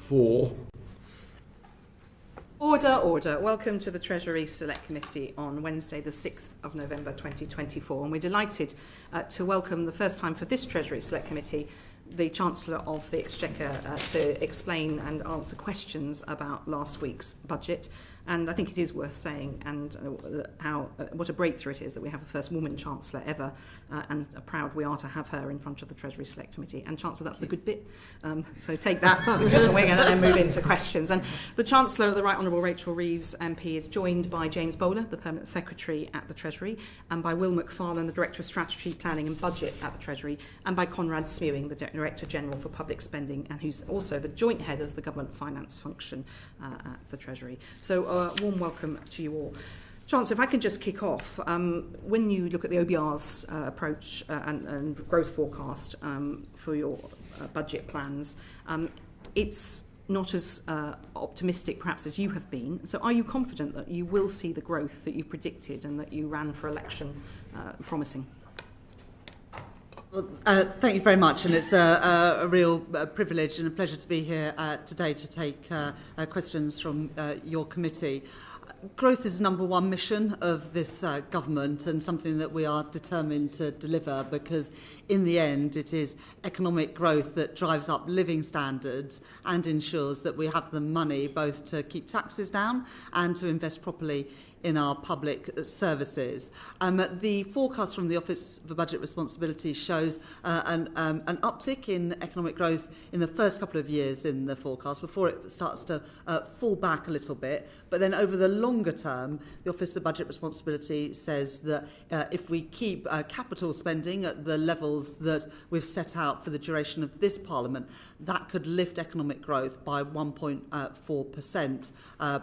4. Order. Welcome to the Treasury Select Committee on Wednesday, the 6th of November 2024. And we're delighted to welcome, the first time for this Treasury Select Committee, the Chancellor of the Exchequer to explain and answer questions about last week's budget. And I think it is worth saying what a breakthrough it is that we have a first woman Chancellor ever, and proud we are to have her in front of the Treasury Select Committee. And Chancellor, that's the good bit. So take that, because we're going to then move into questions. And the Chancellor, the Right Honourable Rachel Reeves MP, is joined by James Bowler, the Permanent Secretary at the Treasury, and by Will McFarlane, the Director of Strategy, Planning and Budget at the Treasury, and by Conrad Smewing, the Director General for Public Spending, and who's also the Joint Head of the Government Finance Function at the Treasury. So warm welcome to you all. Chancellor, if I can just kick off, when you look at the OBR's approach and growth forecast for your budget plans, it's not as optimistic perhaps as you have been. So are you confident that you will see the growth that you've predicted and that you ran for election promising? Well, thank you very much, and it's a real privilege and a pleasure to be here today to take questions from your committee. Growth is the number one mission of this government, and something that we are determined to deliver, because in the end it is economic growth that drives up living standards and ensures that we have the money both to keep taxes down and to invest properly in our public services. The forecast from the Office for Budget Responsibility shows an uptick in economic growth in the first couple of years in the forecast before it starts to fall back a little bit. But then over the longer term, the Office of Budget Responsibility says that if we keep capital spending at the levels that we've set out for the duration of this Parliament, that could lift economic growth by 1.4%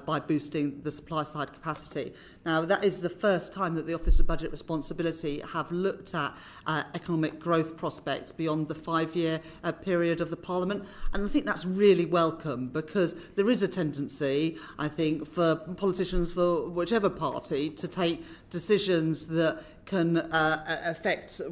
by boosting the supply side capacity. Now, that is the first time that the Office of Budget Responsibility have looked at economic growth prospects beyond the 5-year period of the Parliament. And I think that's really welcome, because there is a tendency, I think, for politicians for whichever party to take decisions that can affect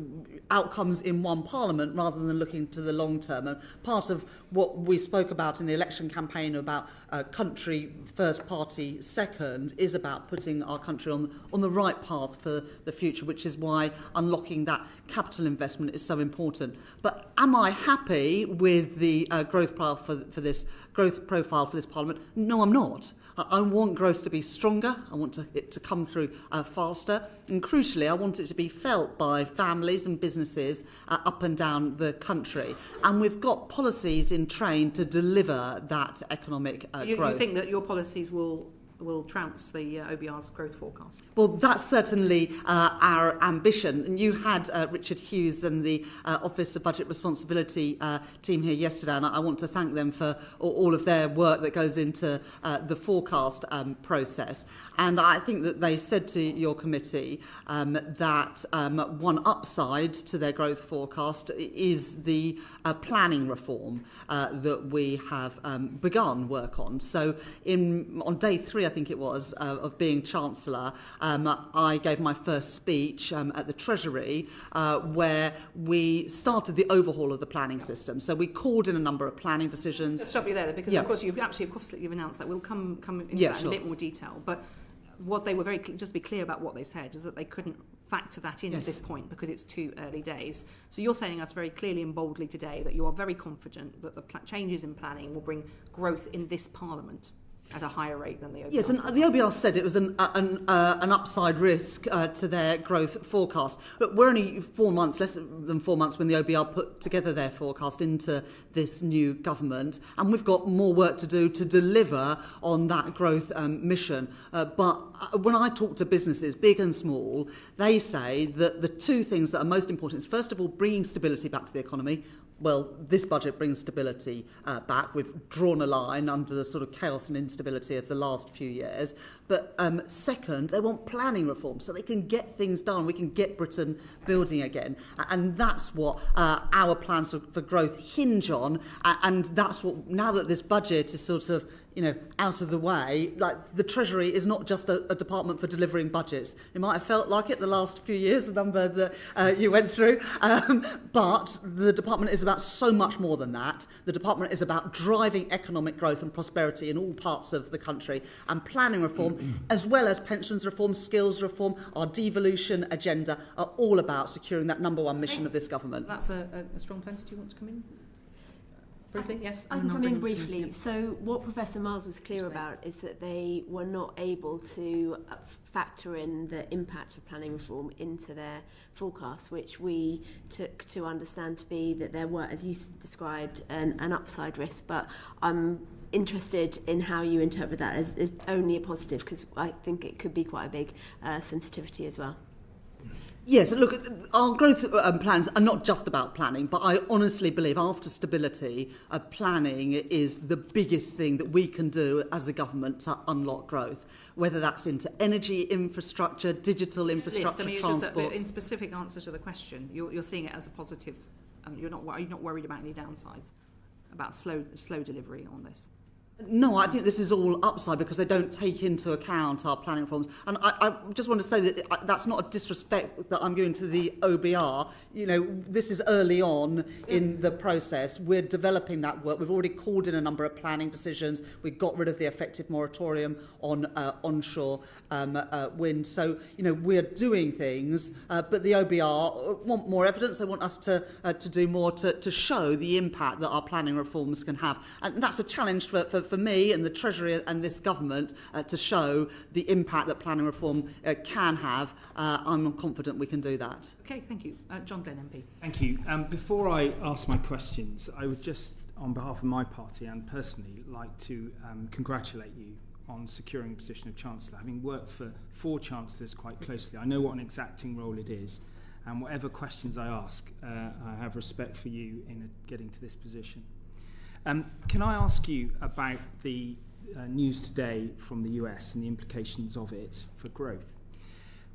outcomes in one Parliament rather than looking to the long term. And part of what we spoke about in the election campaign about country first, party second is about putting our country on the right path for the future, which is why unlocking that capital investment is so important. But am I happy with the growth profile for this Parliament? No, I'm not. I want growth to be stronger. I want it to come through faster. And crucially, I want it to be felt by families and businesses up and down the country. And we've got policies in train to deliver that economic growth. You think that your policies will trounce the OBR's growth forecast? Well, that's certainly our ambition. And you had Richard Hughes and the Office of Budget Responsibility team here yesterday, and I want to thank them for all of their work that goes into the forecast process. And I think that they said to your committee that one upside to their growth forecast is the planning reform that we have begun work on. So on day 3, I think it was, of being Chancellor, I gave my first speech at the Treasury where we started the overhaul of the planning system. So we called in a number of planning decisions. Let's stop you there, because of course you've announced that. We'll come into that in a bit more detail. But what they were just to be clear about what they said is that they couldn't factor that in at this point because it's too early days. So you're saying us very clearly and boldly today that you are very confident that the changes in planning will bring growth in this Parliament at a higher rate than the OBR. Yes, and the OBR said it was an upside risk to their growth forecast. But we're only less than 4 months when the OBR put together their forecast into this new government, and we've got more work to do to deliver on that growth mission. But when I talk to businesses, big and small, they say that the two things that are most important is, first of all, bringing stability back to the economy. Well, this budget brings stability back. We've drawn a line under the sort of chaos and instability of the last few years. But second, they want planning reform so they can get things done. We can get Britain building again. And that's what our plans for growth hinge on. And that's what, now that this budget is sort of out of the way, like the Treasury is not just a department for delivering budgets. It might have felt like it the last few years, the number that you went through, but the department is about so much more than that. The department is about driving economic growth and prosperity in all parts of the country, and planning reform, as well as pensions reform, skills reform, our devolution agenda, are all about securing that number one mission of this government. That's a strong plan. Did you want to come in? Briefly, yes. I can come in briefly. So what Professor Miles was clear about is that they were not able to factor in the impact of planning reform into their forecast, which we took to understand to be that there were, as you described, an upside risk. But I'm interested in how you interpret that as only a positive, because I think it could be quite a big sensitivity as well. Yes, look, our growth plans are not just about planning, but I honestly believe after stability, planning is the biggest thing that we can do as a government to unlock growth, whether that's into energy infrastructure, digital infrastructure, transport. Just in specific answer to the question, you're seeing it as a positive. You're not worried about any downsides, about slow delivery on this. No, I think this is all upside because they don't take into account our planning reforms. And I just want to say that that's not a disrespect that I'm giving to the OBR. This is early on in the process. We're developing that work. We've already called in a number of planning decisions. We got rid of the effective moratorium on onshore wind. So, we're doing things, but the OBR want more evidence. They want us to do more to show the impact that our planning reforms can have. And that's a challenge for me and the Treasury and this government to show the impact that planning reform can have. I'm confident we can do that. Okay, thank you. John Glenn, MP. Thank you. Before I ask my questions, I would just, on behalf of my party and personally, like to congratulate you on securing the position of Chancellor. Having worked for 4 Chancellors quite closely, I know what an exacting role it is, and whatever questions I ask, I have respect for you in getting to this position. Can I ask you about the news today from the US and the implications of it for growth?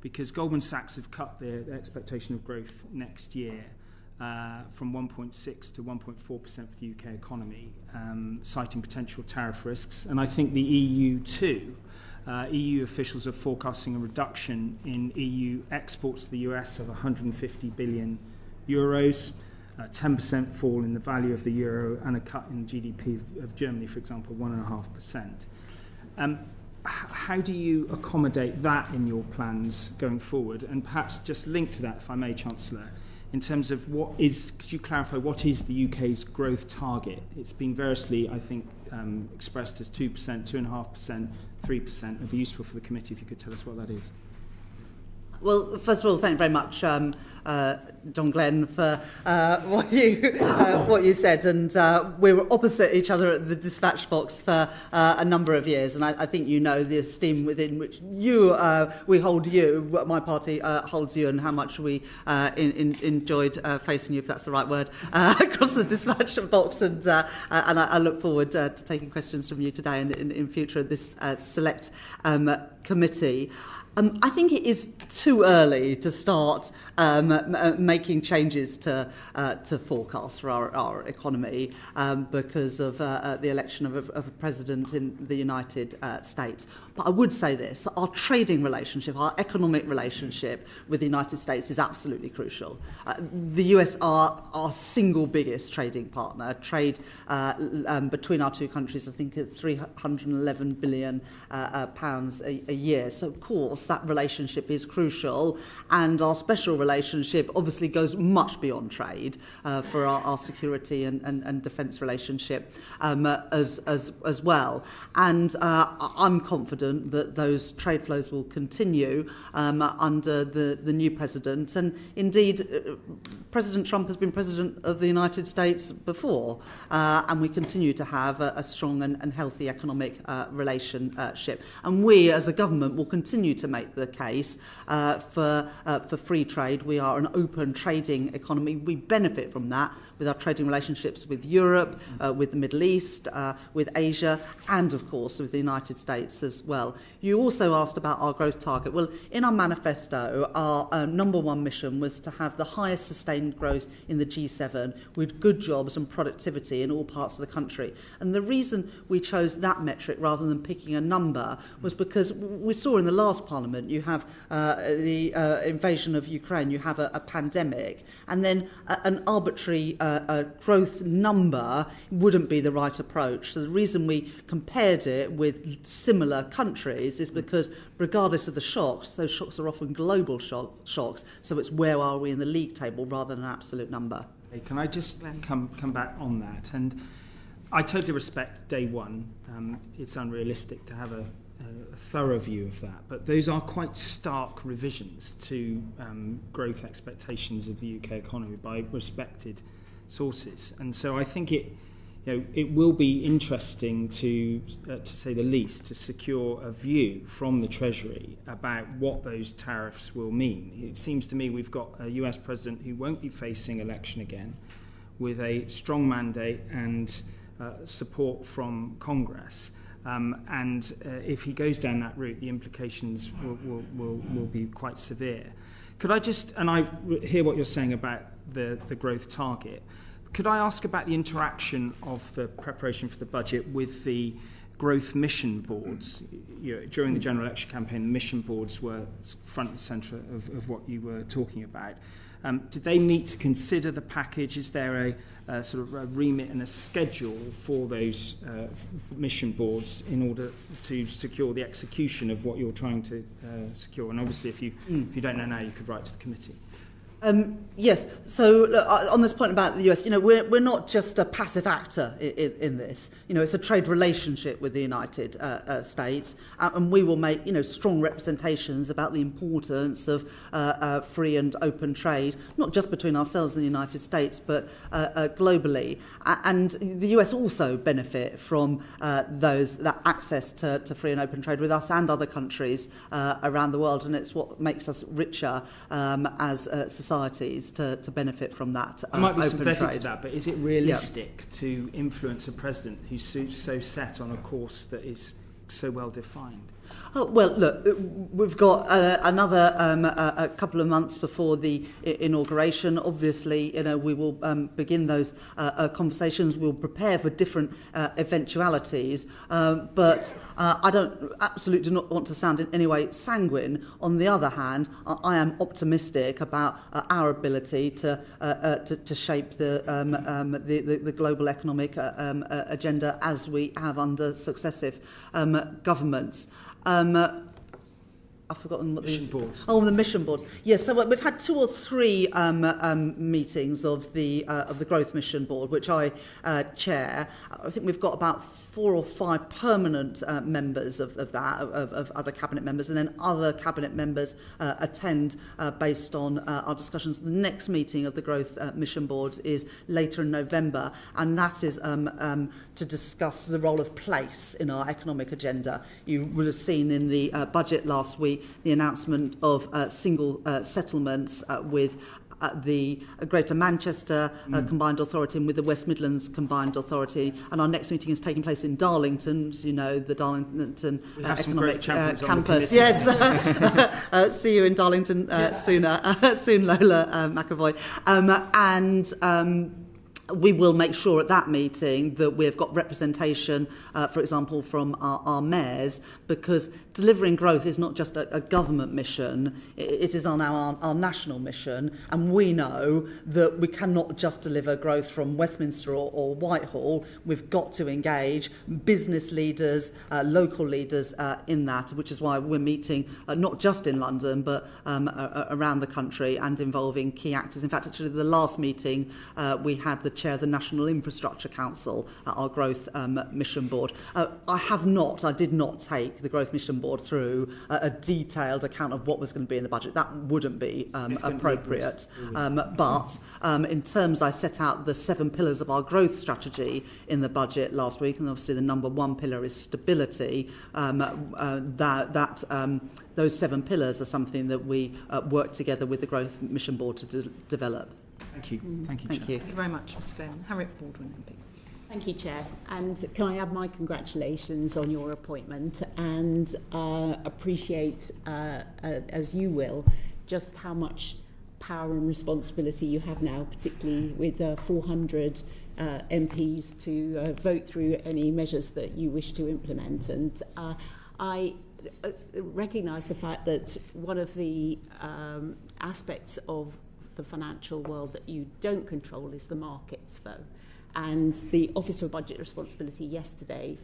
Because Goldman Sachs have cut their expectation of growth next year from 1.6 to 1.4% for the UK economy, citing potential tariff risks. And I think the EU too. EU officials are forecasting a reduction in EU exports to the US of 150 billion euros. 10% fall in the value of the euro and a cut in GDP of Germany, for example, 1.5%. How do you accommodate that in your plans going forward? And perhaps just link to that, if I may, Chancellor, in terms of could you clarify what is the UK's growth target? It's been variously, I think, expressed as 2%, 2.5%, 3%. It would be useful for the committee if you could tell us what that is. Well, first of all, thank you very much, John Glenn, for what you said. And we were opposite each other at the dispatch box for a number of years. And I think the esteem within which we hold you, my party holds you, and how much we enjoyed facing you, if that's the right word, across the dispatch box. And I look forward to taking questions from you today and in future of this select committee. I think it is too early to start making changes to forecasts for our economy because of the election of a president in the United States. But I would say this, our trading relationship, our economic relationship with the United States is absolutely crucial. The US are our single biggest trading partner. Trade between our two countries, I think, at £311 billion a year. So, of course, that relationship is crucial, and our special relationship obviously goes much beyond trade for our security and defence relationship as well. And I'm confident that those trade flows will continue under the new president. And indeed, President Trump has been president of the United States before, and we continue to have a strong and healthy economic relationship. And we, as a government, will continue to make the case for free trade. We are an open trading economy. We benefit from that with our trading relationships with Europe, with the Middle East, with Asia, and of course with the United States as well. You also asked about our growth target. Well, in our manifesto, our number one mission was to have the highest sustained growth in the G7 with good jobs and productivity in all parts of the country. And the reason we chose that metric rather than picking a number was because we saw in the last Parliament you have the invasion of Ukraine, you have a pandemic, and then an arbitrary growth number wouldn't be the right approach. So the reason we compared it with similar countries is because regardless of the shocks, those shocks are often global shocks, so it's where are we in the league table rather than an absolute number. Hey, can I just come back on that? And I totally respect day one. It's unrealistic to have a thorough view of that, but those are quite stark revisions to growth expectations of the UK economy by respected sources. And so I think it will be interesting to say the least, to secure a view from the Treasury about what those tariffs will mean. It seems to me we've got a US president who won't be facing election again, with a strong mandate and support from Congress. And if he goes down that route, the implications will be quite severe. Could I just, and I hear what you're saying about the growth target, could I ask about the interaction of the preparation for the budget with the growth mission boards? During the general election campaign, the mission boards were front and centre of what you were talking about. Did they meet to consider the package? Is there a sort of a remit and a schedule for those mission boards in order to secure the execution of what you're trying to secure? And obviously, if you don't know now, you could write to the committee. Yes. So look, on this point about the US, we're not just a passive actor in this. It's a trade relationship with the United States, and we will make strong representations about the importance of free and open trade, not just between ourselves and the United States, but globally. And the US also benefit from that access to free and open trade with us and other countries around the world, and it's what makes us richer as societies to benefit from that. I might be sympathetic to that, but is it realistic to influence a president who's so set on a course that is so well defined? Oh, well, look, we've got another a couple of months before the inauguration. Obviously, we will begin those conversations. We'll prepare for different eventualities, but I absolutely do not want to sound in any way sanguine. On the other hand, I am optimistic about our ability to shape the global economic agenda as we have under successive governments. I've forgotten what mission boards. Oh, the mission boards. Yes, so we've had 2 or 3 meetings of the Growth Mission Board, which I chair. I think we've got about 4 or 5 permanent members of that, of other cabinet members, and then other cabinet members attend based on our discussions. The next meeting of the Growth Mission Board is later in November, and that is to discuss the role of place in our economic agenda. You will have seen in the budget last week the announcement of single settlements with the Greater Manchester Combined Authority and with the West Midlands Combined Authority. And our next meeting is taking place in Darlington, as you know, the Darlington Economic Campus. Yes, see you in Darlington soon, Lola McAvoy. We will make sure at that meeting that we've got representation, for example, from our mayors, because delivering growth is not just a government mission, it is on our national mission, and we know that we cannot just deliver growth from Westminster or Whitehall. We've got to engage business leaders, local leaders in that, which is why we're meeting not just in London, but around the country and involving key actors. In fact, actually, the last meeting we had the chair of the National Infrastructure Council, our Growth Mission Board. I did not take the Growth Mission Board through a detailed account of what was going to be in the budget. That wouldn't be appropriate. But in terms, I set out the 7 pillars of our growth strategy in the budget last week, and obviously the number 1 pillar is stability. Those 7 pillars are something that we work together with the Growth Mission Board to develop. Thank you. Thank you, Thank Chair. you. Thank you very much, Mr. Byrne. Harriet Baldwin, MP. Thank you, Chair. And can I add my congratulations on your appointment and appreciate, as you will, just how much power and responsibility you have now, particularly with 400 MPs to vote through any measures that you wish to implement. And I recognise the fact that one of the aspects of the financial world that you don't control is the markets, though. And the Office for Budget Responsibility yesterday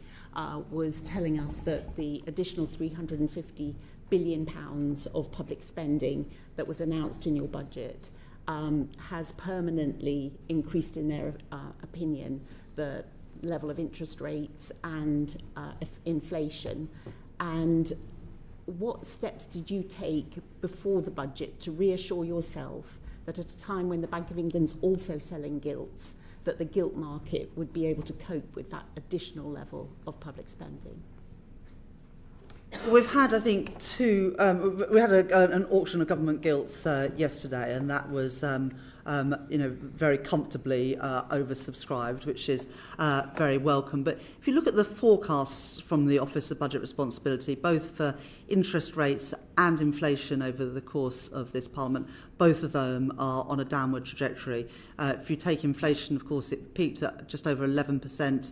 was telling us that the additional £350 billion of public spending that was announced in your budget has permanently increased, in their opinion, the level of interest rates and inflation. And what steps did you take before the budget to reassure yourself that at a time when the Bank of England's also selling gilts, that the gilt market would be able to cope with that additional level of public spending? We've had, I think, we had an auction of government gilts yesterday, and that was, very comfortably oversubscribed, which is very welcome. But if you look at the forecasts from the Office of Budget Responsibility, both for interest rates and inflation over the course of this Parliament, both of them are on a downward trajectory. If you take inflation, of course, it peaked at just over 11%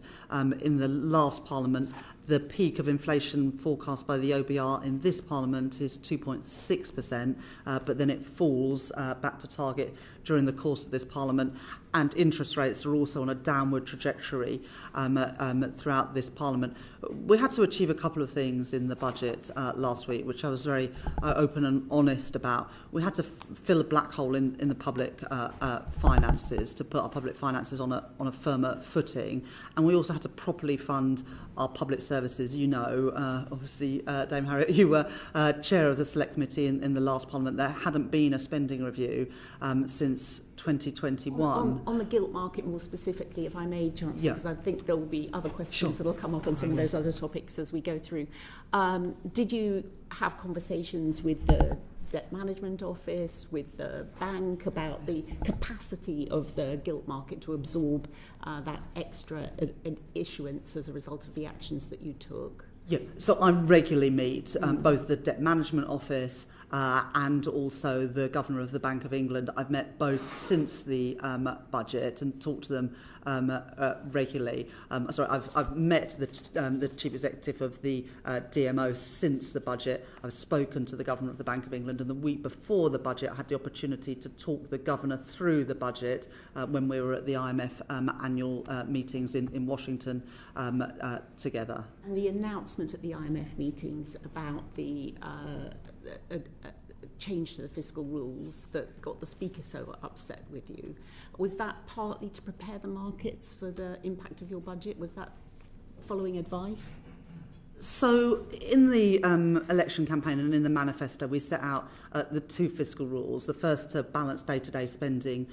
in the last Parliament. The peak of inflation forecast by the OBR in this Parliament is 2.6%, but then it falls back to target during the course of this Parliament. And interest rates are also on a downward trajectory throughout this Parliament. We had to achieve a couple of things in the budget last week, which I was very open and honest about. We had to fill a black hole in the public finances to put our public finances on a firmer footing. And we also had to properly fund our public services. You know, obviously, Dame Harriet, you were chair of the Select Committee in the last Parliament. There hadn't been a spending review since 2021. On the gilt market more specifically, if I may, Chancellor, because I think there will be other questions that will come up on some of those other topics as we go through. Did you have conversations with the Debt Management Office, with the bank, about the capacity of the gilt market to absorb that extra issuance as a result of the actions that you took? Yeah, so I regularly meet both the Debt Management Office and also the Governor of the Bank of England. I've met both since the budget and talked to them regularly. I've met the Chief Executive of the DMO since the budget. I've spoken to the Governor of the Bank of England, and the week before the budget I had the opportunity to talk the Governor through the budget when we were at the IMF annual meetings in Washington together. And the announcement at the IMF meetings about the change to the fiscal rules that got the Speaker so upset with you, was that partly to prepare the markets for the impact of your budget? Was that following advice? So in the election campaign and in the manifesto, we set out the 2 fiscal rules. The first to balance day-to-day spending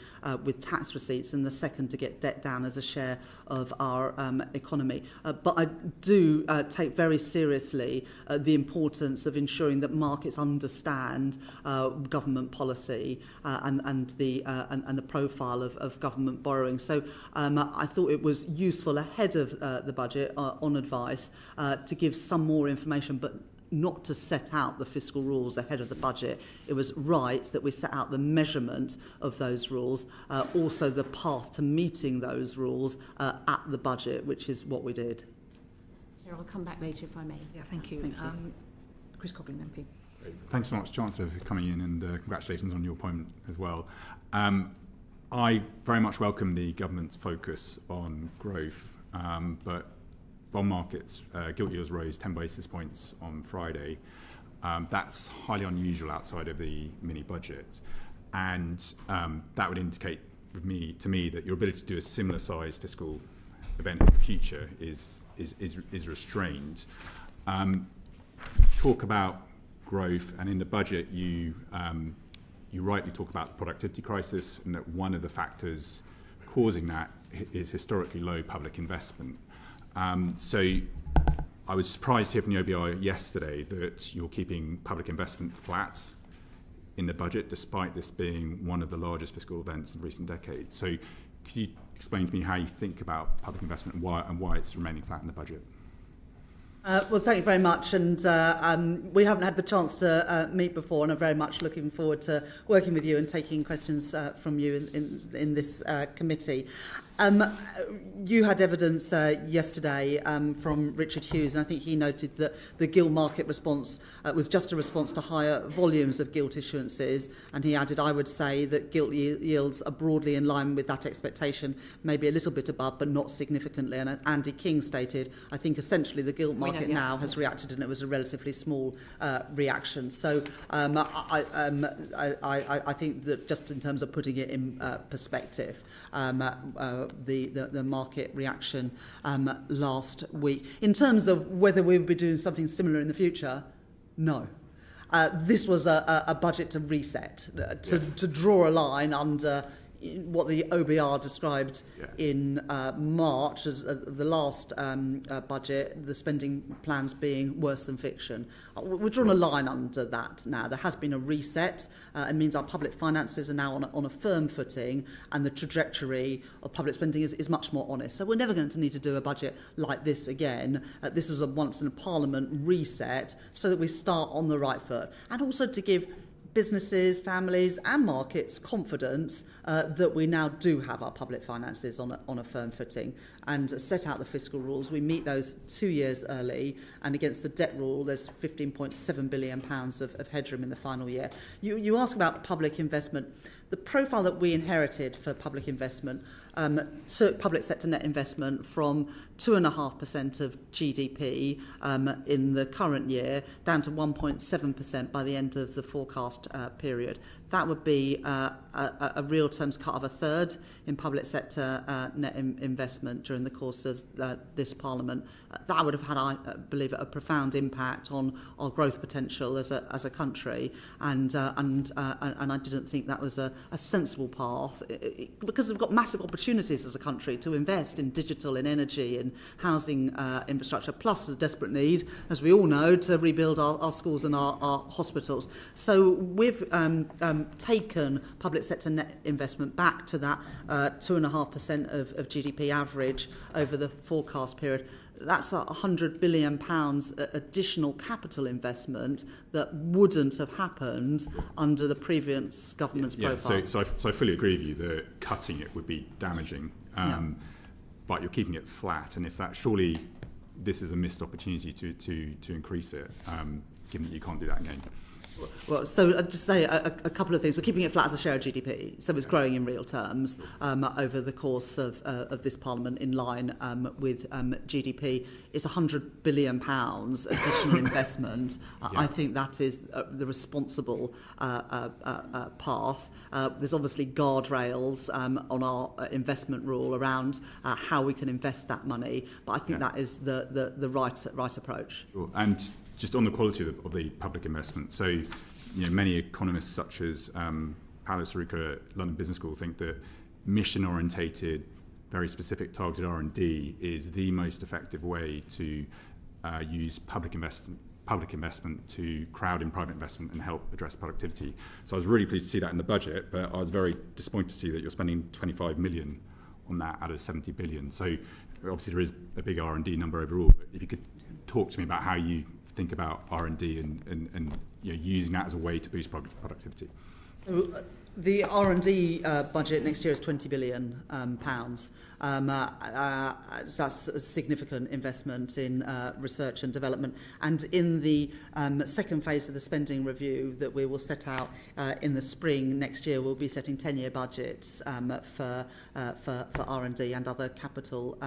with tax receipts, and the second to get debt down as a share of our economy. But I do take very seriously the importance of ensuring that markets understand government policy and the profile of government borrowing. So I thought it was useful ahead of the budget on advice to give some more information, but not to set out the fiscal rules ahead of the budget. It was right that we set out the measurement of those rules, also the path to meeting those rules at the budget, which is what we did. Chair, I'll come back later if I may. Yeah, thank you. Chris Coughlin, MP. Thanks so much, Chancellor, for coming in, and congratulations on your appointment as well. I very much welcome the government's focus on growth, but bond markets, gilt yields rose 10 basis points on Friday. That's highly unusual outside of the mini budget, and that would indicate to me that your ability to do a similar size fiscal event in the future is restrained. Talk about growth, and in the budget you rightly talk about the productivity crisis, and that one of the factors causing that is historically low public investment. So I was surprised to hear from the OBI yesterday that you're keeping public investment flat in the budget, despite this being one of the largest fiscal events in recent decades. So could you explain to me how you think about public investment and why it's remaining flat in the budget? Well, thank you very much, and we haven't had the chance to meet before, and I'm very much looking forward to working with you and taking questions from you in this committee. You had evidence yesterday from Richard Hughes, and I think he noted that the gilt market response was just a response to higher volumes of gilt issuances, and he added, I would say that gilt yields are broadly in line with that expectation, maybe a little bit above, but not significantly. And Andy King stated, I think essentially the gilt market now has reacted, and it was a relatively small reaction. So I think that just in terms of putting it in perspective, the market reaction last week. In terms of whether we would be doing something similar in the future, no. This was a budget to reset, to draw a line under what the OBR described in March as the last budget, the spending plans being worse than fiction. We're drawing a line under that now. There has been a reset. It means our public finances are now on a firm footing, and the trajectory of public spending is much more honest. So we're never going to need to do a budget like this again. This was a once in a Parliament reset so that we start on the right foot, and also to give businesses, families and markets confidence that we now do have our public finances on a firm footing, and set out the fiscal rules. We meet those 2 years early, and against the debt rule there's £15.7 billion of headroom in the final year. You ask about public investment. The profile that we inherited for public investment took public sector net investment from 2.5% of GDP in the current year down to 1.7% by the end of the forecast period. That would be a real terms cut of a third in public sector net investment during the course of this Parliament. That would have had, I believe, a profound impact on our growth potential as a country, and I didn't think that was a sensible path, because we've got massive opportunities as a country to invest in digital, in energy, in housing infrastructure, plus a desperate need, as we all know, to rebuild our schools and our hospitals. So we've taken public sector net investment back to that 2.5% of GDP average over the forecast period. That's £100 billion additional capital investment that wouldn't have happened under the previous government's profile. So I fully agree with you that cutting it would be damaging, but you're keeping it flat, and if that, surely this is a missed opportunity to increase it, given that you can't do that again. Well, so I'd just say a couple of things. We're keeping it flat as a share of GDP, so it's growing in real terms over the course of this Parliament, in line with GDP. It's £100 billion additional investment. I think that is the responsible path. There's obviously guardrails on our investment rule around how we can invest that money, but I think that is the right approach. Sure. And just on the quality of the public investment, so many economists such as Paolo Saruca at London Business School think that mission-orientated, very specific targeted R&D is the most effective way to use public investment to crowd in private investment and help address productivity. So I was really pleased to see that in the budget, but I was very disappointed to see that you're spending 25 million on that out of 70 billion. So obviously there is a big R&D number overall, but if you could talk to me about how you think about R&D and using that as a way to boost productivity. The R&D budget next year is £20 billion. That's a significant investment in research and development. And in the second phase of the spending review that we will set out in the spring next year, we'll be setting 10-year budgets for R&D and other capital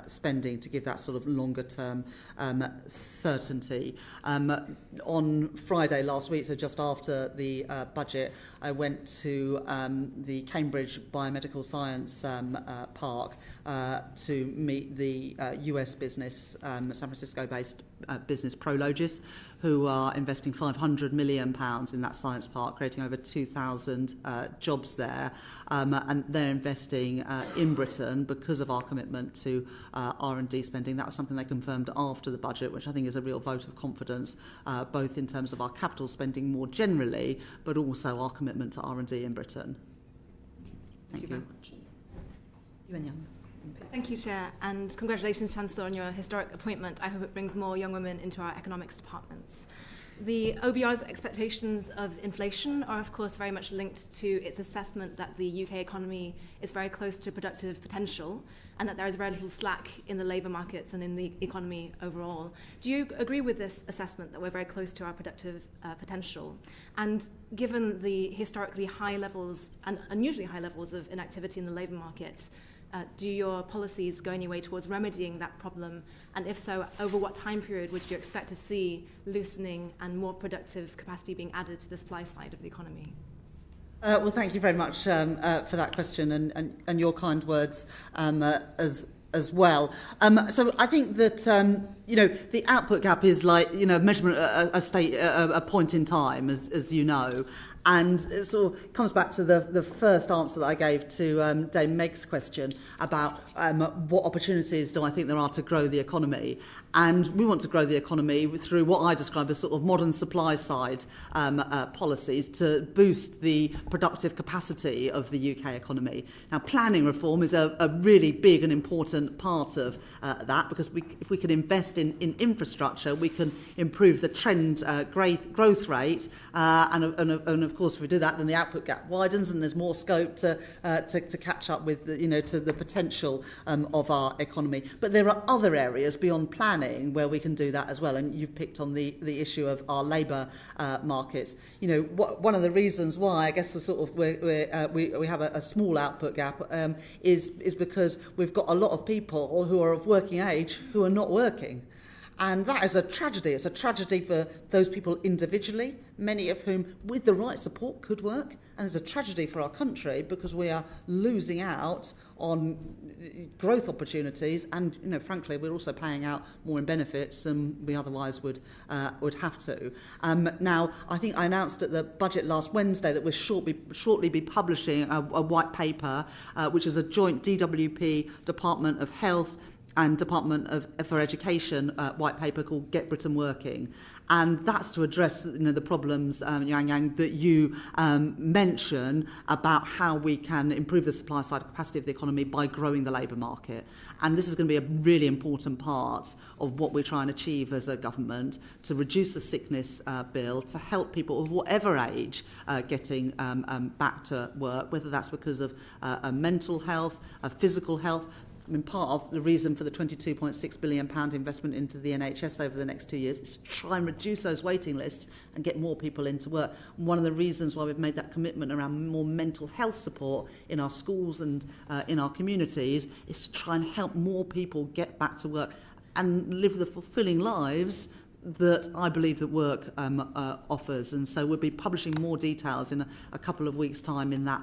spending to give that sort of longer-term certainty. On Friday last week, so just after the budget, I went to the Cambridge Biomedical Science Park to meet the US business, San Francisco-based business Prologis, who are investing £500 million in that science park, creating over 2,000 jobs there. And they're investing in Britain because of our commitment to R&D spending. That was something they confirmed after the budget, which I think is a real vote of confidence, both in terms of our capital spending more generally, but also our commitment to R&D in Britain. Thank you very much. Yuan Yang. Thank you, Chair, and congratulations, Chancellor, on your historic appointment. I hope it brings more young women into our economics departments. The OBR's expectations of inflation are, of course, very much linked to its assessment that the UK economy is very close to productive potential and that there is very little slack in the labour markets and in the economy overall. Do you agree with this assessment that we're very close to our productive potential? And given the historically high levels and unusually high levels of inactivity in the labour markets, do your policies go any way towards remedying that problem? And if so, over what time period would you expect to see loosening and more productive capacity being added to the supply side of the economy? Well, thank you very much for that question and your kind words as well. So I think that the output gap is like measurement a point in time, as you know. And it sort of comes back to the first answer that I gave to Dame Meg's question about what opportunities do I think there are to grow the economy. And we want to grow the economy through what I describe as sort of modern supply side policies to boost the productive capacity of the UK economy. Now, planning reform is a really big and important part of that, because if we can invest in infrastructure, we can improve the trend growth rate, and of course, if we do that, then the output gap widens, and there's more scope to catch up with to the potential of our economy. But there are other areas beyond planning where we can do that as well, and you've picked on the issue of our labour markets. One of the reasons why I guess we have a small output gap is because we've got a lot of people who are of working age who are not working. And that is a tragedy. It's a tragedy for those people individually, many of whom, with the right support, could work. And it's a tragedy for our country because we are losing out on growth opportunities. And, frankly, we're also paying out more in benefits than we otherwise would have to. Now, I think I announced at the budget last Wednesday that we'll shortly be publishing a white paper, which is a joint DWP, Department of Health, and Department for Education white paper called Get Britain Working. And that's to address the problems, Yuan Yang, that you mention about how we can improve the supply side capacity of the economy by growing the labour market. And this is going to be a really important part of what we try and achieve as a government, to reduce the sickness bill, to help people of whatever age getting back to work, whether that's because of mental health, physical health. Part of the reason for the £22.6 billion investment into the NHS over the next 2 years is to try and reduce those waiting lists and get more people into work. And one of the reasons why we've made that commitment around more mental health support in our schools and in our communities is to try and help more people get back to work and live the fulfilling lives that I believe that work offers. And so we'll be publishing more details in a couple of weeks' time in that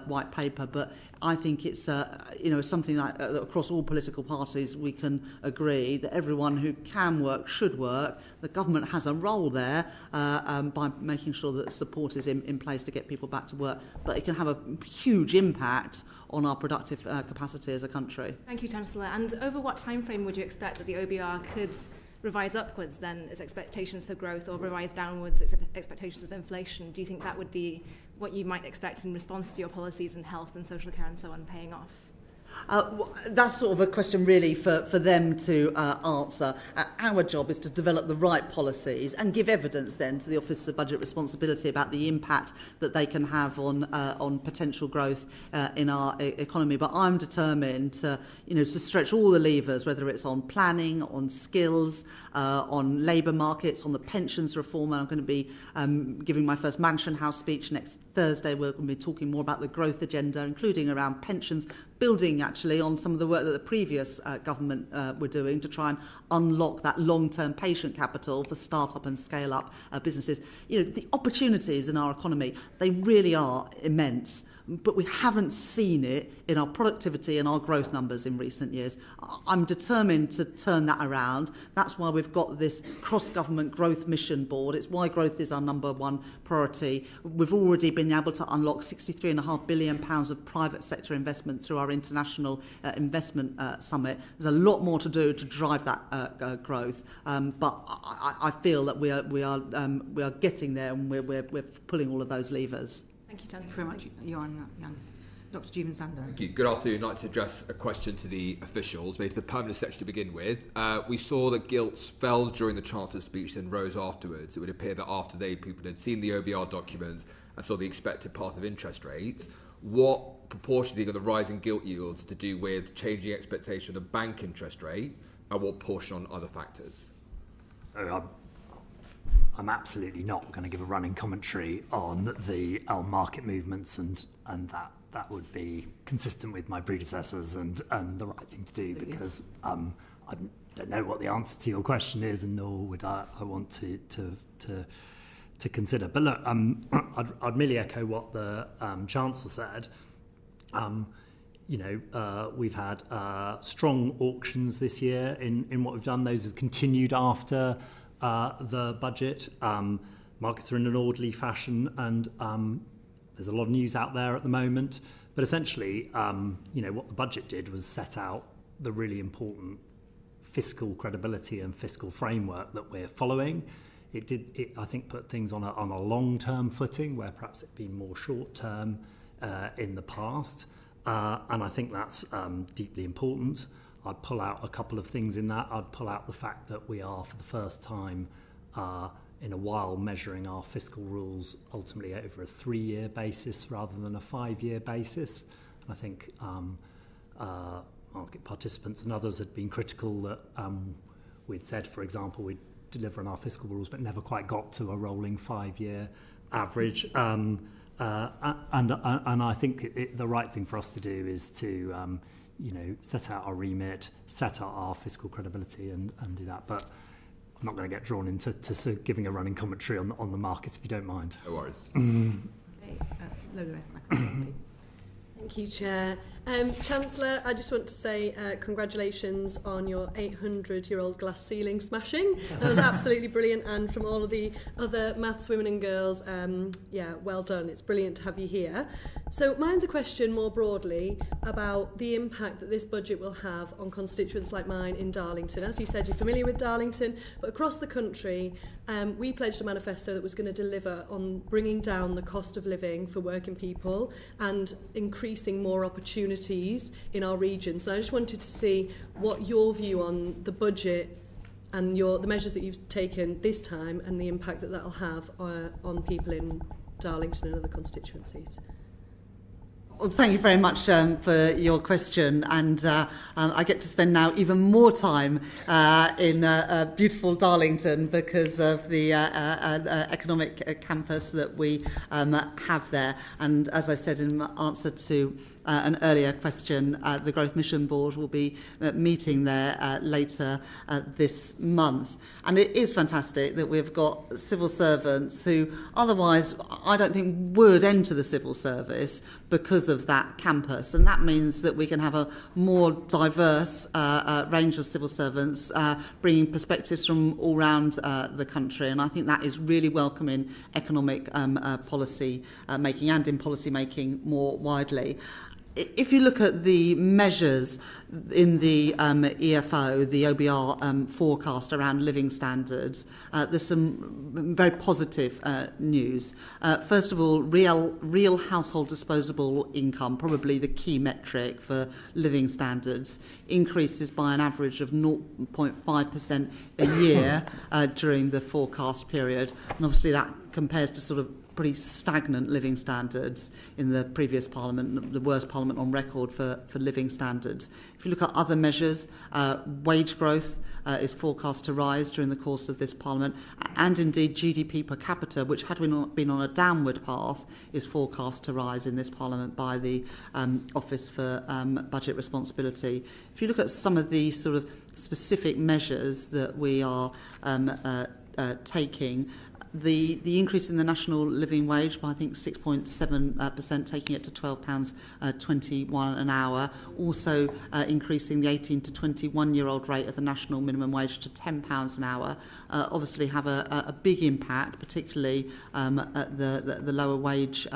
white paper. But I think it's something that across all political parties we can agree that everyone who can work should work. The government has a role there by making sure that support is in place to get people back to work. But it can have a huge impact on our productive capacity as a country. Thank you, Chancellor. And over what time frame would you expect that the OBR could revise upwards then its expectations for growth, or revise downwards its expectations of inflation? Do you think that would be what you might expect in response to your policies in health and social care and so on paying off? That's sort of a question really for them to answer. Our job is to develop the right policies and give evidence then to the Office of Budget Responsibility about the impact that they can have on potential growth in our economy. But I'm determined to stretch all the levers, whether it's on planning, on skills, on labour markets, on the pensions reform. And I'm going to be giving my first Mansion House speech next Thursday. We're going to be talking more about the growth agenda, including around pensions, building building actually on some of the work that the previous government were doing to try and unlock that long-term patient capital for start-up and scale-up businesses. You know, the opportunities in our economy, they really are immense, but we haven't seen it in our productivity and our growth numbers in recent years. I'm determined to turn that around. That's why we've got this cross-government growth mission board. It's why growth is our number one priority. We've already been able to unlock £63.5 billion of private sector investment through our international investment summit. There's a lot more to do to drive that growth, but I feel that we are getting there, and we're pulling all of those levers. Thank you, Thank you Chancellor. very much, Johan Young. Dr. Juman-Sander. Thank you. Good afternoon. I'd like to address a question to the officials, maybe to the Permanent Secretary to begin with. We saw that gilts fell during the Chancellor's speech, then rose afterwards. It would appear that after people had seen the OBR documents and saw the expected path of interest rates, what proportion do you think of the rising gilt yields to do with changing expectation of the bank interest rate, and what portion on other factors? I'm absolutely not going to give a running commentary on the market movements, and that would be consistent with my predecessors and the right thing to do, because I don't know what the answer to your question is, and nor would I want to consider. But look, I'd merely echo what the Chancellor said. We've had strong auctions this year in what we've done. Those have continued after the budget. Markets are in an orderly fashion, and there's a lot of news out there at the moment. But essentially, what the budget did was set out the really important fiscal credibility and fiscal framework that we're following. It I think, put things on a long-term footing, where perhaps it'd been more short-term in the past. And I think that's deeply important. I'd pull out a couple of things in that. I'd pull out the fact that we are, for the first time in a while, measuring our fiscal rules ultimately over a 3-year basis rather than a 5-year basis. And I think market participants and others had been critical that we'd said, for example, we'd deliver on our fiscal rules but never quite got to a rolling 5-year average. And I think the right thing for us to do is to set out our remit, set out our fiscal credibility, and do that. But I'm not going to get drawn into giving a running commentary on the markets, if you don't mind. No worries. Thank you, Chair. Chancellor, I just want to say congratulations on your 800-year-old glass ceiling smashing. That was absolutely brilliant, and from all of the other maths women and girls, well done. It's brilliant to have you here. So mine's a question more broadly about the impact that this budget will have on constituents like mine in Darlington. As you said, you're familiar with Darlington, but across the country, we pledged a manifesto that was going to deliver on bringing down the cost of living for working people and increasing more opportunities in our region. So I just wanted to see what your view on the budget and the measures that you've taken this time and the impact that that'll have on people in Darlington and other constituencies. Well, thank you very much for your question, and I get to spend now even more time in beautiful Darlington because of the economic campus that we have there. And as I said in answer to an earlier question, the Growth Mission Board will be meeting there later this month. And it is fantastic that we've got civil servants who otherwise I don't think would enter the civil service because of that campus. And that means that we can have a more diverse range of civil servants bringing perspectives from all around the country. And I think that is really welcome in economic policy making and in policy making more widely. If you look at the measures in the EFO, the OBR forecast around living standards, there's some very positive news. First of all, real household disposable income, probably the key metric for living standards, increases by an average of 0.5% a year during the forecast period. And obviously that compares to sort of pretty stagnant living standards in the previous parliament, the worst parliament on record for living standards. If you look at other measures, wage growth is forecast to rise during the course of this parliament, and indeed GDP per capita, which had been on a downward path, is forecast to rise in this parliament by the Office for Budget Responsibility. If you look at some of the sort of specific measures that we are taking, the increase in the national living wage by, I think, 6.7%, taking it to £12.21 an hour. Also increasing the 18 to 21-year-old rate of the national minimum wage to £10 an hour. Obviously have a big impact, particularly at the lower wage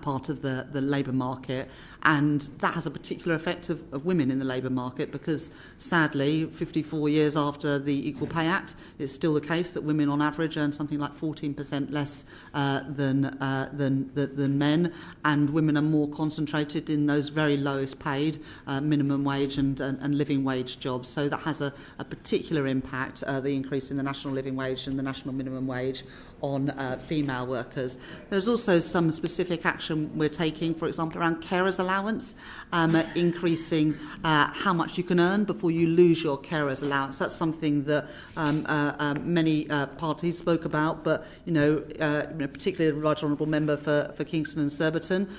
part of the labour market, and that has a particular effect of women in the labour market, because sadly 54 years after the Equal Pay Act, it's still the case that women on average earn something like 14% less than men, and women are more concentrated in those very lowest paid minimum wage and living wage jobs. So that has a particular impact, the increase in the national living wage and the national minimum wage, on female workers. There's also some specific action we're taking, for example, around carers allowance, increasing how much you can earn before you lose your carers allowance. That's something that many parties spoke about, but particularly the Right Honourable Member for Kingston and Surbiton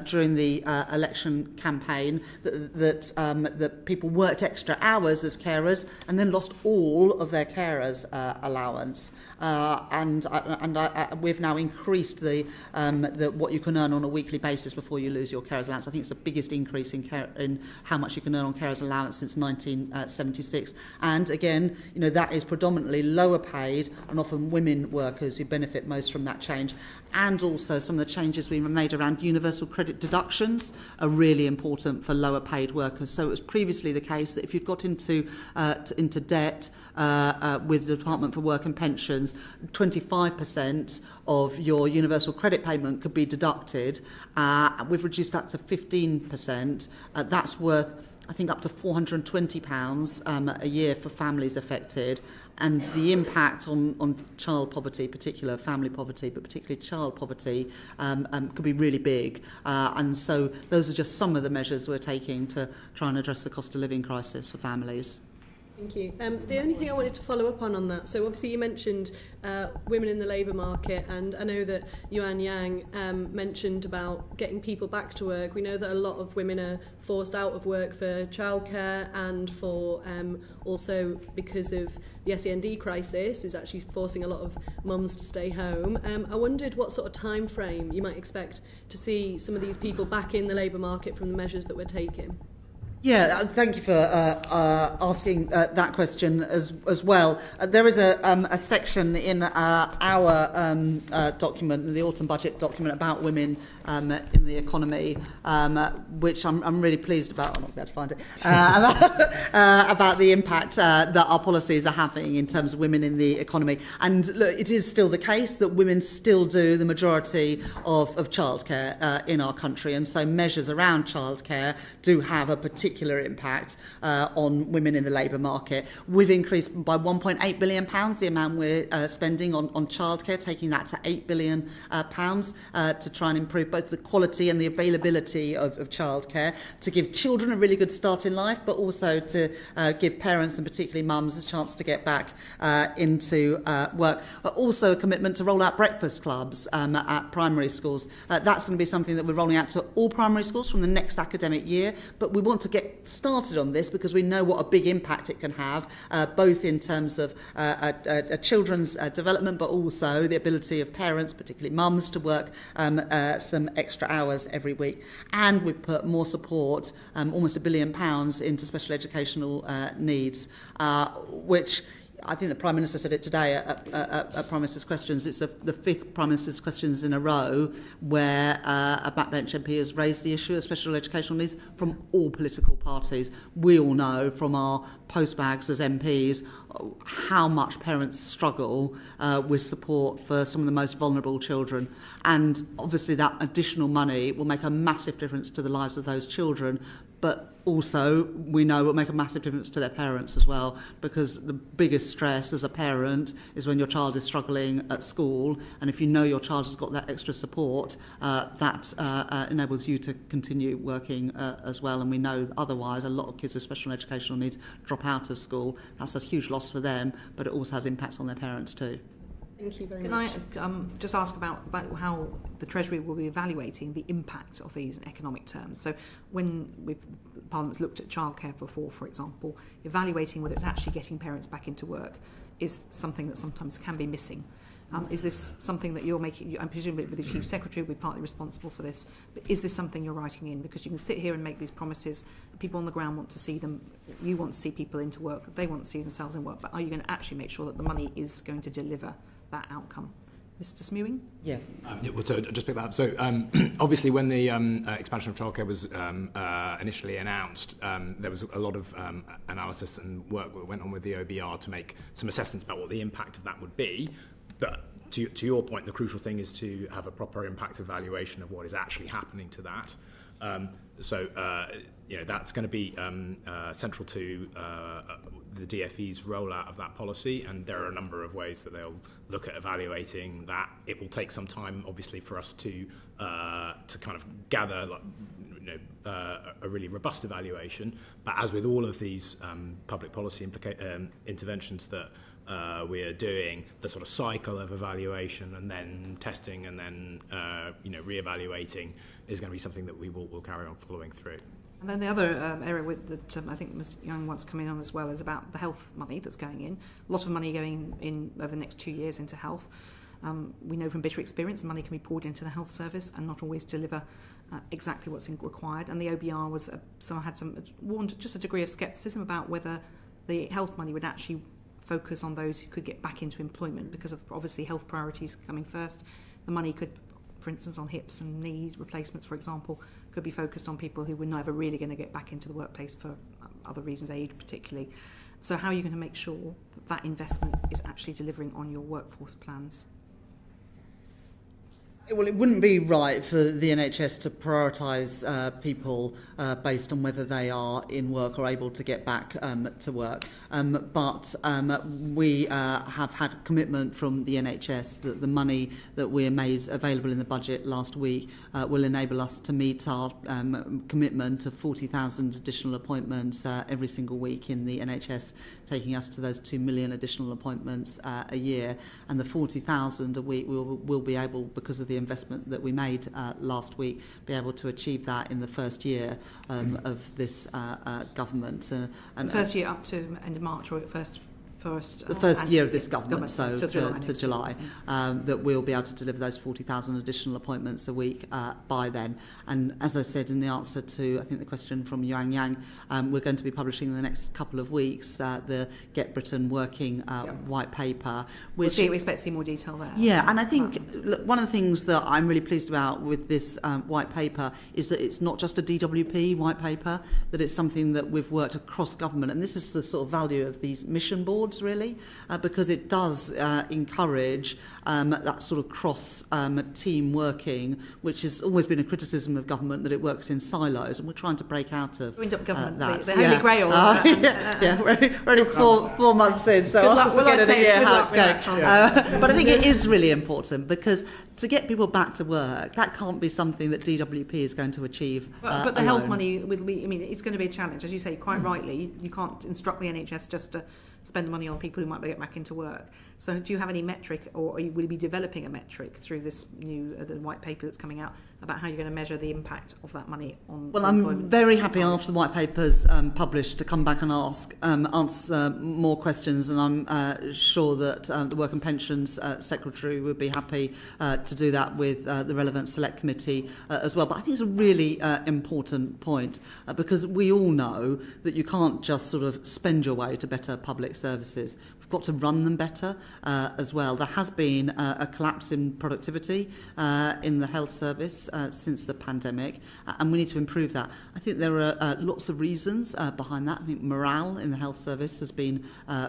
during the election campaign, that people worked extra hours as carers and then lost all of their carers allowance. And we've now increased the what you can earn on a weekly basis before you lose your carers allowance. I think it's the biggest increase in how much you can earn on carers allowance since 1976. And again, that is predominantly lower paid and often women workers who benefit most from that change. And also some of the changes we made around universal credit deductions are really important for lower paid workers. So it was previously the case that if you'd got into debt with the Department for Work and Pensions, 25% of your universal credit payment could be deducted. We've reduced that to 15%. That's worth, I think, up to £420 a year for families affected. And the impact on child poverty, particular family poverty, but particularly child poverty, could be really big. And so those are just some of the measures we're taking to try and address the cost of living crisis for families. Thank you. The only thing I wanted to follow up on that, so obviously you mentioned women in the labour market, and I know that Yuan Yang mentioned about getting people back to work. We know that a lot of women are forced out of work for childcare and for also because of the SEND crisis is actually forcing a lot of mums to stay home. I wondered what sort of time frame you might expect to see some of these people back in the labour market from the measures that we're taking. Yeah, thank you for asking that question as well. There is a section in our document, the autumn budget document, about women in the economy, which I'm really pleased about. I'm not going to find it. About the impact that our policies are having in terms of women in the economy. And look, it is still the case that women still do the majority of childcare in our country, and so measures around childcare do have a particular impact on women in the labour market. We've increased by £1.8 billion the amount we're spending on childcare, taking that to £8 billion to try and improve both the quality and the availability of childcare, to give children a really good start in life, but also to give parents, and particularly mums, a chance to get back into work. But also a commitment to roll out breakfast clubs at primary schools. That's going to be something that we're rolling out to all primary schools from the next academic year, but we want to get started on this because we know what a big impact it can have, both in terms of children's development, but also the ability of parents, particularly mums, to work some extra hours every week. And we've put more support, almost £1 billion, into special educational needs, which I think the Prime Minister said it today at Prime Minister's Questions. It's the fifth Prime Minister's Questions in a row where a backbench MP has raised the issue of special educational needs from all political parties. We all know from our postbags as MPs how much parents struggle with support for some of the most vulnerable children. And obviously that additional money will make a massive difference to the lives of those children, but also we know it will make a massive difference to their parents as well, because the biggest stress as a parent is when your child is struggling at school, and if you know your child has got that extra support, that enables you to continue working as well. And we know otherwise a lot of kids with special educational needs drop out of school. That's a huge loss for them, but it also has impacts on their parents too. Thank you very Can much. I just ask about how the Treasury will be evaluating the impact of these in economic terms? So when Parliament's looked at childcare before, for example, evaluating whether it's actually getting parents back into work is something that sometimes can be missing. Is this something that you're making? I'm presuming the Chief Secretary will be partly responsible for this, but is this something you're writing in? Because you can sit here and make these promises, people on the ground want to see them, you want to see people into work, they want to see themselves in work, but are you going to actually make sure that the money is going to deliver that outcome? Mr. Smewing? Yeah. Well, so just pick that up. So obviously when the expansion of childcare was initially announced, there was a lot of analysis and work that went on with the OBR to make some assessments about what the impact of that would be. But to your point, the crucial thing is to have a proper impact evaluation of what is actually happening to that. That's going to be central to the DfE's rollout of that policy, and there are a number of ways that they'll look at evaluating that. It will take some time, obviously, for us to kind of gather a really robust evaluation. But as with all of these public policy interventions that we are doing, the sort of cycle of evaluation and then testing and then re-evaluating is going to be something that we will carry on following through. And then the other area that I think Ms Young wants to come in on as well is about the health money that's going in. A lot of money going in over the next 2 years into health. We know from bitter experience money can be poured into the health service and not always deliver exactly what's required. And the OBR warned just a degree of scepticism about whether the health money would actually focus on those who could get back into employment, because of obviously health priorities coming first. The money could, for instance, on hips and knees replacements, for example, could be focused on people who were never really going to get back into the workplace for other reasons, age particularly. So how are you going to make sure that investment is actually delivering on your workforce plans? Well, it wouldn't be right for the NHS to prioritise people based on whether they are in work or able to get back to work. But we have had commitment from the NHS that the money that we made available in the budget last week will enable us to meet our commitment of 40,000 additional appointments every single week in the NHS, taking us to those 2 million additional appointments a year. And the 40,000 a week will be able, because of the investment that we made last week, be able to achieve that in the first year of this government. And the first year up to end of March, or the first year of this government, so to July, that we'll be able to deliver those 40,000 additional appointments a week by then. And as I said in the answer to, I think, the question from Yuan Yang, we're going to be publishing in the next couple of weeks the Get Britain Working white paper. We expect to see more detail there. Yeah, and I think one of the things that I'm really pleased about with this white paper is that it's not just a DWP white paper, that it's something that we've worked across government. And this is the sort of value of these mission boards, really, because it does encourage that sort of cross team working, which has always been a criticism of government, that it works in silos, and we're trying to break out of that. The Holy Grail. We're only four months in, so I'll have to get an idea how it's going. But I think it is really important, because to get people back to work, that can't be something that DWP is going to achieve But the alone. health money will be, it's going to be a challenge. As you say, quite rightly, you can't instruct the NHS just to spend the money on people who might get back into work. So do you have any metric, or will you be developing a metric through this new the white paper that's coming out about how you're going to measure the impact of that money on Well, employment? I'm very happy after the white paper's published to come back and answer more questions, and I'm sure that the Work and Pensions Secretary would be happy to do that with the relevant Select Committee as well. But I think it's a really important point, because we all know that you can't just sort of spend your way to better public services. We've got to run them better as well. There has been a collapse in productivity in the health service since the pandemic, and we need to improve that. I think there are lots of reasons behind that. I think morale in the health service has been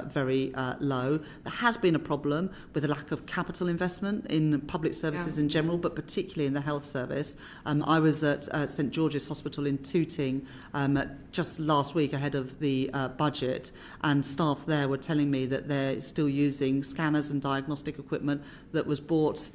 very low. There has been a problem with a lack of capital investment in public services in general, but particularly in the health service. I was at St George's Hospital in Tooting just last week ahead of the budget, and staff there were telling me that they're still using scanners and diagnostic equipment that was bought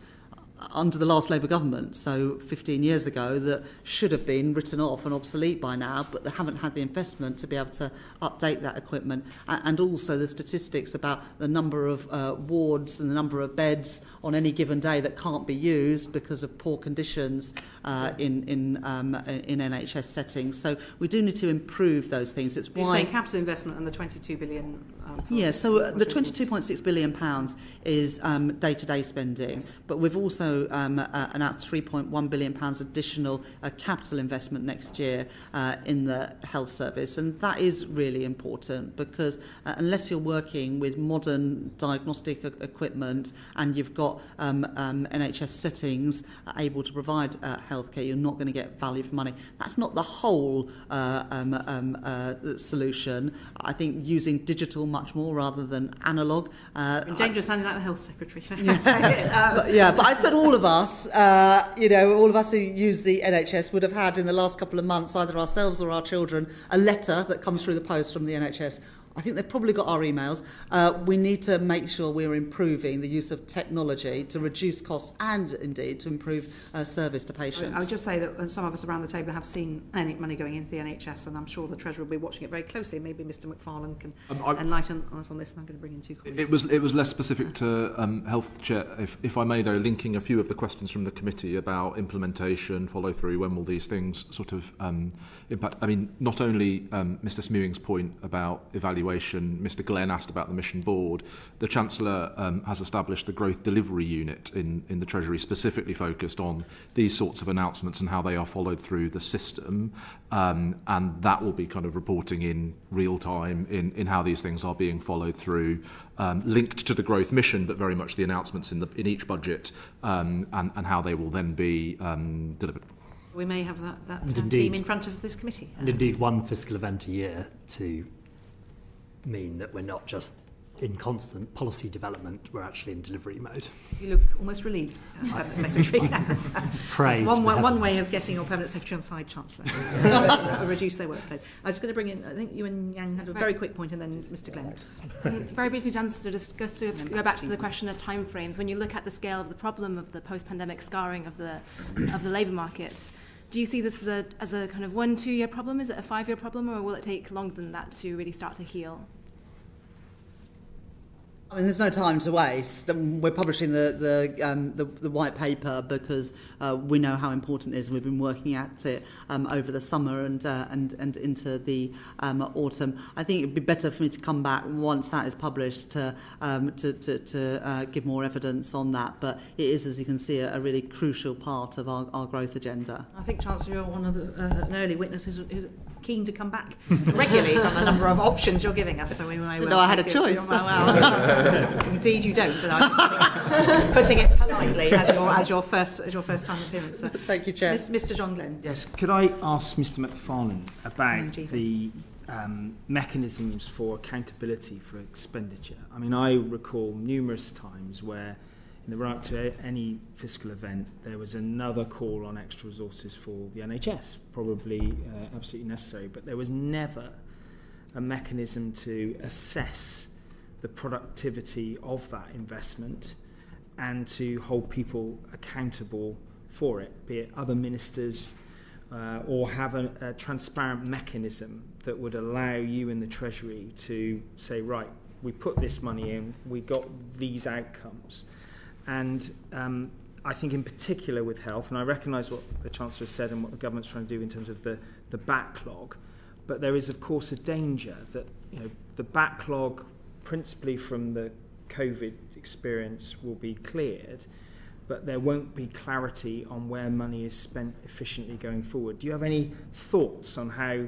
under the last Labour government, so 15 years ago, that should have been written off and obsolete by now, but they haven't had the investment to be able to update that equipment. And also the statistics about the number of wards and the number of beds on any given day that can't be used because of poor conditions in NHS settings. So we do need to improve those things. It's why... You're saying capital investment and the 22 billion... Yeah, so the £22.6 billion is day-to-day spending, yes. But we've also announced £3.1 billion additional capital investment next year in the health service, and that is really important because unless you're working with modern diagnostic equipment and you've got NHS settings able to provide healthcare, you're not going to get value for money. That's not the whole solution. I think using digital much more rather than analogue. Dangerous handing out the health secretary. But I expect all of us, all of us who use the NHS would have had in the last couple of months, either ourselves or our children, a letter that comes through the post from the NHS. I think they've probably got our emails. We need to make sure we're improving the use of technology to reduce costs and indeed to improve service to patients. I would just say that some of us around the table have seen money going into the NHS, and I'm sure the Treasurer will be watching it very closely. Maybe Mr McFarlane can enlighten us on this, and I'm going to bring in two colleagues. It was less specific to health, Chair. If I may, though, linking a few of the questions from the committee about implementation, follow through, when will these things sort of impact? I mean, not only Mr Smewing's point about evaluation, Mr Glenn asked about the mission board. The Chancellor has established the Growth Delivery Unit in the Treasury, specifically focused on these sorts of announcements and how they are followed through the system, and that will be kind of reporting in real time in how these things are being followed through, linked to the growth mission, but very much the announcements in each budget, and how they will then be delivered. We may have that team in front of this committee. And indeed, one fiscal event a year to mean that we're not just in constant policy development, we're actually in delivery mode. You look almost relieved, Permanent Secretary. Praise. One way of getting your Permanent Secretary on side, Chancellor, is reduce their workload. I was going to bring in, I think you and Yang had a very quick point, and then Mr Glenn. Very briefly, Chancellor, just to go back to the question of timeframes. When you look at the scale of the problem of the post-pandemic scarring of the labour markets, do you see this as a kind of 1-2 year problem? Is it a 5-year problem, or will it take longer than that to really start to heal? I mean, there's no time to waste. We're publishing the white paper because we know how important it is. We've been working at it over the summer and into the autumn. I think it'd be better for me to come back once that is published to give more evidence on that. But it is, as you can see, a really crucial part of our growth agenda. I think, Chancellor, you're one of an early witness who's keen to come back regularly on the number of options you're giving us. So we may well. No, I had a choice. Indeed, you don't. But I'm putting it politely as your first time appearance. So. Thank you, Chair. Mr. John Glenn. Yes. Could I ask Mr McFarlane about the mechanisms for accountability for expenditure? I mean, I recall numerous times where, in the run-up to any fiscal event, there was another call on extra resources for the NHS, probably absolutely necessary, but there was never a mechanism to assess the productivity of that investment and to hold people accountable for it, be it other ministers or have a transparent mechanism that would allow you in the Treasury to say, right, we put this money in, we got these outcomes. And I think in particular with health, and I recognise what the Chancellor said and what the government's trying to do in terms of the backlog, but there is of course a danger that the backlog principally from the COVID experience will be cleared, but there won't be clarity on where money is spent efficiently going forward. Do you have any thoughts on how,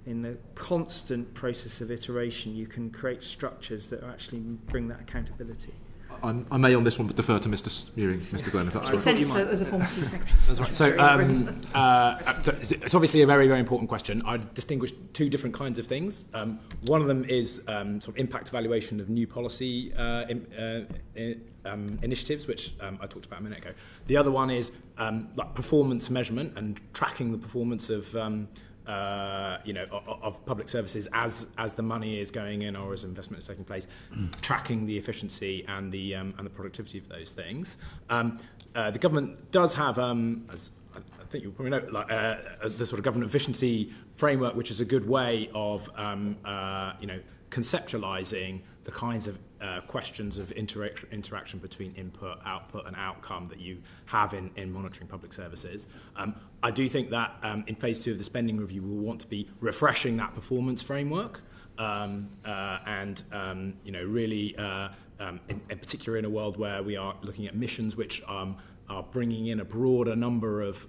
in the constant process of iteration, you can create structures that actually bring that accountability? I may on this one, but defer to Mr. Mewing, Mr. Glenn, if that's I right. sense as a former Chief Secretary. That's right. So it's obviously a very, very important question. I'd distinguish two different kinds of things. One of them is sort of impact evaluation of new policy initiatives, which I talked about a minute ago. The other one is like performance measurement and tracking the performance of of public services as the money is going in or as investment is taking place, tracking the efficiency and the productivity of those things. The government does have, as I think you'll probably know, the sort of government efficiency framework, which is a good way of conceptualising the kinds of questions of interaction between input, output and outcome that you have in monitoring public services. I do think that in phase 2 of the spending review we'll want to be refreshing that performance framework really in particular in a world where we are looking at missions which are bringing in a broader number of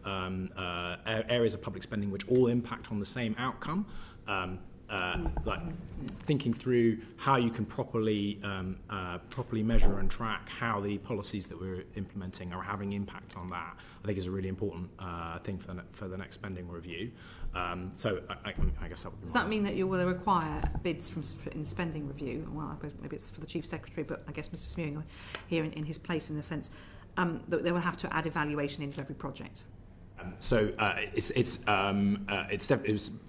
areas of public spending which all impact on the same outcome. Like thinking through how you can properly measure and track how the policies that we're implementing are having impact on that, I think is a really important thing for the next spending review. So I guess that would be. Does that mean that you will require bids in the spending review? Well, maybe it's for the Chief Secretary, but I guess Mr. Smewing here in his place in the sense that they will have to add evaluation into every project. It's been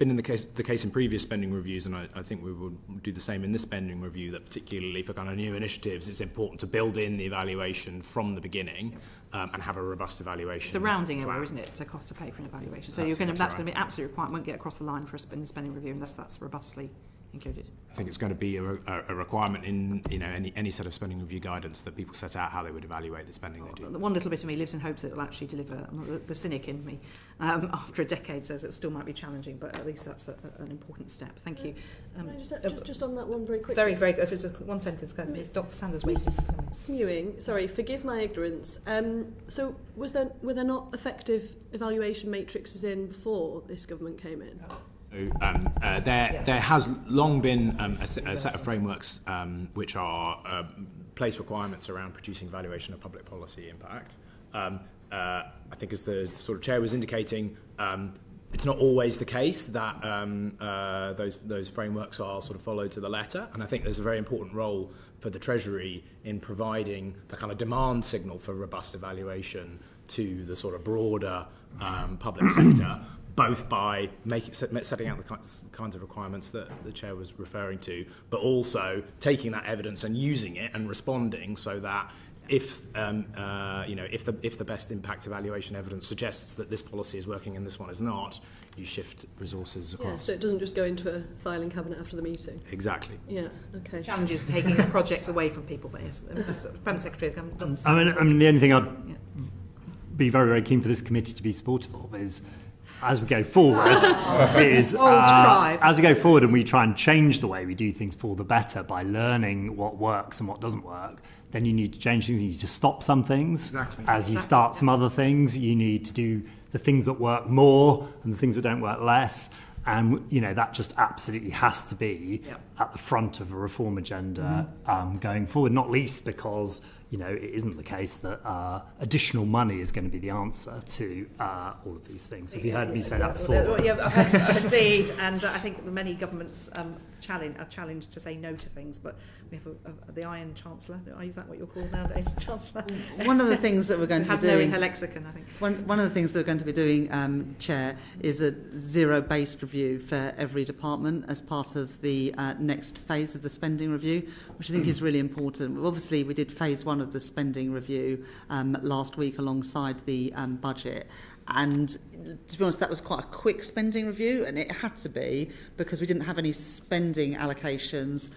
in the case in previous spending reviews, and I think we will do the same in this spending review. That particularly for kind of new initiatives, it's important to build in the evaluation from the beginning and have a robust evaluation. It's a rounding error, isn't it? It's a cost to pay for an evaluation. So that's going to be an absolute requirement. Won't get across the line for us in the spending review unless that's robustly included. I think it's going to be a requirement in any set of spending review guidance that people set out how they would evaluate the spending they do. The one little bit of me lives in hopes that it will actually deliver. The cynic in me, after a decade, says it still might be challenging, but at least that's an important step. Thank you. Just on that one very quickly. Very, very good. If it's one sentence, it's Dr. Sanders wasted. Smewing, sorry, forgive my ignorance. So were there not effective evaluation matrices in before this government came in? So there has long been a set of frameworks which are place requirements around producing valuation of public policy impact. I think as the sort of chair was indicating, it's not always the case that those frameworks are sort of followed to the letter, and I think there's a very important role for the Treasury in providing the kind of demand signal for robust evaluation to the sort of broader public sector, both by setting out the kinds of requirements that the chair was referring to, but also taking that evidence and using it and responding so that if the best impact evaluation evidence suggests that this policy is working and this one is not, you shift resources across. Yeah, so it doesn't just go into a filing cabinet after the meeting. Exactly. Yeah. Okay. Challenges taking the projects away from people, but yes, Prime Secretary. I mean, the only thing I'd be very, very keen for this committee to be supportive of is, as we go forward, as we go forward and we try and change the way we do things for the better by learning what works and what doesn't work, then you need to change things. You need to stop some things. Exactly. As you start some other things, you need to do the things that work more and the things that don't work less. And, that just absolutely has to be at the front of a reform agenda going forward, not least because, it isn't the case that additional money is going to be the answer to all of these things. Have you heard me say that before? Yeah, indeed. And I think many governments are challenged to say no to things, but we have the Iron Chancellor. Is that what you're called nowadays, Chancellor? One of the things that we're going to be doing... has no in her lexicon, I think. One of the things that we're going to be doing, Chair, is a zero-based review for every department as part of the next phase of the spending review, which I think is really important. Obviously, we did phase 1 of the spending review last week alongside the budget. And to be honest, that was quite a quick spending review, and it had to be because we didn't have any spending allocations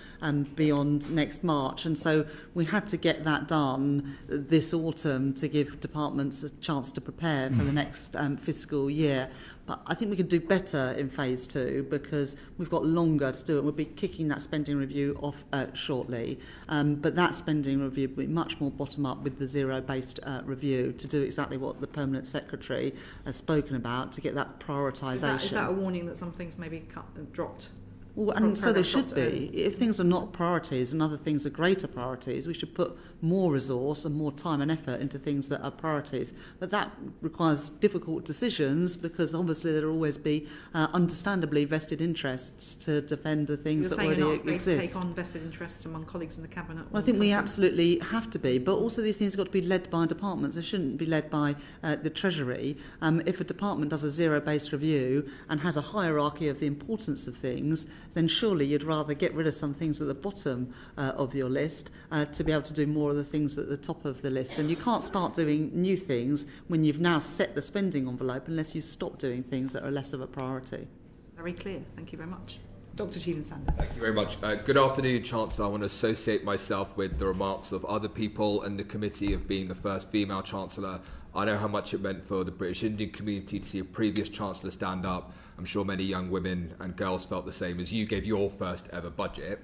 beyond next March. And so we had to get that done this autumn to give departments a chance to prepare for the next fiscal year. But I think we could do better in phase 2 because we've got longer to do it. We'll be kicking that spending review off shortly. But that spending review will be much more bottom-up with the zero-based review to do exactly what the Permanent Secretary has spoken about, to get that prioritisation. Is that a warning that some things may be dropped Well, and so they should be. If things are not priorities and other things are greater priorities, we should put more resource and more time and effort into things that are priorities. But that requires difficult decisions because obviously there will always be understandably vested interests to defend the things that already exist. You're saying you're not afraid to take on vested interests among colleagues in the Cabinet? Well, I think we absolutely have to be, but also these things have got to be led by departments. They shouldn't be led by the Treasury. If a department does a zero-based review and has a hierarchy of the importance of things, then surely you'd rather get rid of some things at the bottom of your list to be able to do more of the things at the top of the list. And you can't start doing new things when you've now set the spending envelope unless you stop doing things that are less of a priority. Very clear. Thank you very much. Dr. Sheehan-Sanders. Thank you very much. Good afternoon, Chancellor. I want to associate myself with the remarks of other people and the committee of being the first female Chancellor. I know how much it meant for the British Indian community to see a previous Chancellor stand up. I'm sure many young women and girls felt the same as you gave your first ever budget.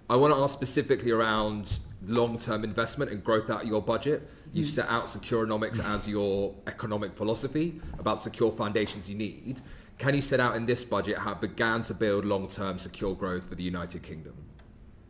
I want to ask specifically around long-term investment and growth out of your budget. You set out Securenomics as your economic philosophy about secure foundations you need. Can you set out in this budget how it began to build long-term secure growth for the United Kingdom?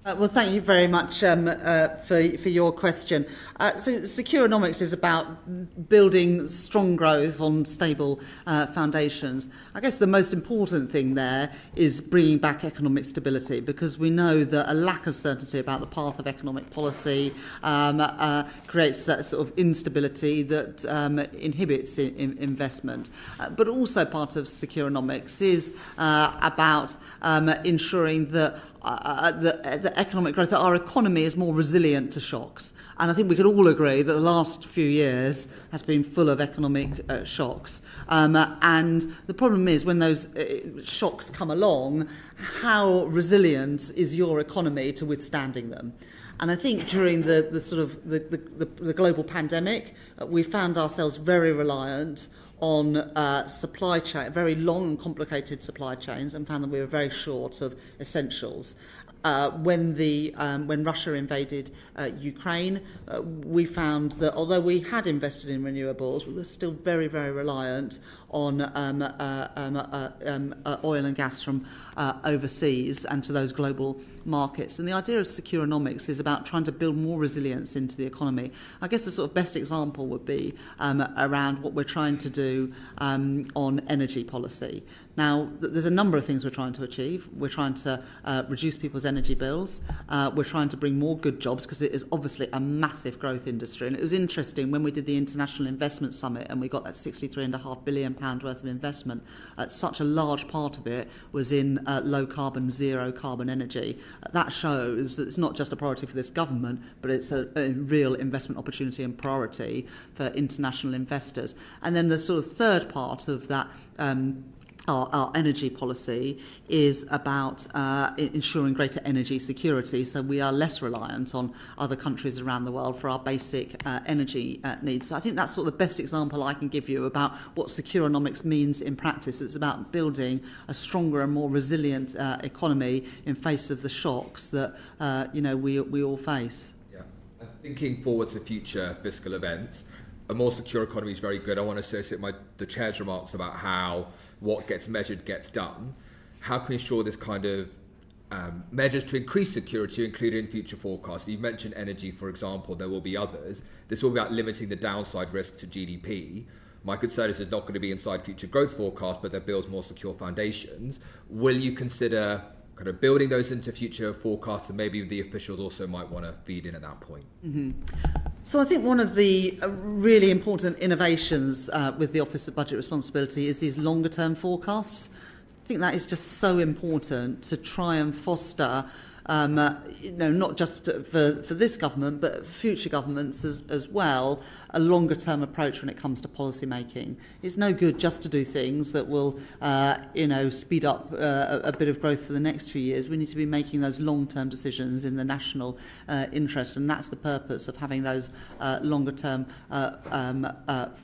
Well, thank you very much for your question. So Securenomics is about building strong growth on stable foundations. I guess the most important thing there is bringing back economic stability, because we know that a lack of certainty about the path of economic policy creates that sort of instability that inhibits investment. But also part of Securenomics is about ensuring that the economic growth, that our economy is more resilient to shocks. And I think we could all agree that the last few years has been full of economic shocks. And the problem is when those shocks come along, how resilient is your economy to withstanding them? And I think during the sort of the global pandemic, we found ourselves very reliant on supply chain, very long and complicated supply chains, and found that we were very short of essentials. When Russia invaded Ukraine, we found that although we had invested in renewables, we were still very, very reliant on oil and gas from overseas and to those global markets. And the idea of Securenomics is about trying to build more resilience into the economy. I guess the sort of best example would be around what we're trying to do on energy policy. Now, there's a number of things we're trying to achieve. We're trying to reduce people's energy bills. We're trying to bring more good jobs, because it is obviously a massive growth industry. And it was interesting when we did the International Investment Summit and we got that £63.5 billion worth of investment. Such a large part of it was in low carbon, zero carbon energy. That shows that it's not just a priority for this government, but it's a real investment opportunity and priority for international investors. And then the sort of third part of that our energy policy is about ensuring greater energy security, so we are less reliant on other countries around the world for our basic energy needs. So I think that's sort of the best example I can give you about what Securenomics means in practice. It's about building a stronger and more resilient economy in face of the shocks that we all face. Yeah, and thinking forward to future fiscal events, a more secure economy is very good. I want to associate the Chair's remarks about how what gets measured gets done. How can we ensure this kind of measures to increase security are included in future forecasts? You've mentioned energy, for example. There will be others. This will be about limiting the downside risk to GDP. My concern is it's not going to be inside future growth forecasts, but that builds more secure foundations. Will you consider kind of building those into future forecasts, and maybe the officials also might want to feed in at that point? Mm-hmm. So I think one of the really important innovations with the Office of Budget Responsibility is these longer term forecasts. I think that is just so important to try and foster not just for this government, but future governments as well, a longer-term approach when it comes to policy making. It's no good just to do things that will, speed up a bit of growth for the next few years. We need to be making those long-term decisions in the national interest, and that's the purpose of having those longer-term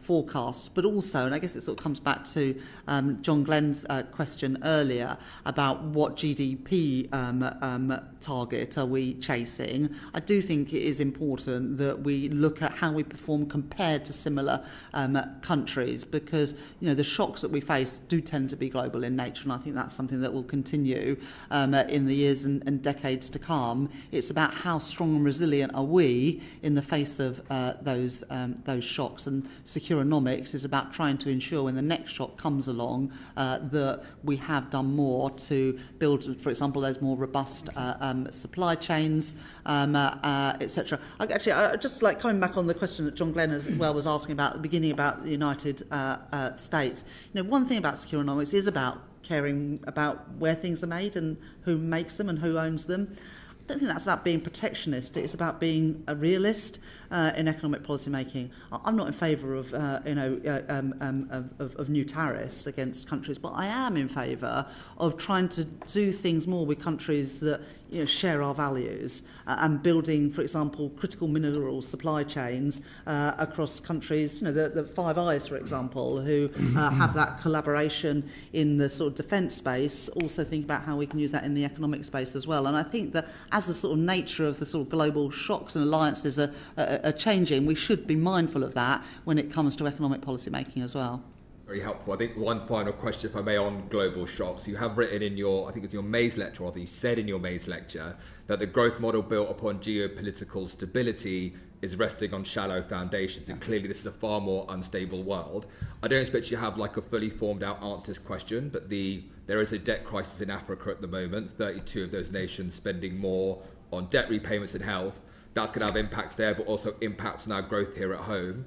forecasts. But also, and I guess it sort of comes back to John Glenn's question earlier about what GDP target are we chasing? I do think it is important that we look at how we perform compared to similar countries, because the shocks that we face do tend to be global in nature, and I think that's something that will continue in the years and decades to come. It's about how strong and resilient are we in the face of those shocks, and Securenomics is about trying to ensure when the next shock comes along that we have done more to build, for example, those more robust supply chains, etc. I just like coming back on the question that John Glenn as well was asking about at the beginning about the United States. One thing about Securenomics is about caring about where things are made and who makes them and who owns them. I don't think that's about being protectionist. It's about being a realist in economic policy making. I'm not in favour of of new tariffs against countries, but I am in favour of trying to do things more with countries that share our values and building, for example, critical mineral supply chains across countries. The Five Eyes, for example, who have that collaboration in the sort of defence space. Also think about how we can use that in the economic space as well. And I think that as the sort of nature of the sort of global shocks and alliances are changing, we should be mindful of that when it comes to economic policy making as well. Very helpful. I think one final question, if I may, on global shocks. You have written in your, I think it's your May's lecture, or you said in your May's lecture, that the growth model built upon geopolitical stability is resting on shallow foundations, and clearly this is a far more unstable world. I don't expect you to have like a fully formed out answer to this question, but there is a debt crisis in Africa at the moment, 32 of those nations spending more on debt repayments and health. That's going to have impacts there, but also impacts on our growth here at home.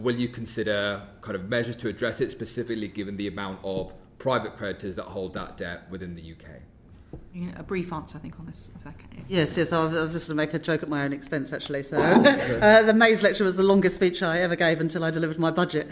Will you consider kind of measures to address it, specifically given the amount of private creditors that hold that debt within the UK? A brief answer, I think, on this. If that can. Yes. I was just going to make a joke at my own expense, actually. So the May's lecture was the longest speech I ever gave until I delivered my budget.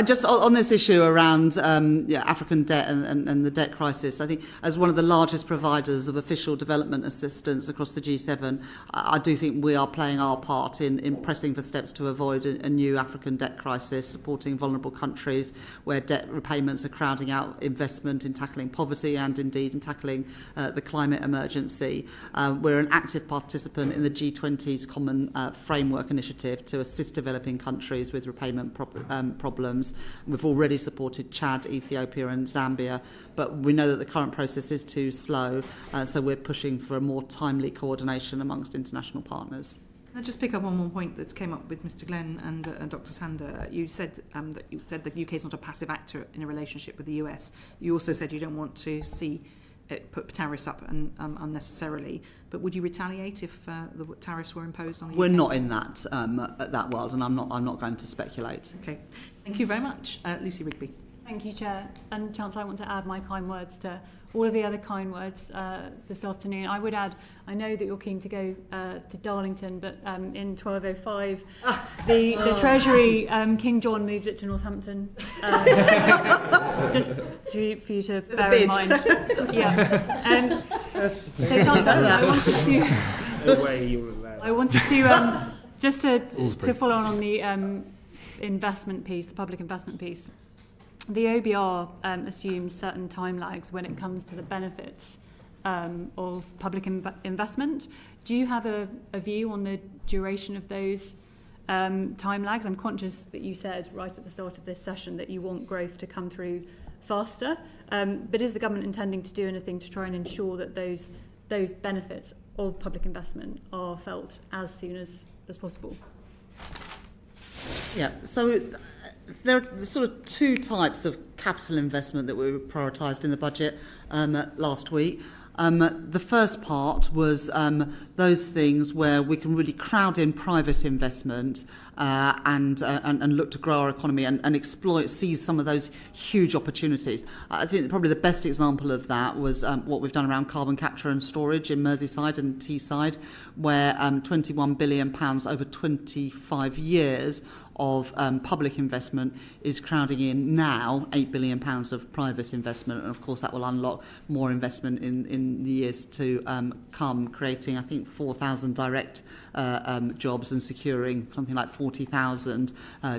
Just on this issue around African debt and the debt crisis, I think as one of the largest providers of official development assistance across the G7, I do think we are playing our part in pressing for steps to avoid a new African debt crisis, supporting vulnerable countries where debt repayments are crowding out investment in tackling poverty and indeed in tackling the climate emergency. We're an active participant in the G20's Common Framework Initiative to assist developing countries with repayment problems. We've already supported Chad, Ethiopia and Zambia, but we know that the current process is too slow, so we're pushing for a more timely coordination amongst international partners. I'll just pick up on one point that came up with Mr. Glenn and Dr. Sander. You said that the UK is not a passive actor in a relationship with the US. You also said you don't want to see it put tariffs up unnecessarily. But would you retaliate if the tariffs were imposed on the UK? We're not in that world, and I'm not going to speculate. Okay, thank you very much, Lucy Rigby. Thank you, Chair. And Chancellor, I want to add my kind words to all of the other kind words this afternoon. I would add, I know that you're keen to go to Darlington, but in 1205, the Treasury, King John moved it to Northampton. Just for you to bear in mind. Yeah. So, Chancellor, I wanted to just to follow on the investment piece, the public investment piece. The OBR assumes certain time lags when it comes to the benefits of public investment. Do you have a view on the duration of those time lags? I'm conscious that you said right at the start of this session that you want growth to come through faster, but is the government intending to do anything to try and ensure that those benefits of public investment are felt as soon as possible? Yeah, so there are sort of two types of capital investment that were prioritised in the budget last week. The first part was those things where we can really crowd in private investment and look to grow our economy and seize some of those huge opportunities. I think probably the best example of that was what we've done around carbon capture and storage in Merseyside and Teesside, where £21 billion over 25 years of public investment is crowding in now £8 billion of private investment, and of course that will unlock more investment in in the years to come, creating, I think, 4,000 direct jobs and securing something like 40,000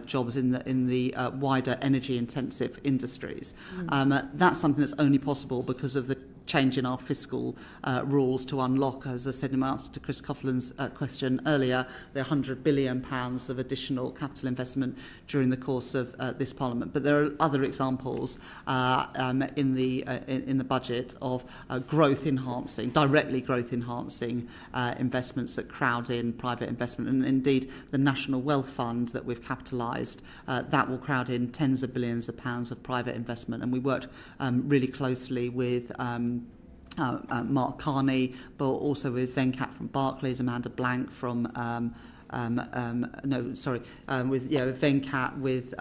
jobs in the wider energy-intensive industries. That's something that's only possible because of the change in our fiscal rules to unlock, as I said in my answer to Chris Coughlin's question earlier, the £100 billion of additional capital investment during the course of this Parliament. But there are other examples in the budget of growth enhancing, directly growth enhancing investments that crowd in private investment. And indeed, the National Wealth Fund that we've capitalised, that will crowd in tens of billions of pounds of private investment. And we worked really closely with Mark Carney, but also with Venkat from Barclays, Amanda Blank from with Venkat, with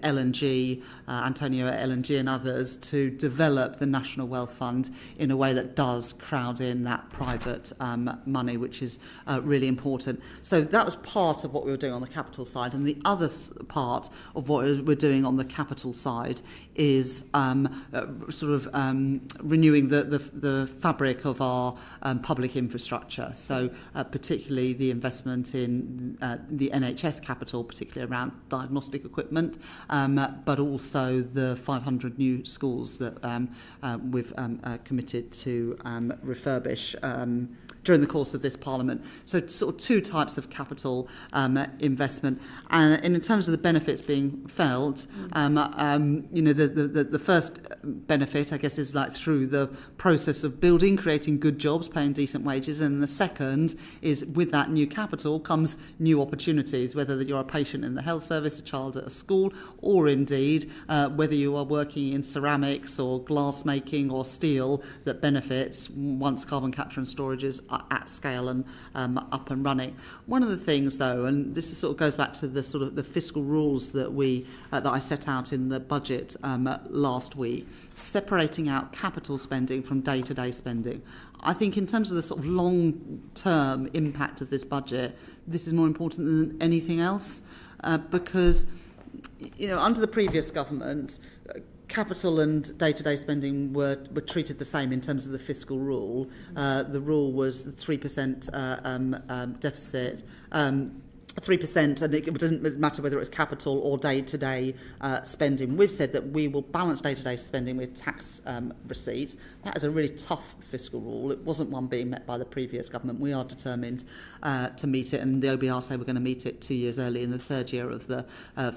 L&G, Antonio at L&G and others, to develop the National Wealth Fund in a way that does crowd in that private money, which is really important. So that was part of what we were doing on the capital side, and the other part of what we're doing on the capital side is renewing the fabric of our public infrastructure. So particularly the investment in the NHS capital, particularly around diagnostic equipment, but also the 500 new schools that we've committed to refurbish during the course of this Parliament. So sort of two types of capital investment. And in terms of the benefits being felt, the first benefit, I guess, is like through the process of building, creating good jobs, paying decent wages. And the second is with that new capital comes new opportunities, whether you're a patient in the health service, a child at a school, or indeed whether you are working in ceramics or glass making or steel that benefits once carbon capture and storage is at scale and up and running. One of the things, though, and this sort of goes back to the sort of the fiscal rules that I set out in the budget last week, separating out capital spending from day-to-day spending. I think in terms of the sort of long-term impact of this budget, this is more important than anything else, because under the previous government, capital and day-to-day spending were treated the same in terms of the fiscal rule. The rule was 3% deficit, 3%, and it doesn't matter whether it's capital or day-to-day spending. We've said that we will balance day-to-day spending with tax receipts. That is a really tough fiscal rule. It wasn't one being met by the previous government. We are determined to meet it, and the OBR say we're going to meet it 2 years early in the third year of the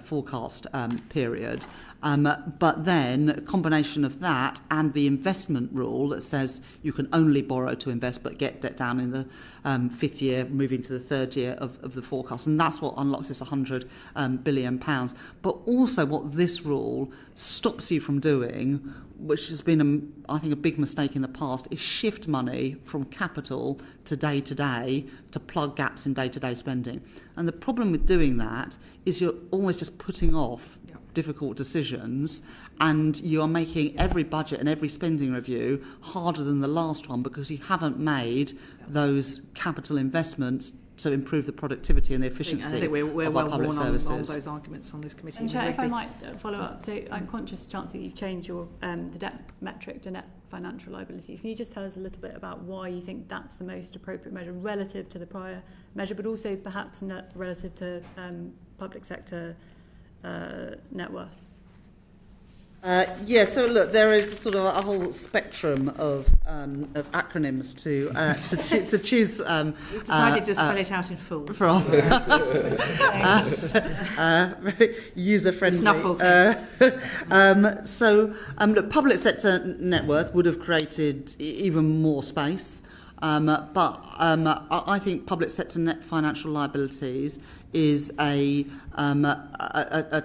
forecast period. But then a combination of that and the investment rule that says you can only borrow to invest but get debt down in the fifth year, moving to the third year of the forecast. And that's what unlocks this £100 billion. But also what this rule stops you from doing, which has been, I think, a big mistake in the past, is shift money from capital to day-to-day to plug gaps in day-to-day spending. And the problem with doing that is you're always just putting off difficult decisions, and you are making every budget and every spending review harder than the last one because you haven't made those capital investments to improve the productivity and the efficiency we're of well our public worn services. on those arguments on this committee. And Chair, if I might follow up, so I'm conscious, Chancellor, you've changed your the debt metric to net financial liabilities. Can you just tell us a little bit about why you think that's the most appropriate measure relative to the prior measure, but also perhaps relative to public sector net worth? So look, there is sort of a whole spectrum of acronyms to choose. We've decided to spell it out in full. From very user-friendly. Snuffles. Look, public sector net worth would have created even more space. But I think public sector net financial liabilities is a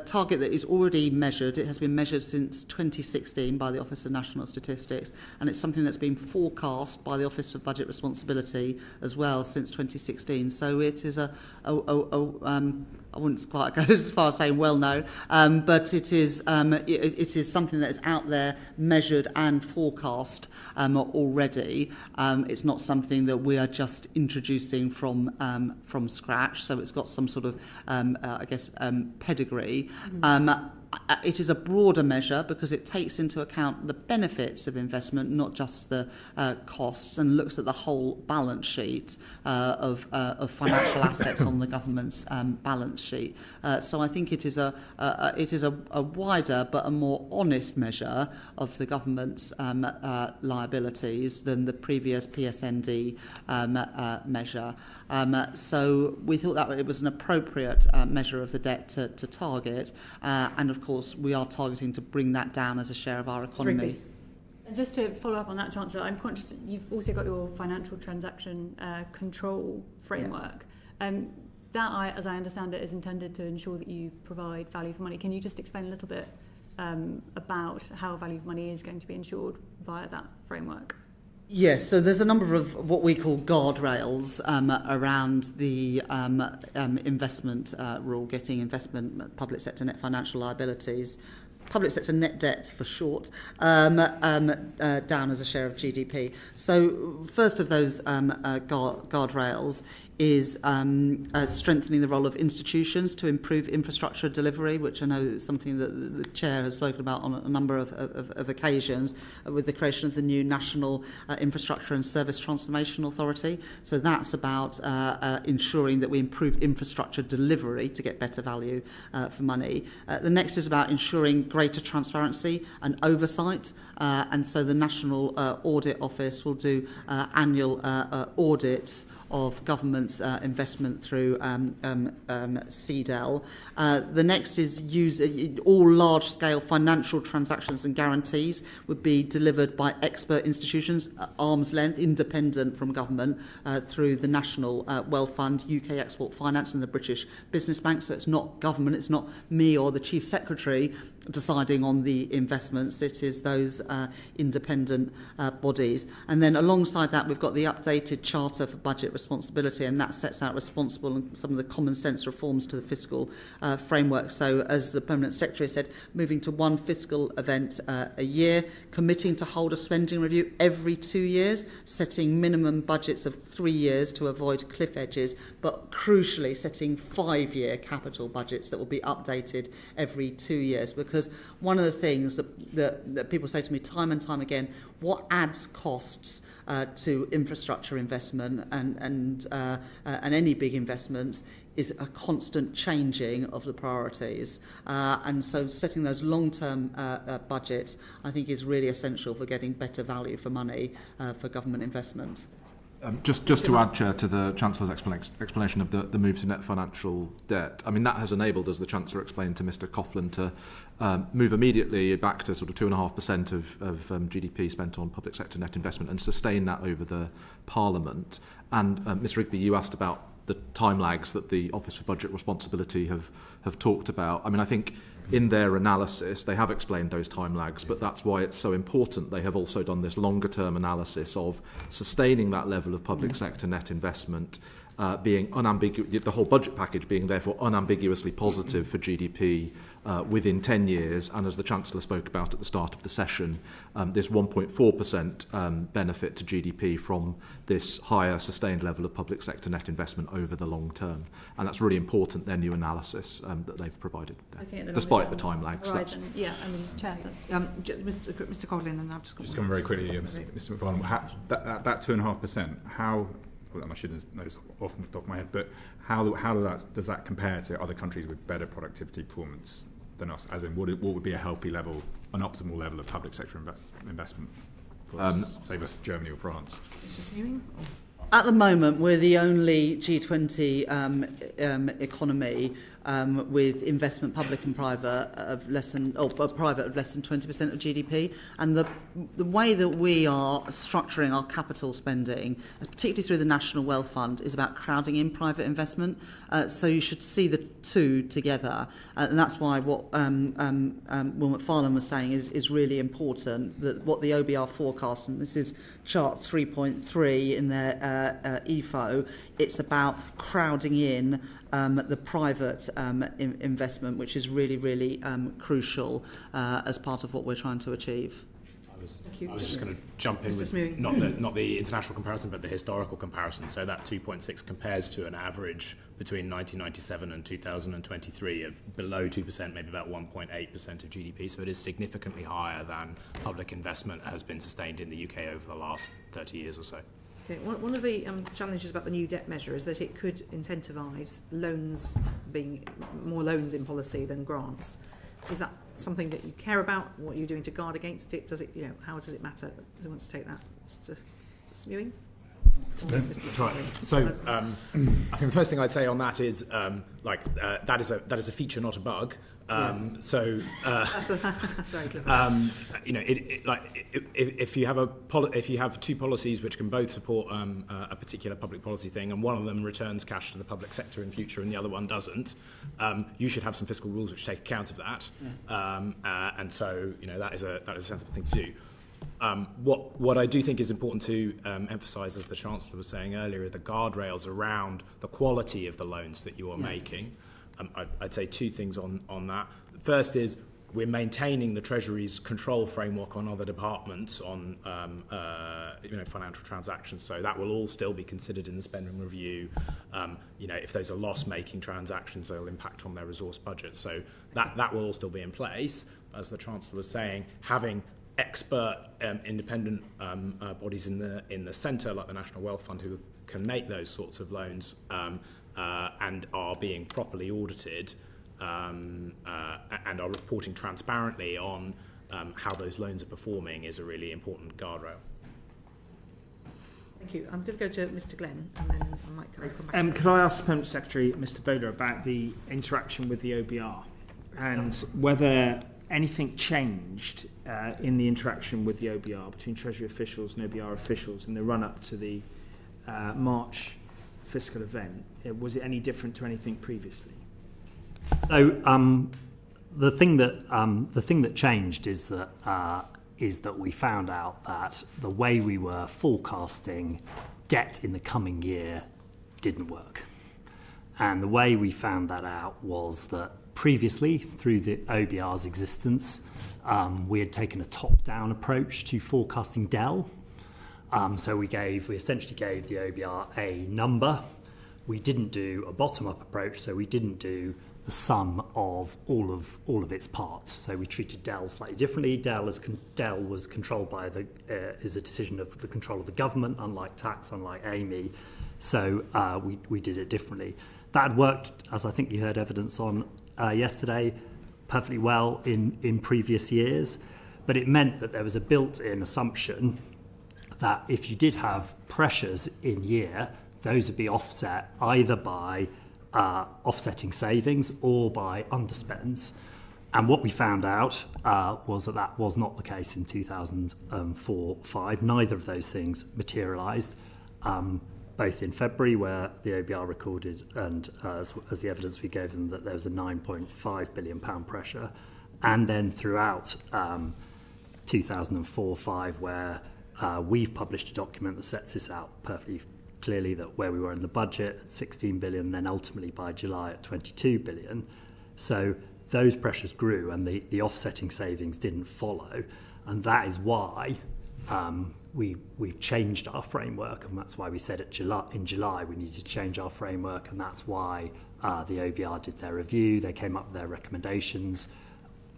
target that is already measured. It has been measured since 2016 by the Office of National Statistics, and it's something that's been forecast by the Office of Budget Responsibility as well since 2016. So it is I wouldn't quite go as far as saying well known, but it is something that is out there, measured and forecast already. It's not something that we are just introducing from scratch. So it's got some sort of pedigree. it is a broader measure because it takes into account the benefits of investment, not just the costs, and looks at the whole balance sheet of financial assets on the government's balance sheet. So I think it is a wider but a more honest measure of the government's liabilities than the previous PSND measure. So we thought that it was an appropriate measure of the debt to target, and of course we are targeting to bring that down as a share of our economy. And just to follow up on that, Chancellor, I'm conscious you've also got your financial transaction control framework. That, as I understand it, is intended to ensure that you provide value for money. Can you just explain a little bit about how value for money is going to be ensured via that framework? Yes, so there's a number of what we call guardrails around the investment rule, getting investment, public sector net financial liabilities, public sector net debt for short, down as a share of GDP. So first of those guardrails is strengthening the role of institutions to improve infrastructure delivery, which I know is something that the Chair has spoken about on a number of occasions, with the creation of the new National Infrastructure and Service Transformation Authority. So that's about ensuring that we improve infrastructure delivery to get better value for money. The next is about ensuring greater transparency and oversight, and so the National Audit Office will do annual audits of government's investment through CDEL. The next is all large-scale financial transactions and guarantees would be delivered by expert institutions, arm's length, independent from government, through the National Wealth Fund, UK Export Finance and the British Business Bank. So it's not government, it's not me or the Chief Secretary deciding on the investments, it is those independent bodies. And then alongside that, we've got the updated Charter for Budget Responsibility, and that sets out responsible and some of the common sense reforms to the fiscal framework. So as the Permanent Secretary said, moving to one fiscal event a year, committing to hold a spending review every 2 years, setting minimum budgets of 3 years to avoid cliff edges, but crucially setting 5-year capital budgets that will be updated every 2 years. Because one of the things that people say to me time and time again, what adds costs to infrastructure investment and any big investments is a constant changing of the priorities. And so setting those long-term budgets, I think, is really essential for getting better value for money for government investment. Just to add, Chair, to the Chancellor's explanation of the move to net financial debt, I mean, that has enabled, as the Chancellor explained to Mr Coughlin, to move immediately back to sort of 2.5% of GDP spent on public sector net investment and sustain that over the Parliament. And Ms Rigby, you asked about the time lags that the Office for Budget Responsibility have talked about. I mean, I think in their analysis, they have explained those time lags, but that's why it's so important. They have also done this longer-term analysis of sustaining that level of public sector net investment, being unambiguous, the whole budget package being therefore unambiguously positive for GDP within 10 years, and as the Chancellor spoke about at the start of the session, this 1.4% benefit to GDP from this higher sustained level of public sector net investment over the long term. And that's really important, their new analysis that they've provided, despite the time lags. Yeah, I mean, Chair, Mr Coughlin, and I've just come very quickly, Mr McFarlane. That 2.5%, how? Well, I shouldn't know this off the top of my head, but how does that compare to other countries with better productivity performance than us? As in, what would be a healthy level, an optimal level of public sector investment for us, say, Germany or France? Mr Smewing? At the moment, we're the only G20 economy with investment, public and private, of less than 20% of GDP. And the way that we are structuring our capital spending, particularly through the National Wealth Fund, is about crowding in private investment. So you should see the two together. And that's why what Will McFarlane was saying is really important, that what the OBR forecast, and this is chart 3.3 in their EFO, it's about crowding in the private investment, which is really, really crucial as part of what we're trying to achieve. I was just going to jump in with not the international comparison, but the historical comparison. So that 2.6 compares to an average between 1997 and 2023 of below 2%, maybe about 1.8% of GDP. So it is significantly higher than public investment has been sustained in the UK over the last 30 years or so. Okay. One of the challenges about the new debt measure is that it could incentivise loans, being more loans in policy than grants. Is that something that you care about? What are you doing to guard against it? Does it, how does it matter? Who wants to take that? Mr. Smewing? Right. So I think the first thing I'd say on that is that is a feature, not a bug. So very clever. If you have two policies which can both support a particular public policy thing, and one of them returns cash to the public sector in future and the other one doesn't, you should have some fiscal rules which take account of that. And so that is a sensible thing to do. What I do think is important to emphasise, as the Chancellor was saying earlier, are the guardrails around the quality of the loans that you are making. I'd say two things on that. The first is we're maintaining the Treasury's control framework on other departments on financial transactions, so that will all still be considered in the spending review. If those are loss-making transactions, they'll impact on their resource budget. So that will all still be in place. As the Chancellor was saying, having expert independent bodies in the centre, like the National Wealth Fund, who can make those sorts of loans and are being properly audited and are reporting transparently on how those loans are performing, is a really important guardrail. Thank you. I'm going to go to Mr. Glenn, and then I might come back. Could I ask the Permanent Secretary, Mr. Bowler, about the interaction with the OBR and whether anything changed in the interaction with the OBR between Treasury officials and OBR officials in the run-up to the March fiscal event? Was it any different to anything previously? So the thing that changed is that we found out that the way we were forecasting debt in the coming year didn't work, and the way we found that out was that previously, through the OBR's existence, we had taken a top-down approach to forecasting DEL. So we essentially gave the OBR a number. We didn't do a bottom-up approach, so we didn't do the sum of all of its parts. So we treated DEL slightly differently. DEL was controlled by is a decision of the control of the government, unlike tax, unlike AMI. So we did it differently. That had worked, as I think you heard evidence on yesterday, perfectly well in previous years, but it meant that there was a built-in assumption that if you did have pressures in year, those would be offset either by offsetting savings or by underspends. And what we found out was that was not the case in 2004-05. Neither of those things materialised. Both in February, where the OBR recorded, and as the evidence we gave them, that there was a £9.5 billion pressure, and then throughout 2004-05, where we've published a document that sets this out perfectly clearly, that where we were in the budget at 16 billion, then ultimately by July at 22 billion. So those pressures grew, and the offsetting savings didn't follow, and that is why we've changed our framework, and that's why we said in July we needed to change our framework, and that's why the OBR did their review. They came up with their recommendations.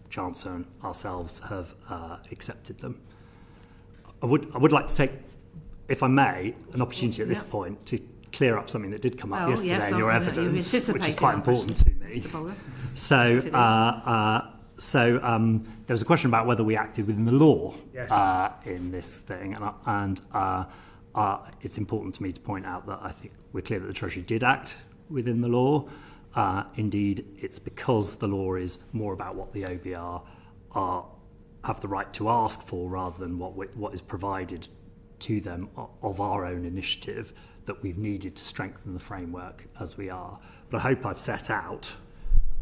Chancellor and ourselves have accepted them. I would like to take, if I may, an opportunity at this point to clear up something that did come up yesterday in your evidence, which is quite important to me. So there was a question about whether we acted within the law in this thing, and it's important to me to point out that I think we're clear that the Treasury did act within the law. Indeed, it's because the law is more about what the OBR have the right to ask for rather than what is provided to them of our own initiative that we've needed to strengthen the framework as we are. But I hope I've set out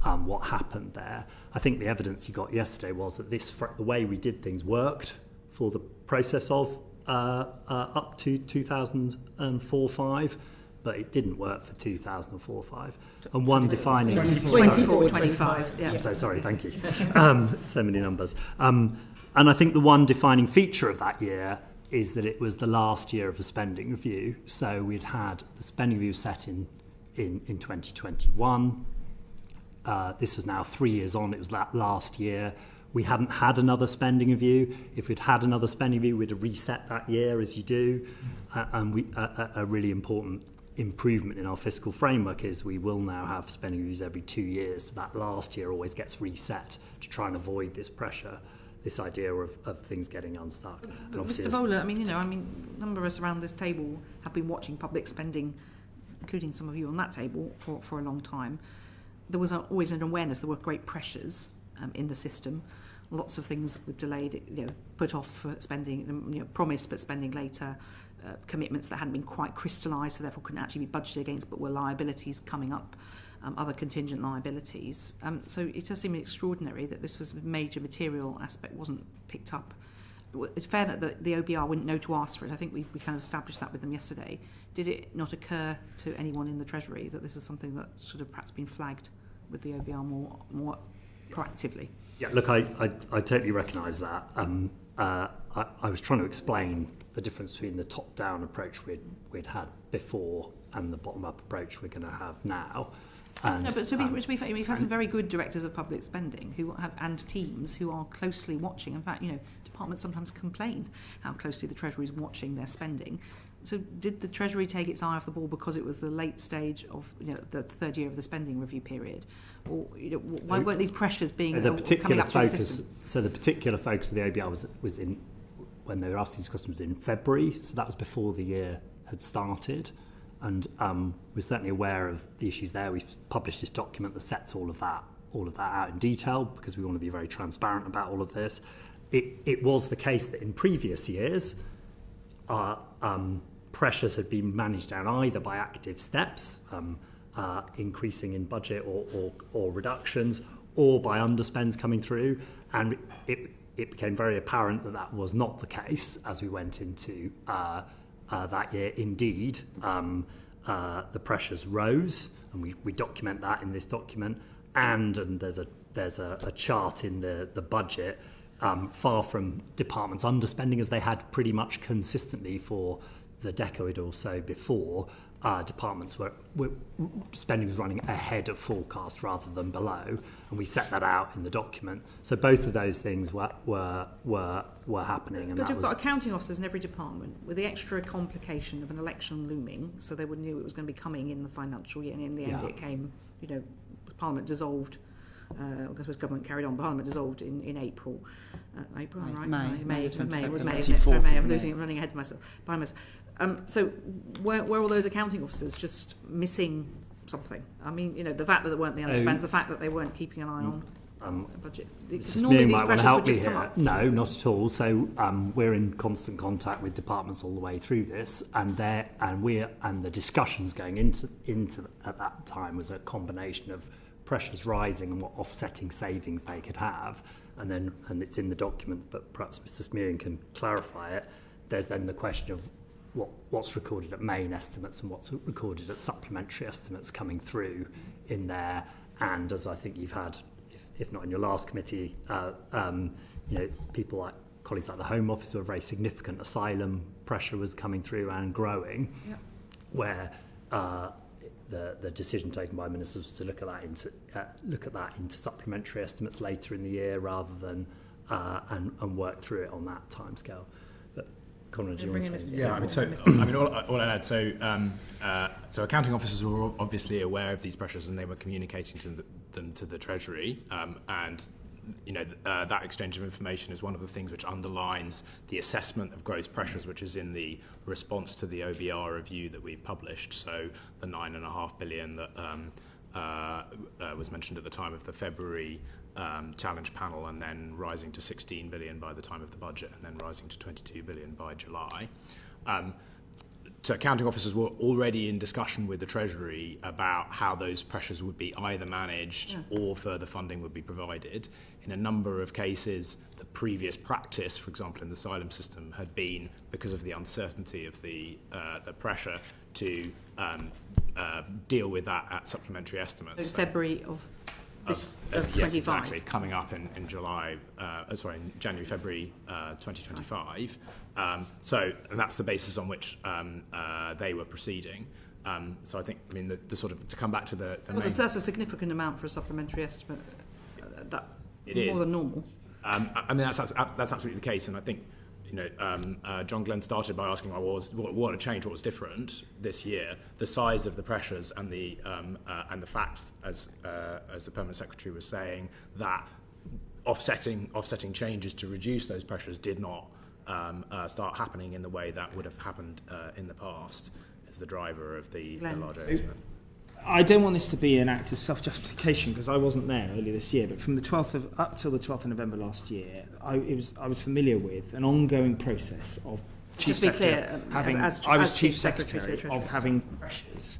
what happened there. I think the evidence you got yesterday was that the way we did things worked for the process of up to 2004-05, but it didn't work for 2004-05. And one defining... 24-25. Yeah. So sorry, thank you. So many numbers. And I think the one defining feature of that year is that it was the last year of a spending review. So we'd had the spending review set in in 2021. This was now 3 years on. It was last year. We hadn't had another spending review. If we'd had another spending review, we'd have reset that year, as you do. And a really important improvement in our fiscal framework is we will now have spending reviews every 2 years. So that last year always gets reset to try and avoid this pressure, this idea of things getting unstuck. But Mr. Bowler, a number of us around this table have been watching public spending, including some of you on that table, for a long time. There was always an awareness there were great pressures in the system. Lots of things were delayed, put off for spending, promised but spending later, commitments that hadn't been quite crystallised, so therefore couldn't actually be budgeted against, but were liabilities coming up, other contingent liabilities. So it does seem extraordinary that this is a major material aspect wasn't picked up. It's fair that the OBR wouldn't know to ask for it. I think we kind of established that with them yesterday. Did it not occur to anyone in the Treasury that this was something that should have perhaps been flagged with the OBR more proactively? Yeah, look, I totally recognise that. I was trying to explain the difference between the top-down approach we'd had before and the bottom-up approach we're going to have now. And, no, but to be fair, we've had some very good directors of public spending and teams who are closely watching. In fact, departments sometimes complain how closely the Treasury is watching their spending. So did the Treasury take its eye off the ball because it was the late stage of the third year of the spending review period? Or why weren't these pressures being coming up through the system? So the particular focus of the OBR was in, when they were asked these questions, was in February. So that was before the year had started. And we're certainly aware of the issues there. We've published this document that sets all of that out in detail because we want to be very transparent about all of this. It was the case that in previous years, pressures had been managed down either by active steps, increasing in budget or reductions, or by underspends coming through. And it became very apparent that was not the case as we went into that year. Indeed, the pressures rose, and we document that in this document. And there's a chart in the budget. Far from departments underspending as they had pretty much consistently for the decade or so before, departments were spending was running ahead of forecast rather than below, and we set that out in the document. So both of those things were happening. And but you've got accounting officers in every department with the extra complication of an election looming, so they knew it was going to be coming in the financial year, and in the end it came. Parliament dissolved. Because the government carried on. Parliament dissolved in April. April, right? May. It was May. I'm running ahead of myself. So were all those accounting officers just missing something? The fact that there weren't the underspends, the fact that they weren't keeping an eye on the budget. Normally these pressures would just come up. No, not at all. So we're in constant contact with departments all the way through this, and the discussions going into at that time was a combination of pressures rising and what offsetting savings they could have, and it's in the document, but perhaps Mr. Smearing can clarify it. There's then the question of what's recorded at main estimates and what's recorded at supplementary estimates coming through in there. And as I think you've had, if not in your last committee, people like colleagues like the Home Office, who are very significant asylum pressure was coming through and growing, where the decision taken by ministers was to look at that into supplementary estimates later in the year rather than and work through it on that timescale. But Conrad, do you want to say? Yeah, all I add. So accounting officers were obviously aware of these pressures, and they were communicating them to the Treasury, and that exchange of information is one of the things which underlines the assessment of gross pressures, which is in the response to the OBR review that we've published. So the $9.5 billion that was mentioned at the time of the February challenge panel, and then rising to 16 billion by the time of the budget, and then rising to 22 billion by July. So accounting officers were already in discussion with the Treasury about how those pressures would be either managed or further funding would be provided. In a number of cases, the previous practice, for example in the asylum system, had been, because of the uncertainty of the pressure, to deal with that at supplementary estimates. So February of 25. Yes, exactly. Coming up in January, February 2025. And that's the basis on which they were proceeding. So I think, I mean, the sort of, to come back to the that's a significant amount for a supplementary estimate. That it more is than normal. I mean, that's absolutely the case, and I think, you know, John Glenn started by asking, well, what had changed, what was different this year? The size of the pressures and the fact, as the Permanent Secretary was saying, that offsetting changes to reduce those pressures did not start happening in the way that would have happened in the past, is the driver of the larger estimate. I don't want this to be an act of self-justification because I wasn't there earlier this year, but from the 12th up till the 12th of November last year, I was familiar with an ongoing process of Chief Secretary Chief Secretary of having pressures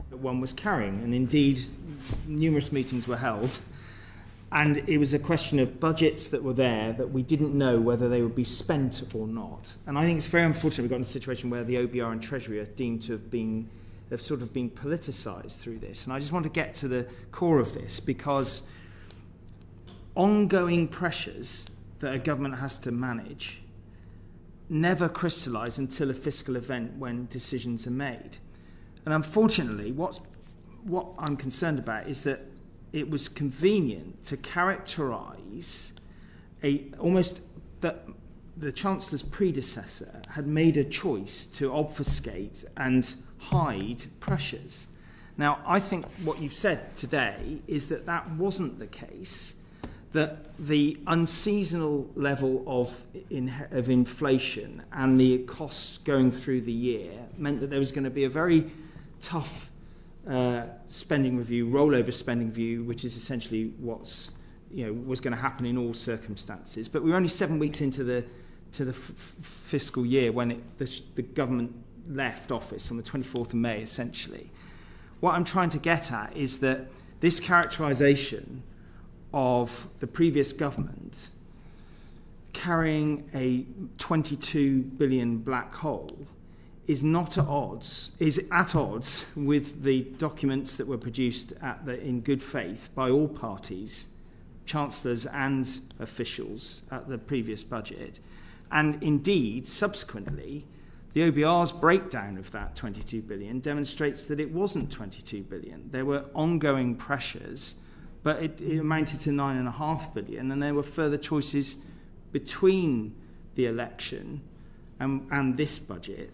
that one was carrying, and indeed numerous meetings were held, and it was a question of budgets that were there that we didn't know whether they would be spent or not. And I think it's very unfortunate we've got in a situation where the OBR and Treasury are deemed to have sort of been politicised through this. And I just want to get to the core of this, because ongoing pressures that a government has to manage never crystallise until a fiscal event when decisions are made. And unfortunately, what I'm concerned about is that it was convenient to characterise almost that the Chancellor's predecessor had made a choice to obfuscate and hide pressures. Now, I think what you've said today is that wasn't the case, that the unseasonal level of inflation and the costs going through the year meant that there was going to be a very tough spending review, rollover spending review, which is essentially was going to happen in all circumstances. But we were only 7 weeks into the fiscal year when the government left office on the 24th of May, essentially. What I'm trying to get at is that this characterisation of the previous government carrying a 22 billion black hole is at odds with the documents that were produced in good faith by all parties, chancellors and officials at the previous budget. And indeed, subsequently, the OBR's breakdown of that 22 billion demonstrates that it wasn't 22 billion. There were ongoing pressures, but it amounted to 9.5 billion, and there were further choices between the election and this budget.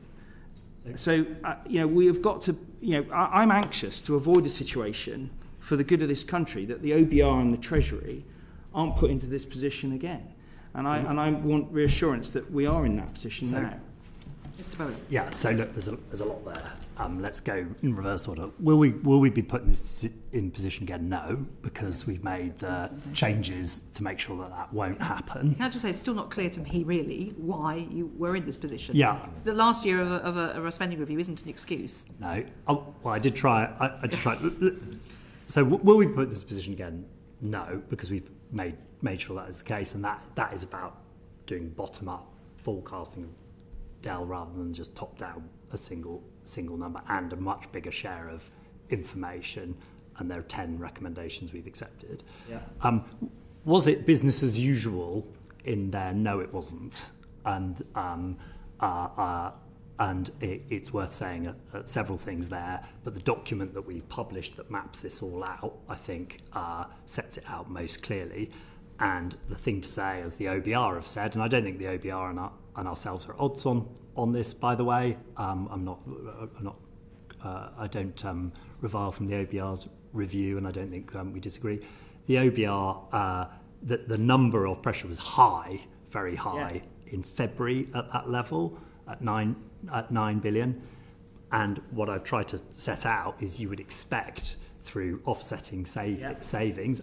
So, we have got to, I'm anxious to avoid a situation for the good of this country that the OBR and the Treasury aren't put into this position again. And I want reassurance that we are in that position now. Mr. Bowen. Yeah, so look, there's a lot there. Let's go in reverse order. Will we be putting this in position again? No, because we've made the changes to make sure that won't happen. Can I just say, it's still not clear to me, really, why you were in this position. Yeah. The last year of a spending review isn't an excuse. No. Well, I did try. I did try. So will we put this position again? No, because we've made sure that is the case, and that is about doing bottom-up forecasting of Dell rather than just top-down a single number, and a much bigger share of information. And there are 10 recommendations we've accepted. Yeah. Was it business as usual in there? No, it wasn't. And it's worth saying several things there, but the document that we've published that maps this all out, I think, sets it out most clearly. And the thing to say, as the OBR have said, and I don't think the OBR and ourselves are at odds on this, by the way. I don't revile from the OBR's review, and I don't think we disagree. The OBR, the number of pressure was high, very high, in February at that level, at 9 billion. And what I've tried to set out is you would expect through offsetting savings,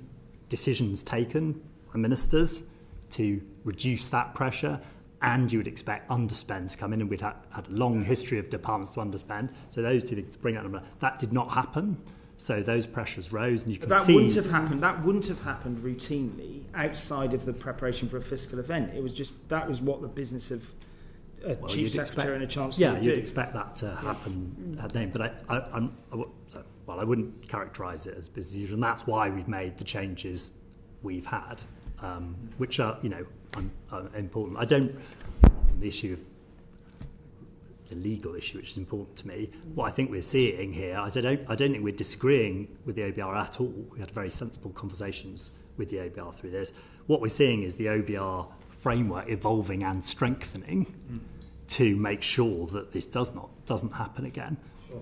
decisions taken by ministers to reduce that pressure, and you would expect underspend to come in, and we'd had a long history of departments to underspend. So those two things to bring that number, that did not happen. So those pressures rose, and you can see... That wouldn't have happened routinely outside of the preparation for a fiscal event. It was just, that was what the business of a Chief Secretary and a Chancellor would do. You'd expect that to happen at name, but I wouldn't characterise it as business as usual, and that's why we've made the changes we've had, which are, important. I don't, the issue of the legal issue, which is important to me. What I think we're seeing here, I don't think we're disagreeing with the OBR at all. We had very sensible conversations with the OBR through this. What we're seeing is the OBR framework evolving and strengthening to make sure that this doesn't happen again.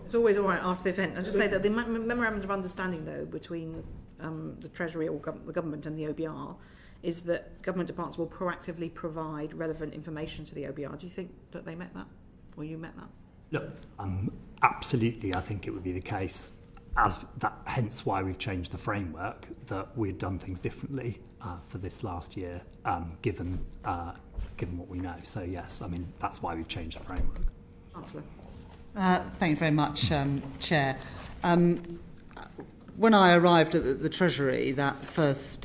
It's always all right after the event. I'll just say that the memorandum of understanding, though, between the Treasury or the government and the OBR is that government departments will proactively provide relevant information to the OBR. Do you think that they met that? Or you met that? Look, absolutely, I think it would be the case, hence why we've changed the framework, that we've done things differently for this last year, given what we know. So yes, I mean, that's why we've changed the framework. Chancellor. Thank you very much, Chair. When I arrived at the Treasury that first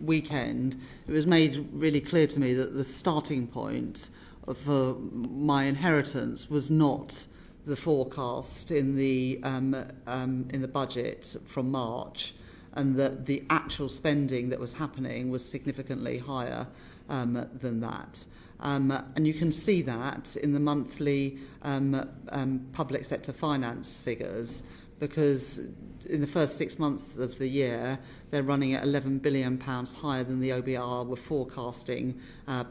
weekend, it was made really clear to me that the starting point for my inheritance was not the forecast in the budget from March, and that the actual spending that was happening was significantly higher than that. And you can see that in the monthly public sector finance figures, because in the first 6 months of the year, they're running at £11 billion higher than the OBR were forecasting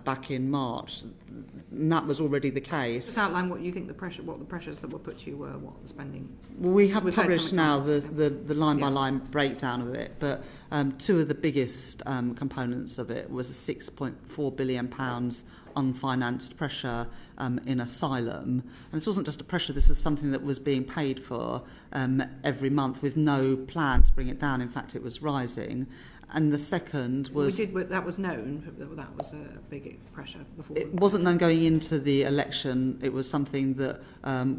back in March. And that was already the case. Just outline what you think the pressures that were put to you were, what the spending. Well, we have published now the line-by-line breakdown of it, but two of the biggest components of it was a £6.4 billion unfinanced pressure in asylum. And this wasn't just a pressure, this was something that was being paid for every month with no plan to bring it down. In fact, it was rising. And the second was... that was known, that was a big pressure before. It wasn't known going into the election. It was something that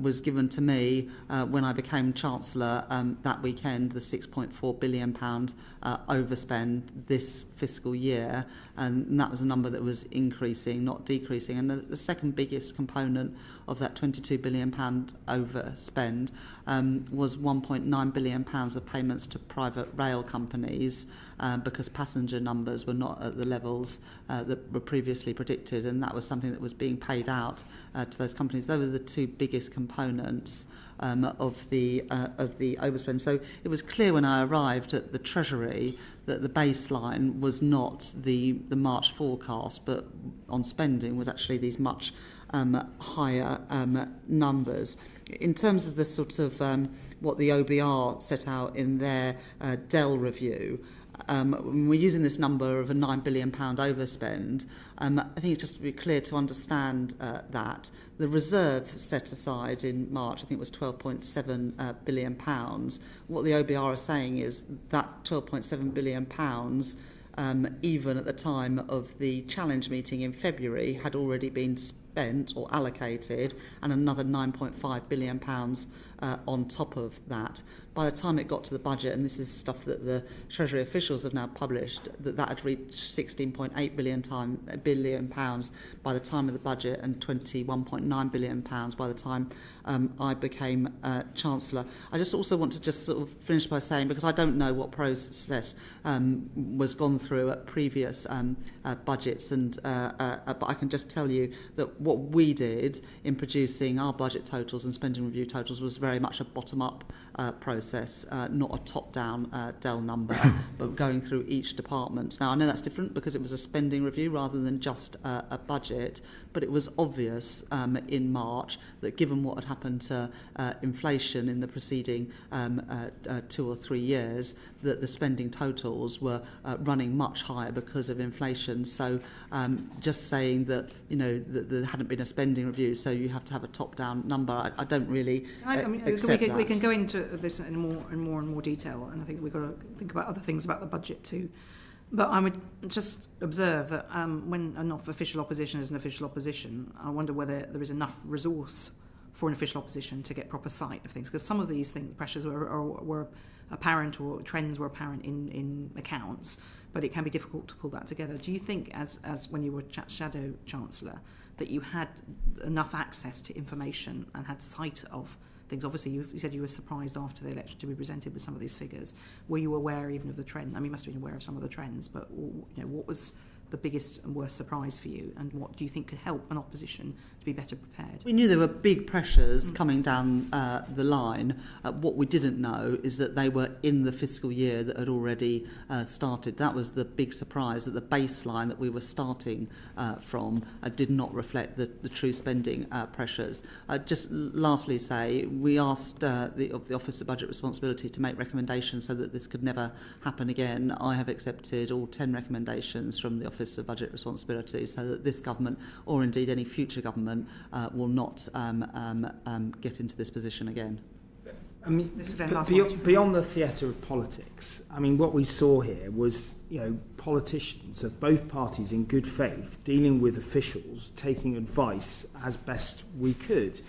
was given to me when I became Chancellor that weekend, the £6.4 billion overspend this fiscal year. And that was a number that was increasing, not decreasing. And the second biggest component of that £22 billion overspend was £1.9 billion of payments to private rail companies because passenger numbers were not at the levels that were previously predicted, and that was something that was being paid out to those companies. Those were the two biggest components of the overspend. So it was clear when I arrived at the Treasury that the baseline was not the March forecast, but on spending was actually these much higher numbers. In terms of the sort of what the OBR set out in their Dell review, we're using this number of a £9 billion overspend. I think it's just to be clear to understand that the reserve set aside in March, I think it was £12.7 billion. What the OBR is saying is that £12.7 billion, even at the time of the challenge meeting in February, had already been spent or allocated, and another £9.5 billion on top of that. By the time it got to the budget, and this is stuff that the Treasury officials have now published, that had reached £16.8 billion by the time of the budget, and £21.9 billion by the time I became Chancellor. I just also want to just sort of finish by saying, because I don't know what process was gone through at previous budgets, but I can just tell you that what we did in producing our budget totals and spending review totals was very much a bottom-up process, not a top-down Dell number, but going through each department. Now, I know that's different because it was a spending review rather than just a budget, but it was obvious in March that given what had happened to inflation in the preceding 2 or 3 years, that the spending totals were running much higher because of inflation. So just saying that, that there hadn't been a spending review, so you have to have a top-down number, I don't really accept that. We can go into this in more detail, and I think we've got to think about other things about the budget too. But I would just observe that when an official opposition is an official opposition, I wonder whether there is enough resource for an official opposition to get proper sight of things, because some of these pressures were apparent, or trends were apparent in accounts, but it can be difficult to pull that together. Do you think, as when you were Shadow Chancellor, that you had enough access to information and had sight of things? Obviously, you said you were surprised after the election to be presented with some of these figures. Were you aware even of the trend? I mean, you must have been aware of some of the trends, but what was the biggest and worst surprise for you, and what do you think could help an opposition be better prepared. We knew there were big pressures coming down the line. What we didn't know is that they were in the fiscal year that had already started. That was the big surprise, that the baseline that we were starting from did not reflect the true spending pressures. Just lastly say, we asked the Office of Budget Responsibility to make recommendations so that this could never happen again. I have accepted all 10 recommendations from the Office of Budget Responsibility so that this government, or indeed any future government, will not get into this position again. I mean, beyond the theatre of politics, I mean, what we saw here was, politicians of both parties in good faith dealing with officials, taking advice as best we could,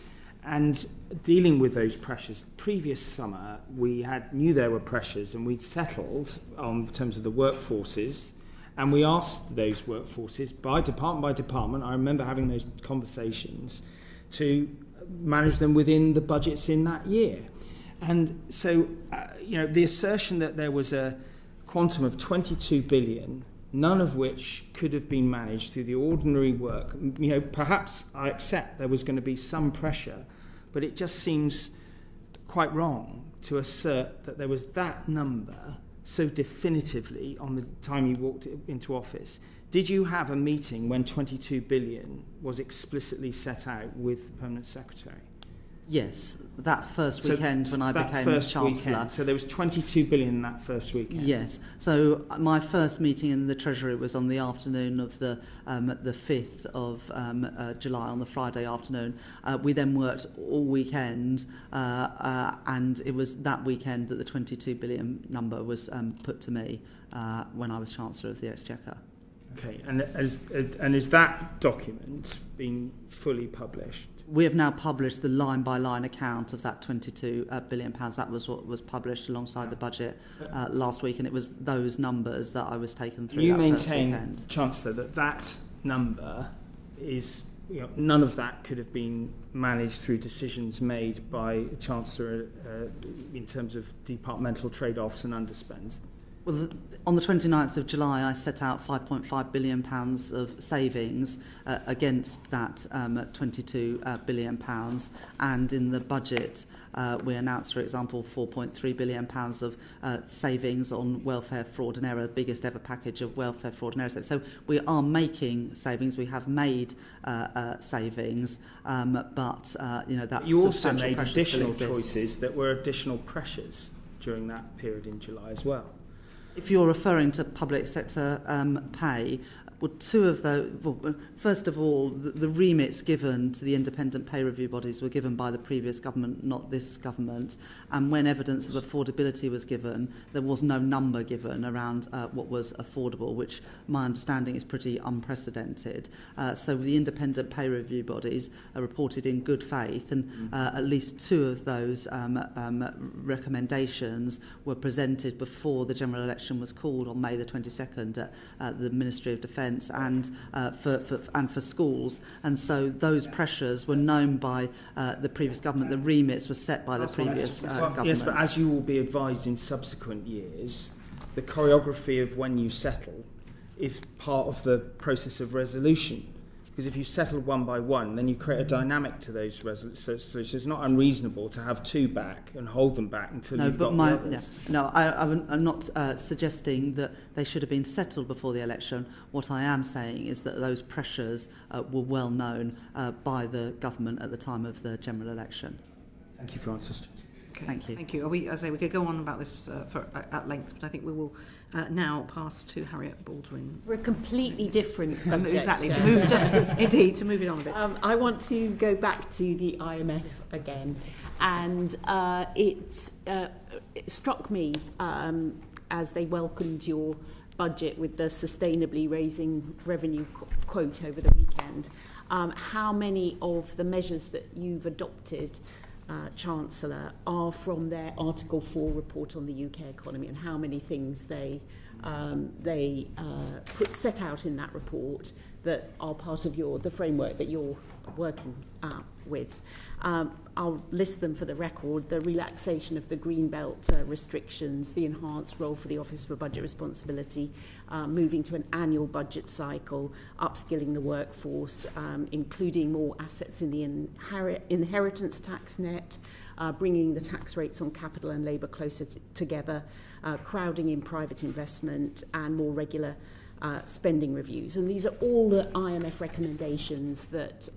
and dealing with those pressures. Previous summer, we knew there were pressures, and we'd settled on terms of the workforces. And we asked those workforces by department, I remember having those conversations, to manage them within the budgets in that year. And so, the assertion that there was a quantum of 22 billion, none of which could have been managed through the ordinary work, perhaps I accept there was going to be some pressure, but it just seems quite wrong to assert that there was that number so definitively on the time you walked into office. Did you have a meeting when 22 billion was explicitly set out with the Permanent Secretary? Yes, that first weekend when I became Chancellor. Weekend. So there was 22 billion that first weekend? Yes. So my first meeting in the Treasury was on the afternoon of the 5th of July, on the Friday afternoon. We then worked all weekend, and it was that weekend that the 22 billion number was put to me when I was Chancellor of the Exchequer. Okay, and is that document being fully published? We have now published the line-by-line account of that £22 billion. That was what was published alongside the budget last week, and it was those numbers that I was taken through. You that maintain, first weekend. Chancellor, that number is, none of that could have been managed through decisions made by Chancellor in terms of departmental trade-offs and underspends. Well, on the 29th of July, I set out £5.5 billion of savings against that £22 billion. And in the budget, we announced, for example, £4.3 billion of savings on welfare fraud and error, the biggest ever package of welfare fraud and error. So we are making savings. We have made savings, but that you also made additional choices that were additional pressures during that period in July as well. If you're referring to public sector pay, well, two of those. Well, first of all, the remits given to the independent pay review bodies were given by the previous government, not this government. And when evidence of affordability was given, there was no number given around what was affordable, which my understanding is pretty unprecedented. So the independent pay review bodies reported in good faith, and at least two of those recommendations were presented before the general election was called on May the 22nd at the Ministry of Defence and for schools. And so those pressures were known by the previous government. The remits were set by the previous government. Yes, but as you will be advised in subsequent years, the choreography of when you settle is part of the process of resolution. Because if you settle one by one, then you create a dynamic to those resolutions. So it's not unreasonable to have two back and hold them back until you've got the others. I'm not suggesting that they should have been settled before the election. What I am saying is that those pressures were well known by the government at the time of the general election. Thank you for answers. Okay. Thank you. Thank you. We could go on about this at length, but I think we will now pass to Harriet Baldwin. We're a completely different subject. Exactly. To move it on a bit. I want to go back to the IMF again, and it struck me as they welcomed your budget with the sustainably raising revenue quote over the weekend. How many of the measures that you've adopted, Chancellor, are from their Article 4 report on the UK economy, and how many things they set out in that report that are part of the framework that you're working with. I'll list them for the record: the relaxation of the Greenbelt restrictions, the enhanced role for the Office for Budget Responsibility, moving to an annual budget cycle, upskilling the workforce, including more assets in the inheritance tax net, bringing the tax rates on capital and labour closer together, crowding in private investment, and more regular spending reviews. And these are all the IMF recommendations that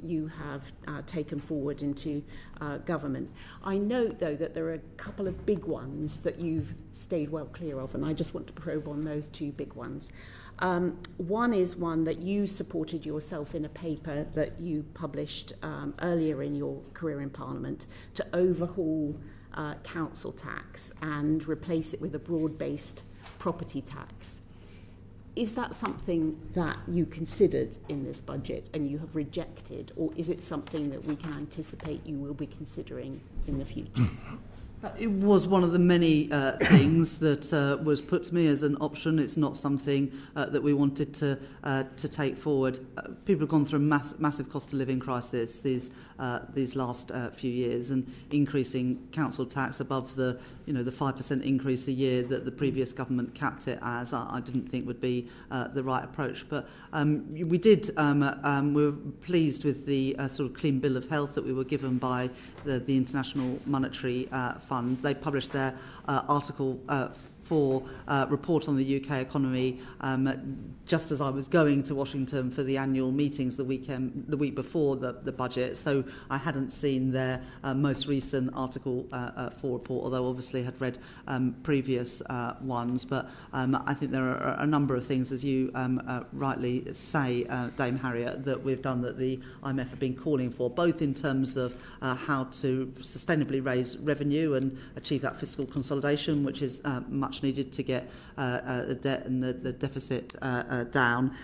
you have taken forward into government. I note, though, that there are a couple of big ones that you've stayed well clear of, and I just want to probe on those two big ones. One is one that you supported yourself in a paper that you published earlier in your career in Parliament, to overhaul council tax and replace it with a broad-based property tax. Is that something that you considered in this budget and you have rejected, or is it something that we can anticipate you will be considering in the future? It was one of the many things that was put to me as an option. It's not something that we wanted to take forward. People have gone through a massive cost of living crisis these last few years, and increasing council tax above the 5% increase a year that the previous government capped it as, I didn't think would be the right approach. But we were pleased with the sort of clean bill of health that we were given by the International Monetary Fund. They published their Article 4 report on the UK economy just as I was going to Washington for the annual meetings the week before the budget. So I hadn't seen their most recent Article 4 report, although obviously had read previous ones. But I think there are a number of things, as you rightly say, Dame Harriet, that we've done that the IMF have been calling for, both in terms of how to sustainably raise revenue and achieve that fiscal consolidation, which is much needed to get the debt and the deficit down,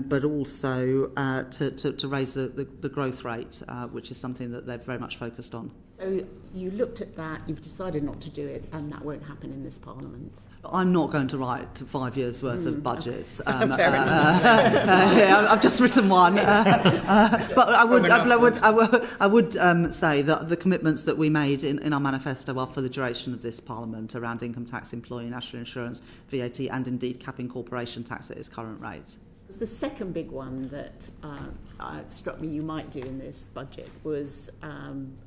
but also to raise the growth rate, which is something that they're very much focused on. So you looked at that, you've decided not to do it, and that won't happen in this Parliament. I'm not going to write 5 years' worth of budgets. Fair enough. I've just written one, but I would say that the commitments that we made in our manifesto are for the duration of this Parliament around income tax, employee national insurance, VAT, and indeed capping corporation tax at its current rate. The second big one that struck me you might do in this budget was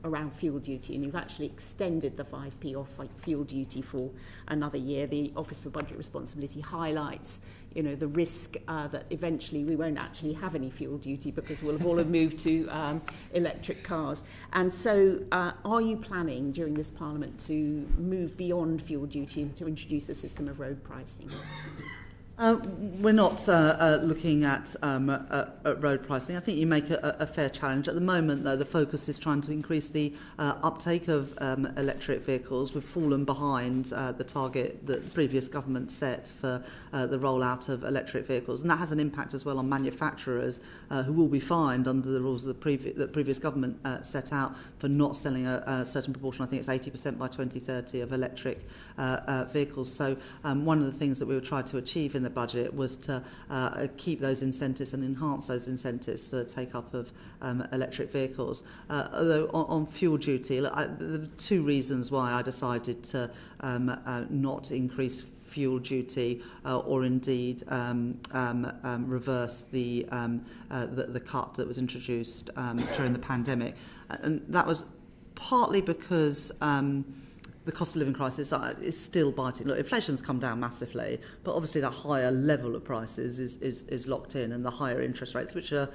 around fuel duty, and you've actually extended the 5p off fuel duty for another year. The Office for Budget Responsibility highlights, the risk that eventually we won't actually have any fuel duty because we'll have all have moved to electric cars. And so are you planning during this Parliament to move beyond fuel duty and to introduce a system of road pricing? We're not looking at road pricing. I think you make a fair challenge. At the moment, though, the focus is trying to increase the uptake of electric vehicles. We've fallen behind the target that the previous government set for the rollout of electric vehicles, and that has an impact as well on manufacturers who will be fined under the rules of the previous government set out for not selling a certain proportion. I think it's 80% by 2030 of electric vehicles. So one of the things that we would try to achieve in the budget was to keep those incentives and enhance those incentives for the take-up of electric vehicles. Although on fuel duty, there are two reasons why I decided to not increase fuel duty or indeed reverse the cut that was introduced during the pandemic. And that was partly because the cost of living crisis is still biting. Look, inflation's come down massively, but obviously that higher level of prices is locked in, and the higher interest rates, which are,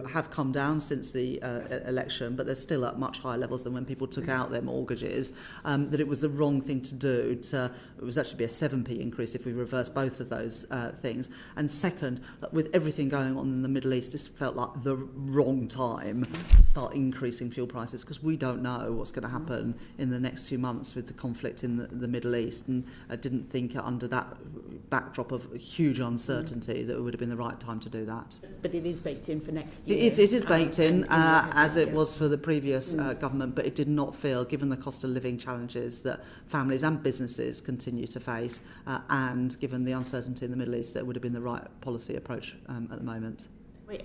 have come down since the election, but they're still at much higher levels than when people took out their mortgages, that it was the wrong thing to do. It was actually be a 7p increase if we reverse both of those things. And second, with everything going on in the Middle East, this felt like the wrong time to start increasing fuel prices, because we don't know what's going to happen in the next few months months with the conflict in the Middle East, and I didn't think under that backdrop of huge uncertainty that it would have been the right time to do that. But it is baked in for next year. It is baked in, as it was for the previous government, but it did not feel, given the cost of living challenges that families and businesses continue to face, and given the uncertainty in the Middle East, that it would have been the right policy approach at the moment.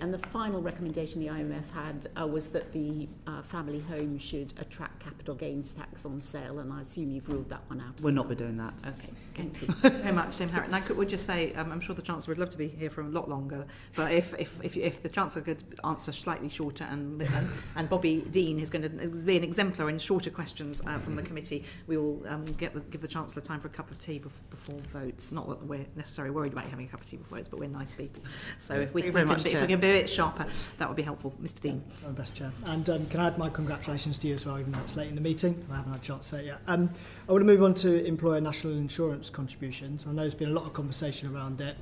And the final recommendation the IMF had was that the family home should attract capital gains tax on sale, and I assume you've ruled that one out. We'll not be doing that. Okay, thank you. Thank you very much, Tim Harriet. And I would just say, I'm sure the Chancellor would love to be here for a lot longer, but if the Chancellor could answer slightly shorter, and Bobby Dean is going to be an exemplar in shorter questions from the committee, we will give the Chancellor time for a cup of tea before votes. Not that we're necessarily worried about having a cup of tea before votes, but we're nice people. So if we can be a bit sharper, that would be helpful. Mr. Dean. Best Chair. And can I add my congratulations to you as well, even though it's late in the meeting. I haven't had a chance to say it yet. I want to move on to employer national insurance contributions. I know there's been a lot of conversation around it,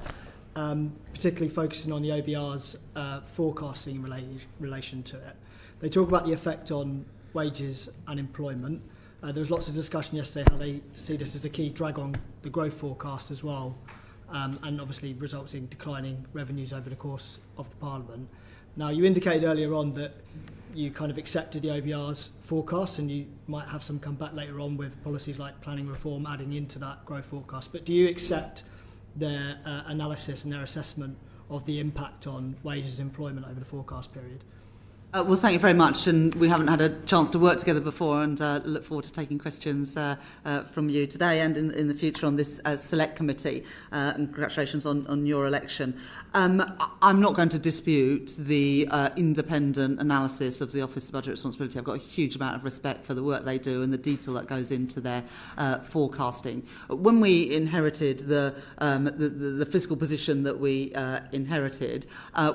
particularly focusing on the OBR's forecasting in relation to it. They talk about the effect on wages and employment. There was lots of discussion yesterday how they see this as a key drag on the growth forecast as well. And obviously results in declining revenues over the course of the Parliament. Now, you indicated earlier on that you kind of accepted the OBR's forecast, and you might have some come back later on with policies like planning reform adding into that growth forecast. But do you accept their analysis and their assessment of the impact on wages and employment over the forecast period? Well, thank you very much, and we haven't had a chance to work together before, and look forward to taking questions from you today and in the future on this select committee, and congratulations on your election. I'm not going to dispute the independent analysis of the Office of Budget Responsibility. I've got a huge amount of respect for the work they do and the detail that goes into their forecasting. When we inherited the fiscal position that we inherited,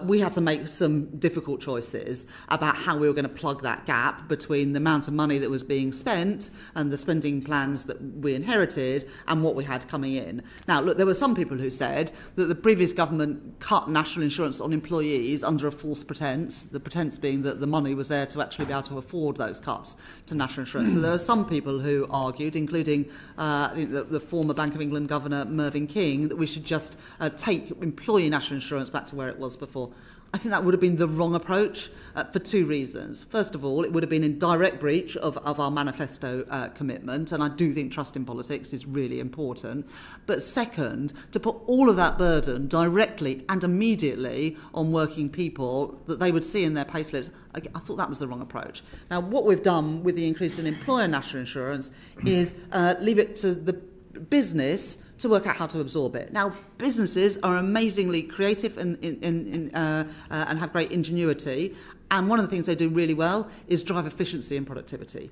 we had to make some difficult choices about how we were going to plug that gap between the amount of money that was being spent and the spending plans that we inherited and what we had coming in. Now, look, there were some people who said that the previous government cut national insurance on employees under a false pretense, the pretense being that the money was there to actually be able to afford those cuts to national insurance. So there were some people who argued, including the former Bank of England Governor Mervyn King, that we should just take employee national insurance back to where it was before. I think that would have been the wrong approach for two reasons. First of all, it would have been in direct breach of our manifesto commitment, and I do think trust in politics is really important. But second, to put all of that burden directly and immediately on working people that they would see in their payslips, I thought that was the wrong approach. Now, what we've done with the increase in employer national insurance is leave it to the business to work out how to absorb it. Now, businesses are amazingly creative and have great ingenuity. And one of the things they do really well is drive efficiency and productivity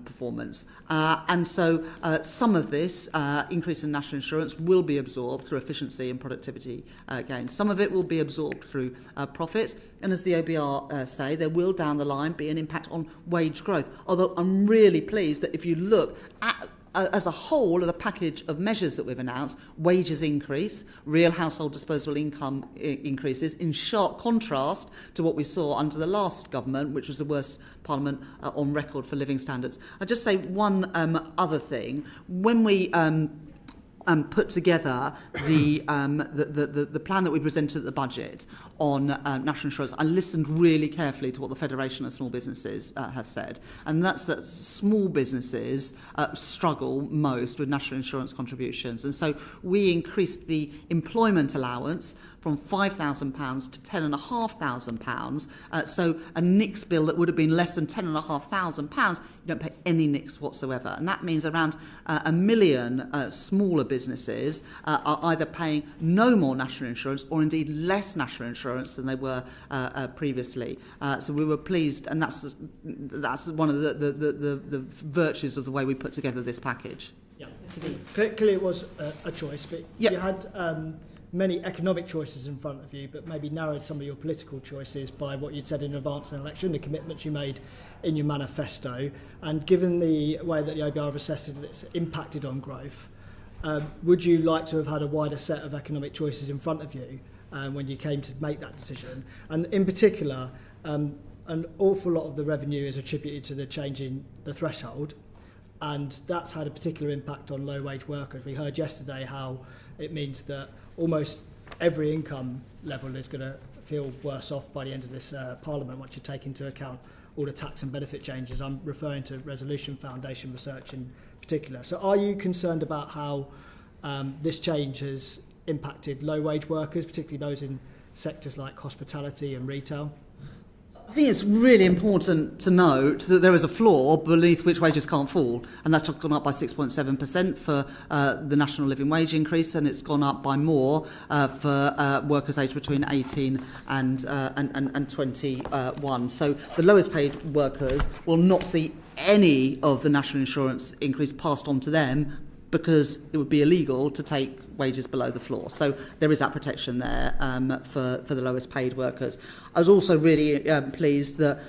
performance. And so some of this increase in national insurance will be absorbed through efficiency and productivity gains. Some of it will be absorbed through profits. And as the OBR say, there will down the line be an impact on wage growth. Although I'm really pleased that if you look at as a whole of the package of measures that we've announced, wages increase, real household disposable income increases, in sharp contrast to what we saw under the last government, which was the worst parliament on record for living standards. I'll just say one other thing. When we put together the plan that we presented at the budget on national insurance, I listened really carefully to what the Federation of Small Businesses have said, and that's that small businesses struggle most with national insurance contributions. And so we increased the employment allowance from £5,000 to £10,500. So a NICS bill that would have been less than £10,500, you don't pay any NICS whatsoever. And that means around 1 million smaller businesses are either paying no more national insurance or indeed less national insurance than they were previously. So we were pleased, and that's one of the virtues of the way we put together this package. Yeah, clearly it was a choice, but you had many economic choices in front of you, but maybe narrowed some of your political choices by what you'd said in advance of an election, the commitments you made in your manifesto. And given the way that the OBR have assessed it, it's impacted on growth, would you like to have had a wider set of economic choices in front of you when you came to make that decision? And in particular, an awful lot of the revenue is attributed to the change in the threshold. and that's had a particular impact on low-wage workers. We heard yesterday how it means that almost every income level is going to feel worse off by the end of this Parliament once you take into account all the tax and benefit changes. I'm referring to Resolution Foundation research in particular. So are you concerned about how this change has impacted low-wage workers, particularly those in sectors like hospitality and retail? I think it's really important to note that there is a floor beneath which wages can't fall, and that's gone up by 6.7% for the national living wage increase, and it's gone up by more for workers aged between 18 and 21. So the lowest paid workers will not see any of the national insurance increase passed on to them, because it would be illegal to take wages below the floor. So there is that protection there for the lowest paid workers. I was also really pleased that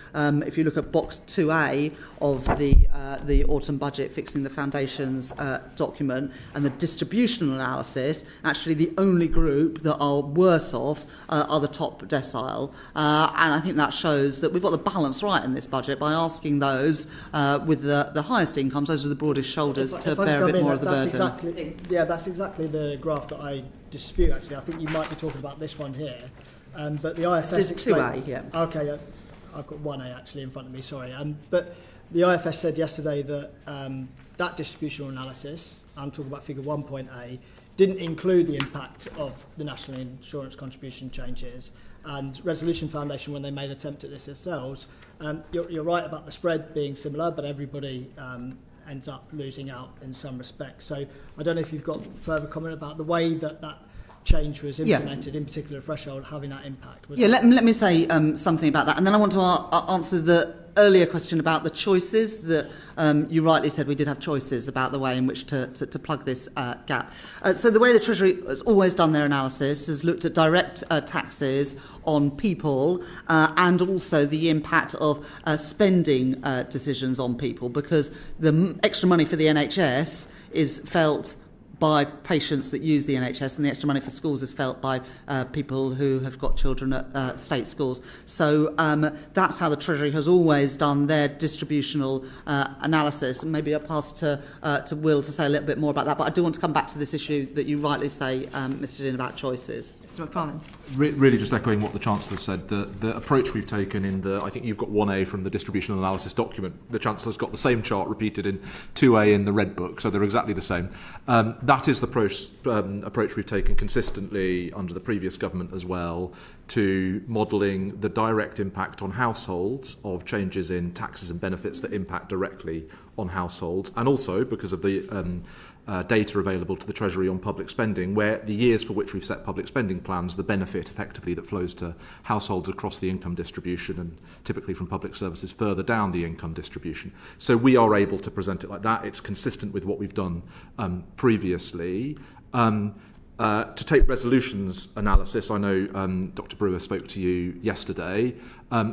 if you look at box 2A of the autumn budget fixing the foundations document and the distributional analysis, actually the only group that are worse off are the top decile. And I think that shows that we've got the balance right in this budget by asking those with the highest incomes, those with the broadest shoulders, to bear a bit more of the burden. That's exactly the graph that I dispute, actually. I think you might be talking about this one here. But the IFS... This is 2A, yeah. Okay, yeah. I've got 1A actually in front of me, sorry. But the IFS said yesterday that that distributional analysis, I'm talking about figure 1.A, didn't include the impact of the national insurance contribution changes. And Resolution Foundation, when they made an attempt at this themselves, you're right about the spread being similar, but everybody ends up losing out in some respects. So I don't know if you've got further comment about the way that change was implemented, in particular threshold, having that impact. Let me say something about that, and then I want to answer the earlier question about the choices that you rightly said we did have choices about the way in which to plug this gap. So the way the Treasury has always done their analysis has looked at direct taxes on people and also the impact of spending decisions on people, because the extra money for the NHS is felt by patients that use the NHS, and the extra money for schools is felt by people who have got children at state schools. So that's how the Treasury has always done their distributional analysis. And maybe I'll pass to Will to say a little bit more about that. But I do want to come back to this issue that you rightly say, Mr. Dean, about choices. Mr. McFarlane. Really just echoing what the Chancellor said, the approach we've taken in I think you've got 1A from the distributional analysis document. The Chancellor's got the same chart repeated in 2A in the Red Book, so they're exactly the same. That is the approach we've taken consistently under the previous government as well, to modelling the direct impact on households of changes in taxes and benefits that impact directly on households, and also because of the data available to the Treasury on public spending, where the years for which we've set public spending plans, the benefit effectively that flows to households across the income distribution and typically from public services further down the income distribution. So we are able to present it like that. It's consistent with what we've done previously. To take resolutions analysis, I know Dr. Brewer spoke to you yesterday.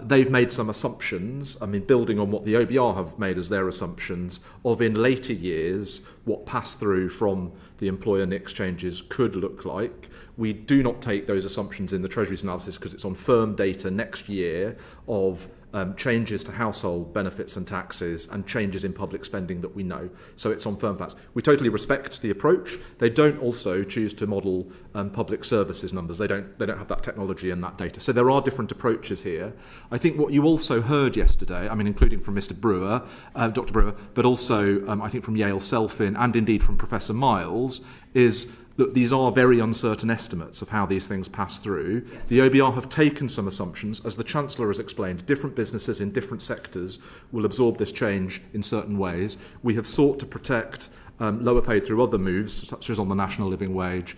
They've made some assumptions, building on what the OBR have made as their assumptions of in later years what pass-through from the employer NICs changes could look like. We do not take those assumptions in the Treasury's analysis because it's on firm data next year of changes to household benefits and taxes and changes in public spending that we know. So it's on firm facts. We totally respect the approach. They don't also choose to model public services numbers. They don't have that technology and that data. So there are different approaches here. I think what you also heard yesterday, including from Mr. Brewer, Dr. Brewer, but also I think from Yale Selfin and indeed from Professor Miles, is that these are very uncertain estimates of how these things pass through. Yes. The OBR have taken some assumptions. As the Chancellor has explained, different businesses in different sectors will absorb this change in certain ways. We have sought to protect lower paid through other moves, such as on the national living wage,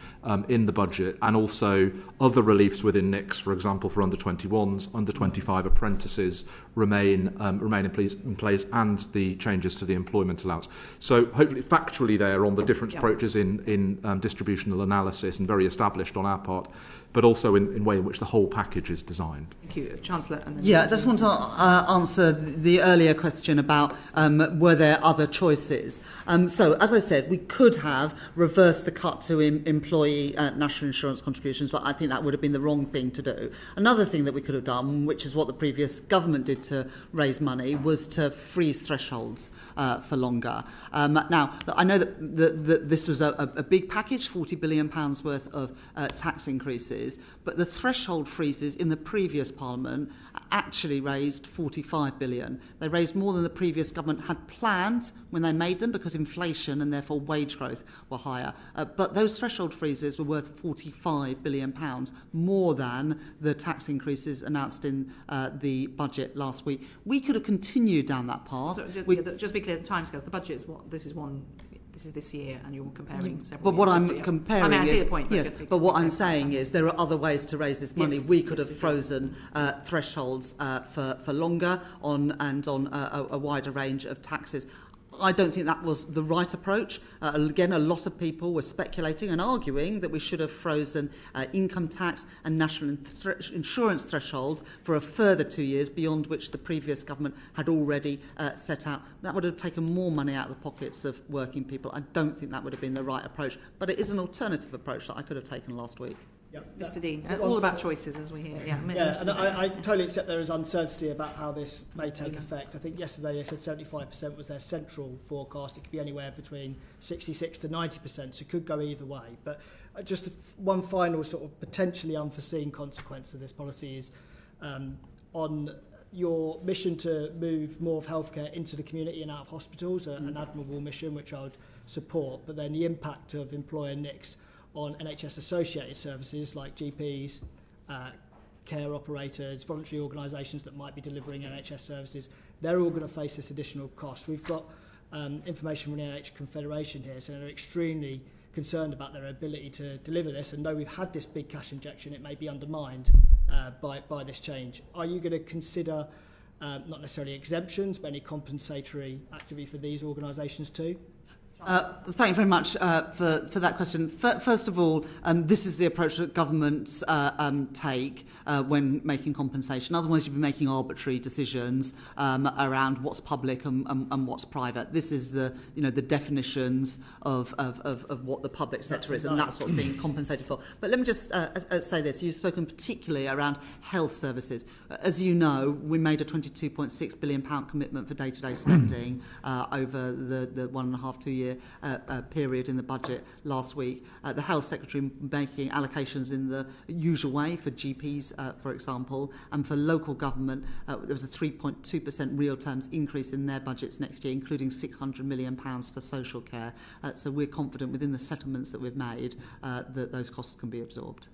in the budget, and also other reliefs within NICs, for example, for under 21s, under 25 apprentices remain in place, and the changes to the employment allowance. So hopefully factually there on the different approaches in distributional analysis, and very established on our part, but also in way in which the whole package is designed. Thank you. Chancellor. And then I just want to answer the earlier question about were there other choices. So as as I said, we could have reversed the cut to employee national insurance contributions, but I think that would have been the wrong thing to do. Another thing that we could have done, which is what the previous government did to raise money, was to freeze thresholds for longer. Now, I know that this was a big package, £40 billion worth of tax increases, but the threshold freezes in the previous Parliament actually raised 45 billion. They raised more than the previous government had planned when they made them because inflation and therefore wage growth were higher. But those threshold freezes were worth 45 billion pounds, more than the tax increases announced in the budget last week. We could have continued down that path. So just be clear, the timescales. The budget is what? This is this year, and you're comparing several. But what years I'm comparing I see is the point, yes. But what I'm saying is there are other ways to raise this money. Yes, we could have frozen thresholds for longer on a wider range of taxes. I don't think that was the right approach. Again, a lot of people were speculating and arguing that we should have frozen income tax and national insurance thresholds for a further 2 years, beyond which the previous government had already set out. That would have taken more money out of the pockets of working people. I don't think that would have been the right approach, but it is an alternative approach that I could have taken last week. Yep. Mr. Dean, all about choices, as we hear. Yeah, and I totally accept there is uncertainty about how this may take effect. I think yesterday they said 75% was their central forecast. It could be anywhere between 66 to 90%, so it could go either way. But just one final sort of potentially unforeseen consequence of this policy is on your mission to move more of healthcare into the community and out of hospitals, an admirable mission which I would support, but then the impact of employer NICs on NHS-associated services like GPs, care operators, voluntary organisations that might be delivering NHS services, they're all going to face this additional cost. We've got information from the NHS Confederation here, so they're extremely concerned about their ability to deliver this, and though we've had this big cash injection, it may be undermined by this change. Are you going to consider not necessarily exemptions, but any compensatory activity for these organisations too? Thank you very much for that question. First of all, this is the approach that governments take when making compensation. Otherwise, you'd be making arbitrary decisions around what's public and what's private. This is the definitions of what the public sector is, and that's what's being compensated for. But let me just say this. You've spoken particularly around health services. As you know, we made a £22.6 billion commitment for day-to-day spending over the 1.5 2 year period in the budget last week. The Health Secretary making allocations in the usual way for GPs, for example, and for local government there was a 3.2% real terms increase in their budgets next year, including £600 million for social care. So we're confident within the settlements that we've made that those costs can be absorbed.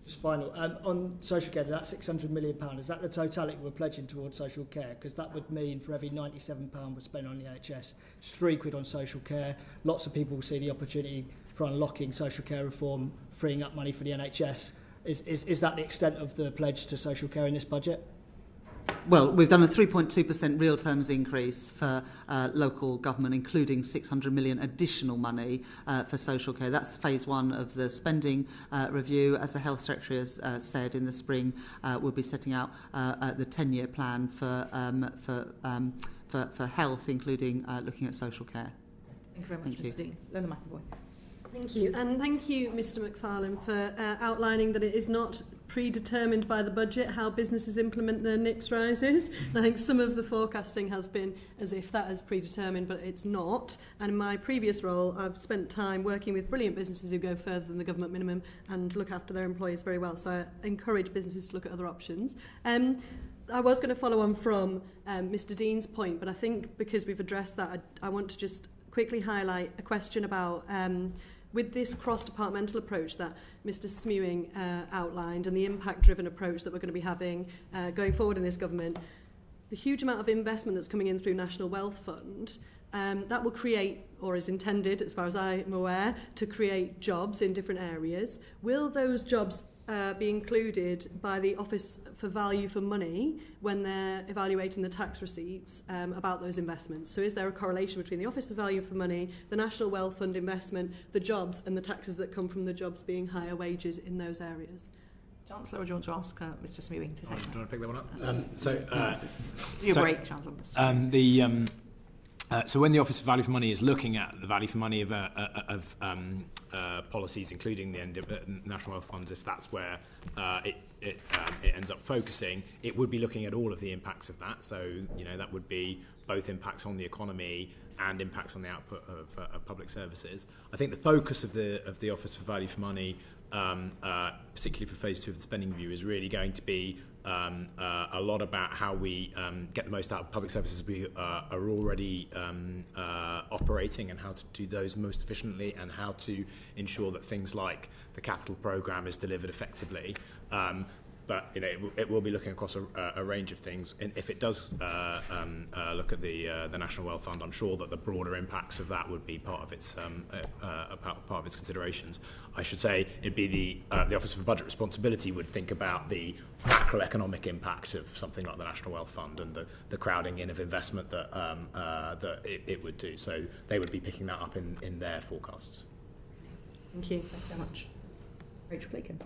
Just final, on social care, that £600 million, is that the totality we're pledging towards social care? Because that would mean for every £97 we're spending on the NHS, it's £3 on social care. Lots of people will see the opportunity for unlocking social care reform, freeing up money for the NHS. Is that the extent of the pledge to social care in this budget? Well, we've done a 3.2% real terms increase for local government, including 600 million additional money for social care. That's phase one of the spending review. As the Health Secretary has said, in the spring we'll be setting out the 10-year plan for health, including looking at social care. Thank you very much, Mr. Dean. Lola McAvoy. Thank you. And thank you, Mr McFarlane, for outlining that it is not predetermined by the budget how businesses implement their NICs rises. I think some of the forecasting has been as if that is predetermined, but it's not. And in my previous role, I've spent time working with brilliant businesses who go further than the government minimum and look after their employees very well. So I encourage businesses to look at other options. I was going to follow on from Mr Dean's point, but I think because we've addressed that, I want to just quickly highlight a question about with this cross-departmental approach that Mr Smewing outlined and the impact-driven approach that we're going to be having going forward in this government, the huge amount of investment that's coming in through National Wealth Fund, that will create, or is intended, as far as I'm aware, to create jobs in different areas. Will those jobs be included by the Office for Value for Money when they're evaluating the tax receipts about those investments? So is there a correlation between the Office for Value for Money, the National Wealth Fund investment, the jobs and the taxes that come from the jobs being higher wages in those areas? Chancellor, or do you want to ask Mr Smewing to take that? Do you want to pick that one up? Your break, Chancellor. So when the Office for Value for Money is looking at the value for money of policies, including the National Wealth Funds, if that's where it ends up focusing, it would be looking at all of the impacts of that. So, that would be both impacts on the economy and impacts on the output of public services. I think the focus of the Office for Value for Money, particularly for phase 2 of the spending review, is really going to be a lot about how we get the most out of public services we are already operating, and how to do those most efficiently, and how to ensure that things like the capital programme is delivered effectively. But it will be looking across a range of things. And if it does look at the National Wealth Fund, I'm sure that the broader impacts of that would be part of its considerations. I should say it'd be the Office for Budget Responsibility would think about the macroeconomic impact of something like the National Wealth Fund and the crowding in of investment that it would do. So they would be picking that up in their forecasts. Thank you. Thanks so much. Rachel Blaken.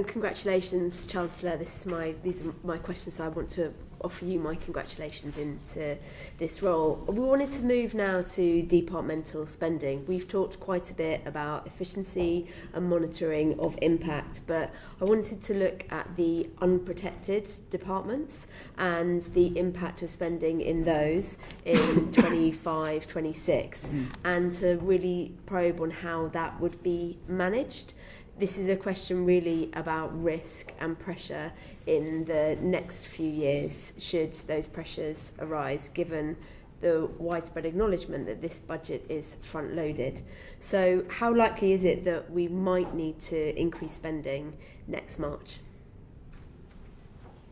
Congratulations, Chancellor. These are my questions, so I want to offer you my congratulations into this role. We wanted to move now to departmental spending. We've talked quite a bit about efficiency and monitoring of impact, but I wanted to look at the unprotected departments and the impact of spending in those in 25-26, and to really probe on how that would be managed. This is a question really about risk and pressure in the next few years, should those pressures arise, given the widespread acknowledgement that this budget is front-loaded. So how likely is it that we might need to increase spending next March?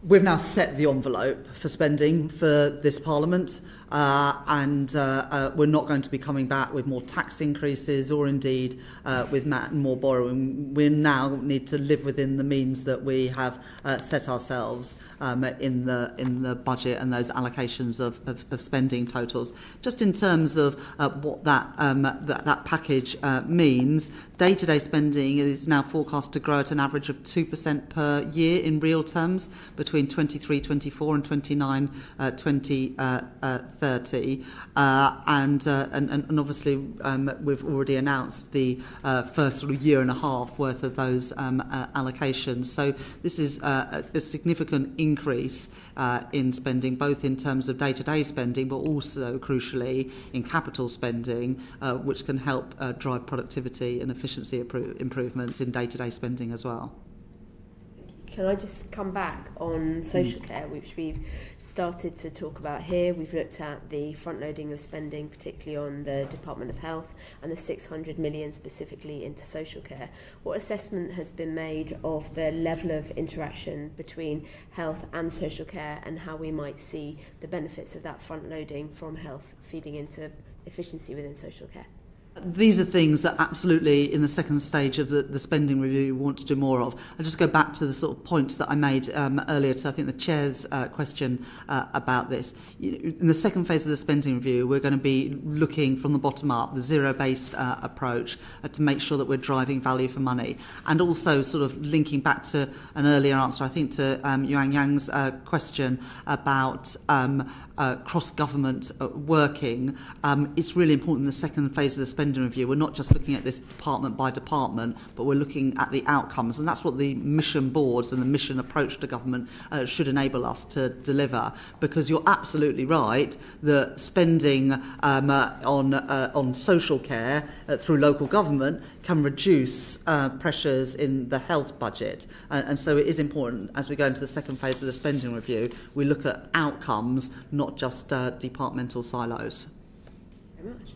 We've now set the envelope for spending for this Parliament, and we're not going to be coming back with more tax increases or indeed with more borrowing. We now need to live within the means that we have set ourselves in the budget and those allocations of spending totals. Just in terms of what that package means, day-to-day spending is now forecast to grow at an average of 2% per year in real terms between 23-24 and 29-30, and obviously we've already announced the first sort of year and a half worth of those allocations. So this is a significant increase in spending, both in terms of day-to-day spending, but also crucially in capital spending, which can help drive productivity and efficiency improvements in day-to-day spending as well. Can I just come back on social care, which we've started to talk about here? We've looked at the front-loading of spending, particularly on the Department of Health, and the 600 million specifically into social care. What assessment has been made of the level of interaction between health and social care, and how we might see the benefits of that front-loading from health feeding into efficiency within social care? These are things that absolutely in the second stage of the spending review we want to do more of. I'll just go back to the sort of points that I made earlier to, I think, the Chair's question about this. In the second phase of the spending review, we're going to be looking from the bottom up, the zero-based approach, to make sure that we're driving value for money. And also sort of linking back to an earlier answer, I think, to Yuan Yang's question about cross-government working. It's really important in the second phase of the spending review. We're not just looking at this department by department, but we're looking at the outcomes, and that's what the mission boards and the mission approach to government should enable us to deliver. Because you're absolutely right that spending on social care through local government can reduce pressures in the health budget, and so it is important, as we go into the second phase of the spending review, we look at outcomes, not just departmental silos. Very much.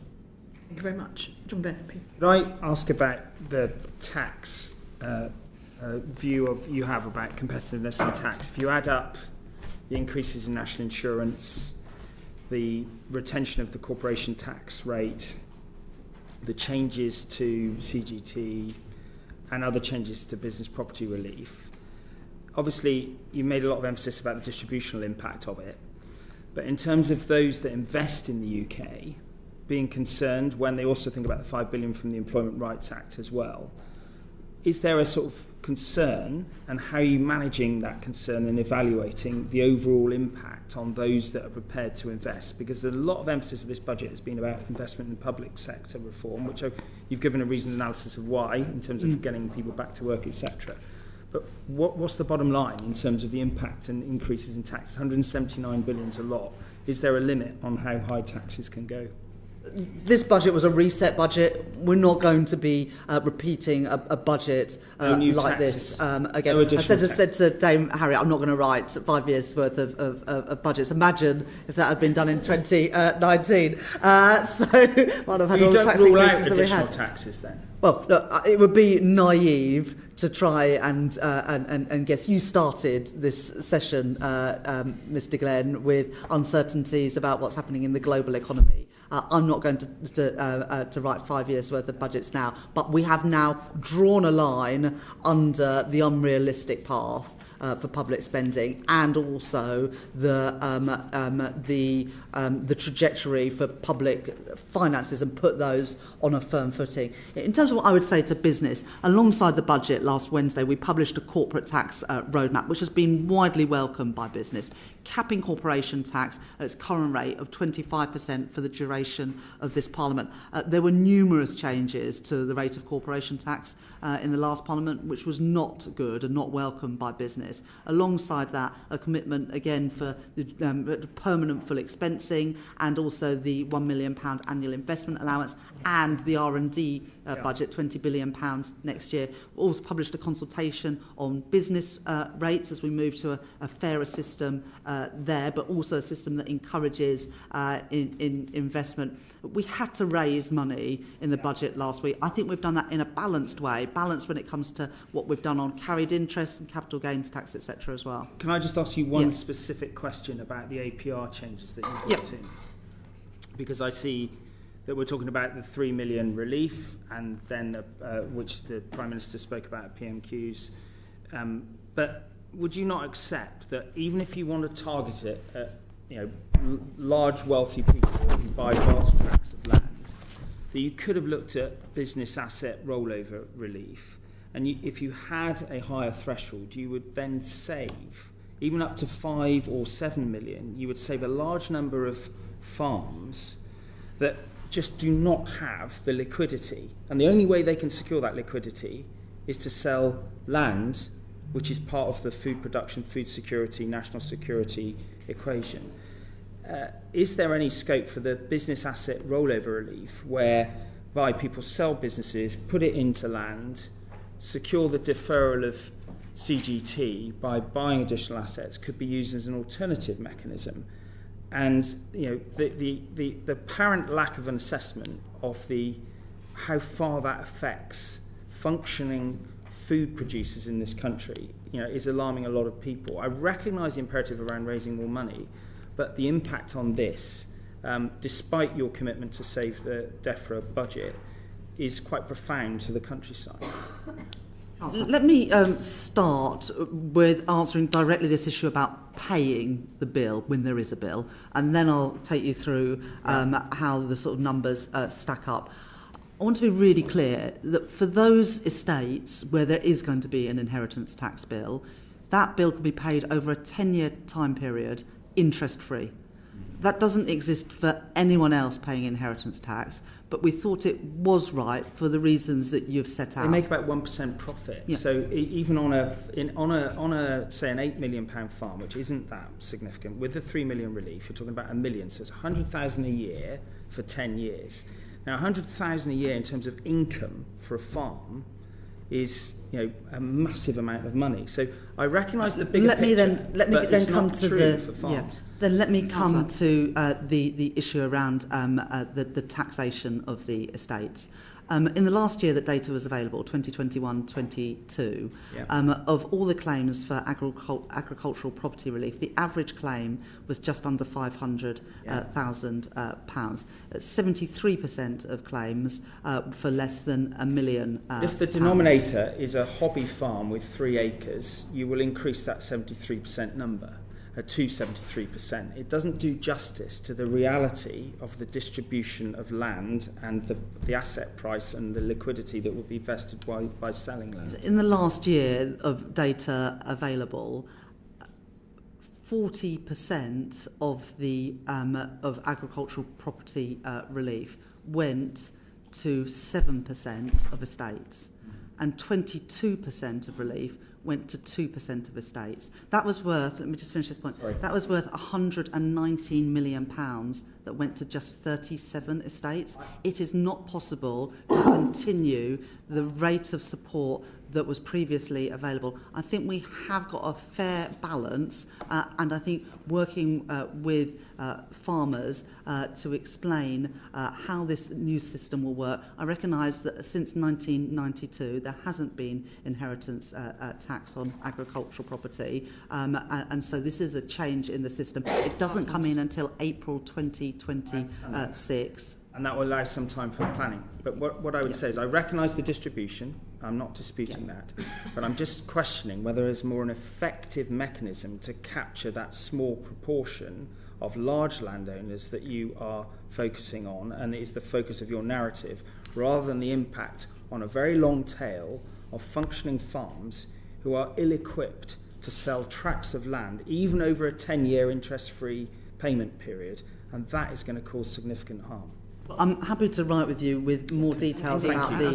Thank you very much. John Bennett. Could I ask about the tax view you have about competitiveness and tax? If you add up the increases in national insurance, the retention of the corporation tax rate, the changes to CGT, and other changes to business property relief, obviously you made a lot of emphasis about the distributional impact of it. But in terms of those that invest in the UK being concerned when they also think about the 5 billion from the Employment Rights Act as well, is there a sort of concern, and how are you managing that concern and evaluating the overall impact on those that are prepared to invest? Because a lot of emphasis of this budget has been about investment in public sector reform, which you've given a reasoned analysis of why, in terms of getting people back to work, etc. But what's the bottom line in terms of the impact and increases in tax? 179 billion is a lot. Is there a limit on how high taxes can go? This budget was a reset budget. We're not going to be repeating a budget like this again. No, I said to Dame Harriet, I'm not going to write 5 years worth of budgets. Imagine if that had been done in 2019. So might have had all the tax increases that we had. Taxes then? Well, look, it would be naive to try and guess. You started this session, Mr. Glenn, with uncertainties about what's happening in the global economy. I'm not going to write 5 years worth of budgets now, but we have now drawn a line under the unrealistic path for public spending, and also the trajectory for public finances, and put those on a firm footing. In terms of what I would say to business, alongside the budget last Wednesday, we published a corporate tax roadmap, which has been widely welcomed by business, capping corporation tax at its current rate of 25% for the duration of this Parliament. There were numerous changes to the rate of corporation tax in the last Parliament, which was not good and not welcomed by business. Alongside that, a commitment again for the permanent full expensing, and also the £1 million annual investment allowance, and the R&D budget, £20 billion next year. We also published a consultation on business rates as we move to a fairer system there, but also a system that encourages in investment. We had to raise money in the budget last week. I think we've done that in a balanced way, balanced when it comes to what we've done on carried interest and capital gains tax, etc. as well. Can I just ask you one specific question about the APR changes that you brought in? Because I see that we're talking about the 3 million relief, and then which the Prime Minister spoke about at PMQs. But would you not accept that even if you want to target it at large wealthy people who buy vast tracts of land, that you could have looked at business asset rollover relief, and if you had a higher threshold, you would then save, even up to 5 or 7 million, you would save a large number of farms that just do not have the liquidity. And the only way they can secure that liquidity is to sell land, which is part of the food production, food security, national security equation. Is there any scope for the business asset rollover relief, whereby people sell businesses, put it into land, secure the deferral of CGT by buying additional assets, could be used as an alternative mechanism? And the apparent lack of an assessment of how far that affects functioning food producers in this country, is alarming a lot of people. I recognise the imperative around raising more money, but the impact on this, despite your commitment to save the DEFRA budget, is quite profound to the countryside. Let me start with answering directly this issue about paying the bill when there is a bill, and then I'll take you through how the sort of numbers stack up. I want to be really clear that for those estates where there is going to be an inheritance tax bill, that bill can be paid over a 10-year time period, interest-free. That doesn't exist for anyone else paying inheritance tax, but we thought it was right for the reasons that you've set out. They make about 1% profit. Yeah. So even on a say an £8 million farm, which isn't that significant, with the 3 million relief, you're talking about $1 million. So it's 100,000 a year for 10 years. Now, 100,000 a year in terms of income for a farm is a massive amount of money. So I recognise the bigger picture. Let me then come to the issue around the taxation of the estates. In the last year that data was available, 2021-22, of all the claims for agricultural property relief, the average claim was just under £500,000. 73% of claims for less than £1 million. If the denominator is a hobby farm with 3 acres, you will increase that 73% number. to 73%, it doesn't do justice to the reality of the distribution of land and the asset price and the liquidity that will be vested by selling land. In the last year of data available, 40% of the of agricultural property relief went to 7% of estates, and 22% of relief went to 2% of estates. That was worth, let me just finish this point, that was worth £119 million that went to just 37 estates. It is not possible to continue the rate of support that was previously available. I think we have got a fair balance, and I think working with farmers to explain how this new system will work. I recognise that since 1992 there hasn't been inheritance tax on agricultural property, and so this is a change in the system. It doesn't come in until April 2026. And that will allow some time for planning. But what I would say is I recognise the distribution. I'm not disputing that. But I'm just questioning whether there's more an effective mechanism to capture that small proportion of large landowners that you are focusing on and is the focus of your narrative, rather than the impact on a very long tail of functioning farms who are ill-equipped to sell tracts of land, even over a 10-year interest-free payment period, and that is going to cause significant harm. I'm happy to write with you with more details about the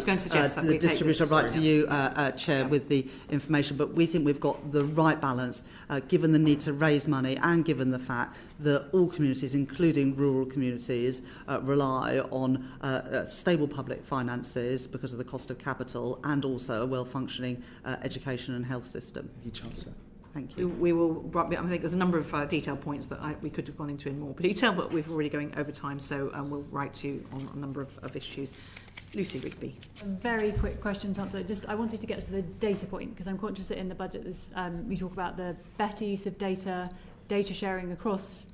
distribution. I'll write to you, Chair, with the information, but we think we've got the right balance, given the need to raise money and given the fact that all communities, including rural communities, rely on stable public finances because of the cost of capital and also a well-functioning education and health system. Thank you, Chancellor. Thank you. We will. I think there's a number of detailed points that we could have gone into in more detail, but we're already going over time, so we'll write to you on a number of issues. Lucy Rigby. A very quick question, Chancellor. I wanted to get to the data point, because I'm conscious that in the budget we talk about the better use of data sharing across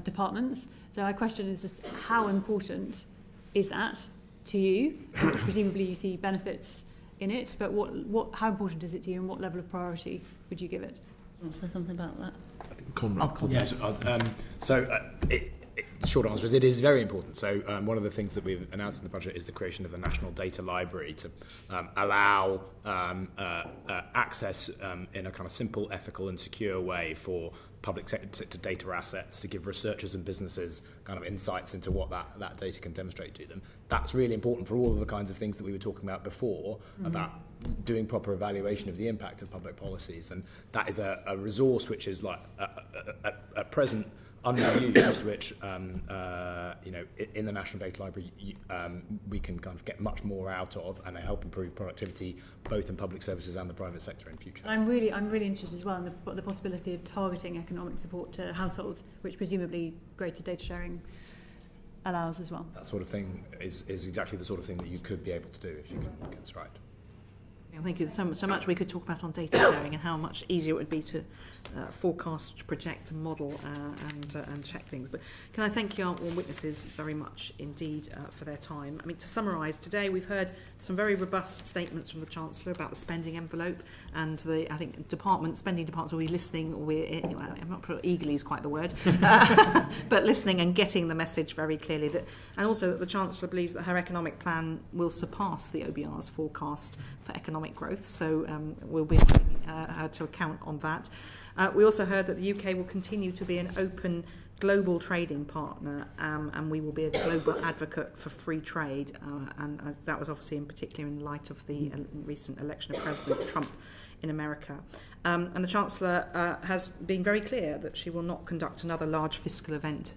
departments. So my question is just how important is that to you? Presumably you see benefits in it, but how important is it to you, and what level of priority would you give it? You want to say something about that? The short answer is it is very important. So one of the things that we've announced in the budget is the creation of a national data library to allow access in a kind of simple, ethical and secure way for public sector data assets to give researchers and businesses kind of insights into what that data can demonstrate to them. That's really important for all of the kinds of things that we were talking about before, about doing proper evaluation of the impact of public policies. And that is a resource which is like at present underused, which in the National Data Library we can kind of get much more out of and help improve productivity both in public services and the private sector in future. I'm really interested as well in the possibility of targeting economic support to households, which presumably greater data sharing allows as well. That sort of thing is exactly the sort of thing that you could be able to do if you can get this right. Thank you so much we could talk about on data sharing and how much easier it would be to forecast, project, and model and check things. But can I thank our witnesses very much indeed for their time. I mean, to summarise, today we've heard some very robust statements from the Chancellor about the spending envelope, and I think spending departments will be listening. I'm not sure eagerly is quite the word, but listening and getting the message very clearly. And also that the Chancellor believes that her economic plan will surpass the OBR's forecast for economic growth, so we'll be holding her to account on that. We also heard that the UK will continue to be an open global trading partner, and we will be a global advocate for free trade, and that was obviously in particular in light of the recent election of President Trump in America. And the Chancellor has been very clear that she will not conduct another large fiscal event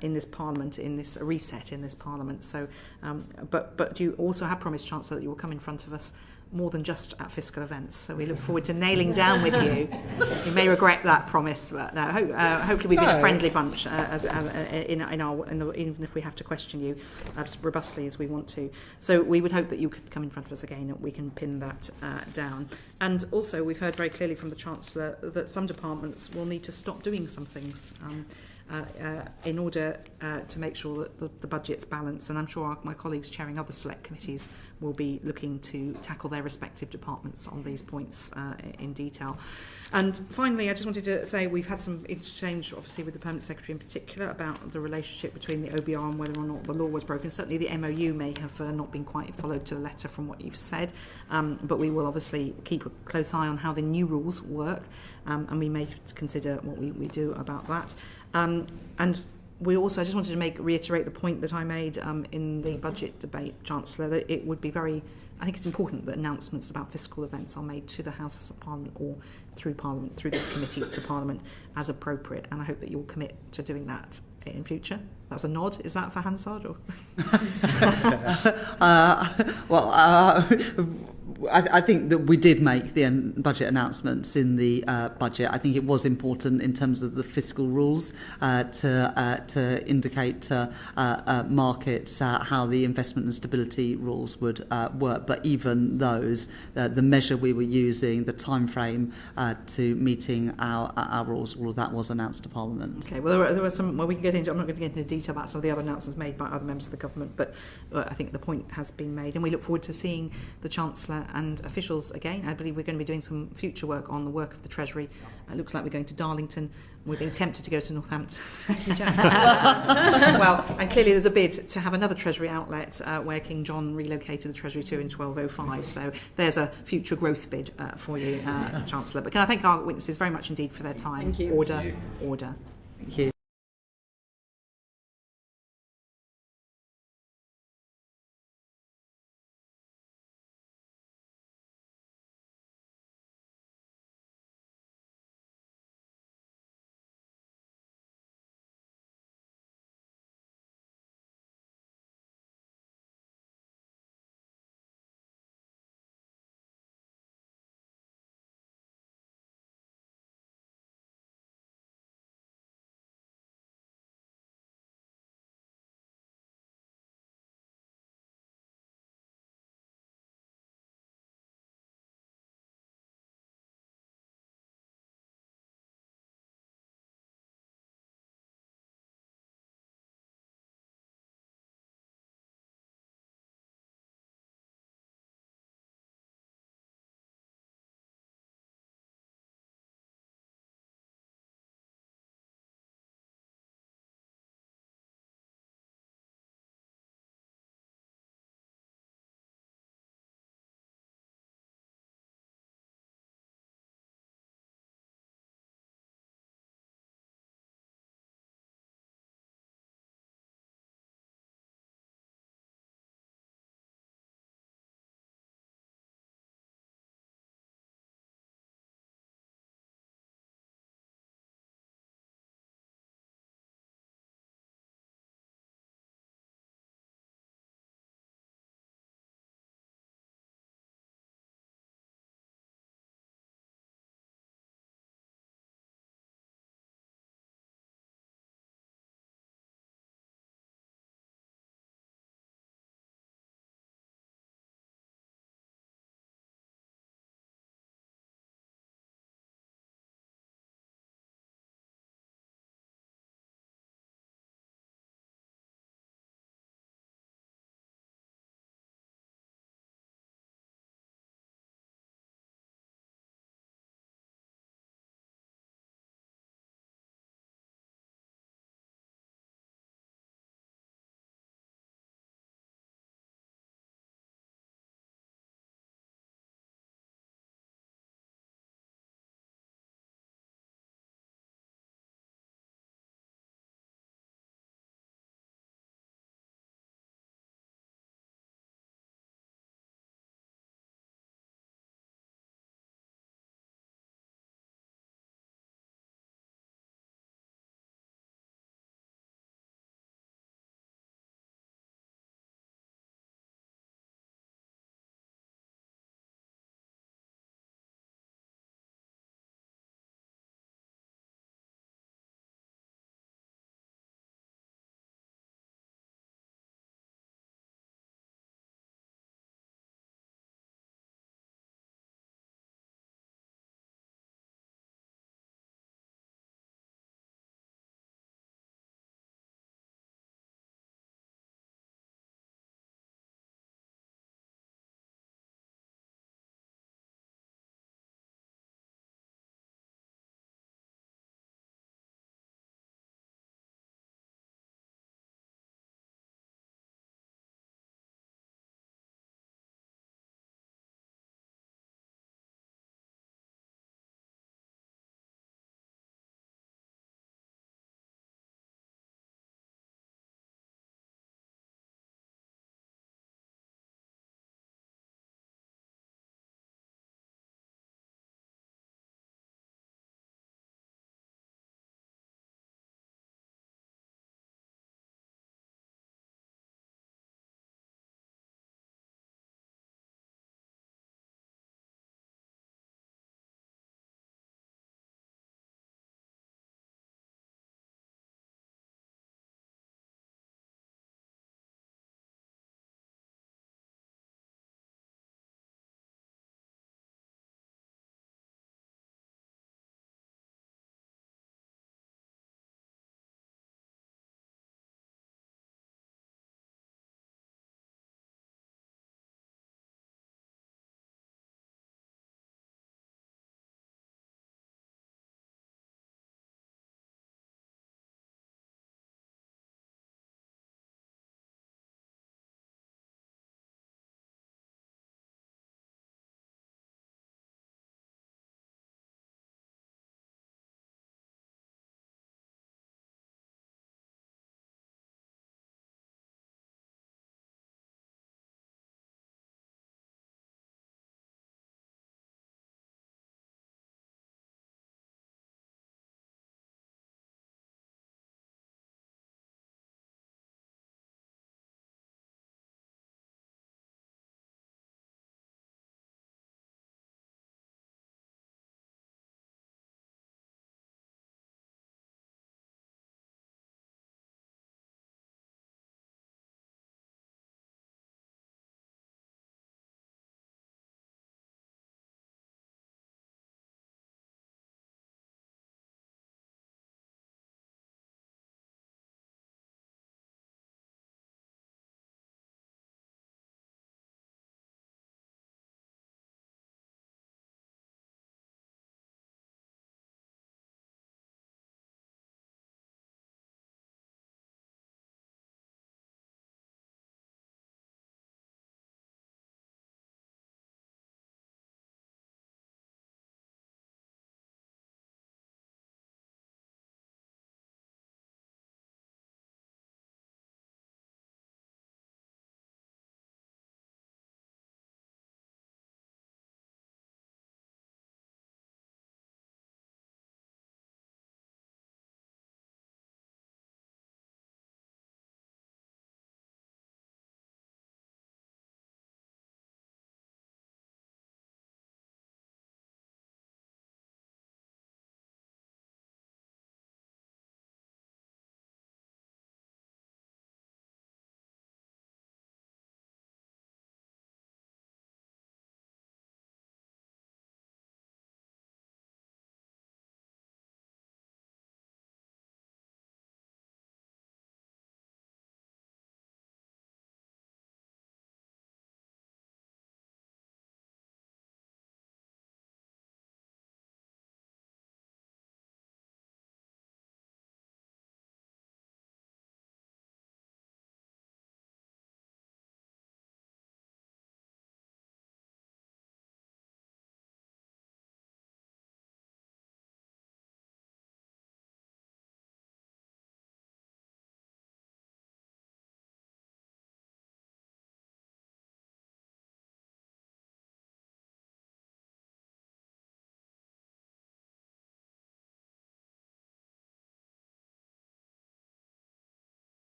in this Parliament, in this reset in this Parliament. So, but you also have promised, Chancellor, that you will come in front of us more than just at fiscal events. So we look forward to nailing down with you. You may regret that promise, but no, hopefully we've been a friendly bunch, even if we have to question you as robustly as we want to. So we would hope that you could come in front of us again and we can pin that down. And also we've heard very clearly from the Chancellor that some departments will need to stop doing some things. in order to make sure that the budget's balanced. And I'm sure my colleagues chairing other select committees will be looking to tackle their respective departments on these points in detail. And finally, I just wanted to say we've had some exchange, obviously, with the Permanent Secretary in particular about the relationship between the OBR and whether or not the law was broken. Certainly the MOU may have not been quite followed to the letter from what you've said, but we will obviously keep a close eye on how the new rules work, and we may consider what we do about that. And we also, I just wanted to reiterate the point that I made in the budget debate, Chancellor, that it would be I think it's important that announcements about fiscal events are made to the House of Parliament or through Parliament, through this committee to Parliament as appropriate, and I hope that you'll commit to doing that in future. That's a nod. Is that for Hansard? Or? I think that we did make the budget announcements in the budget. I think it was important in terms of the fiscal rules to indicate to markets how the investment and stability rules would work. But even those, the measure we were using, the time frame to meeting our rules, all of that was announced to Parliament. Okay. Well, there were some. Well, we can get into. I'm not going to get into detail about some of the other announcements made by other members of the government, but I think the point has been made, and we look forward to seeing the Chancellor and officials again. I believe we're going to be doing some future work on the work of the Treasury. It looks like we're going to Darlington. We're being tempted to go to Northampton as well. And clearly there's a bid to have another Treasury outlet where King John relocated the Treasury to in 1205. So there's a future growth bid for you, Chancellor. But can I thank our witnesses very much indeed for their time. Thank you. Order. Thank you.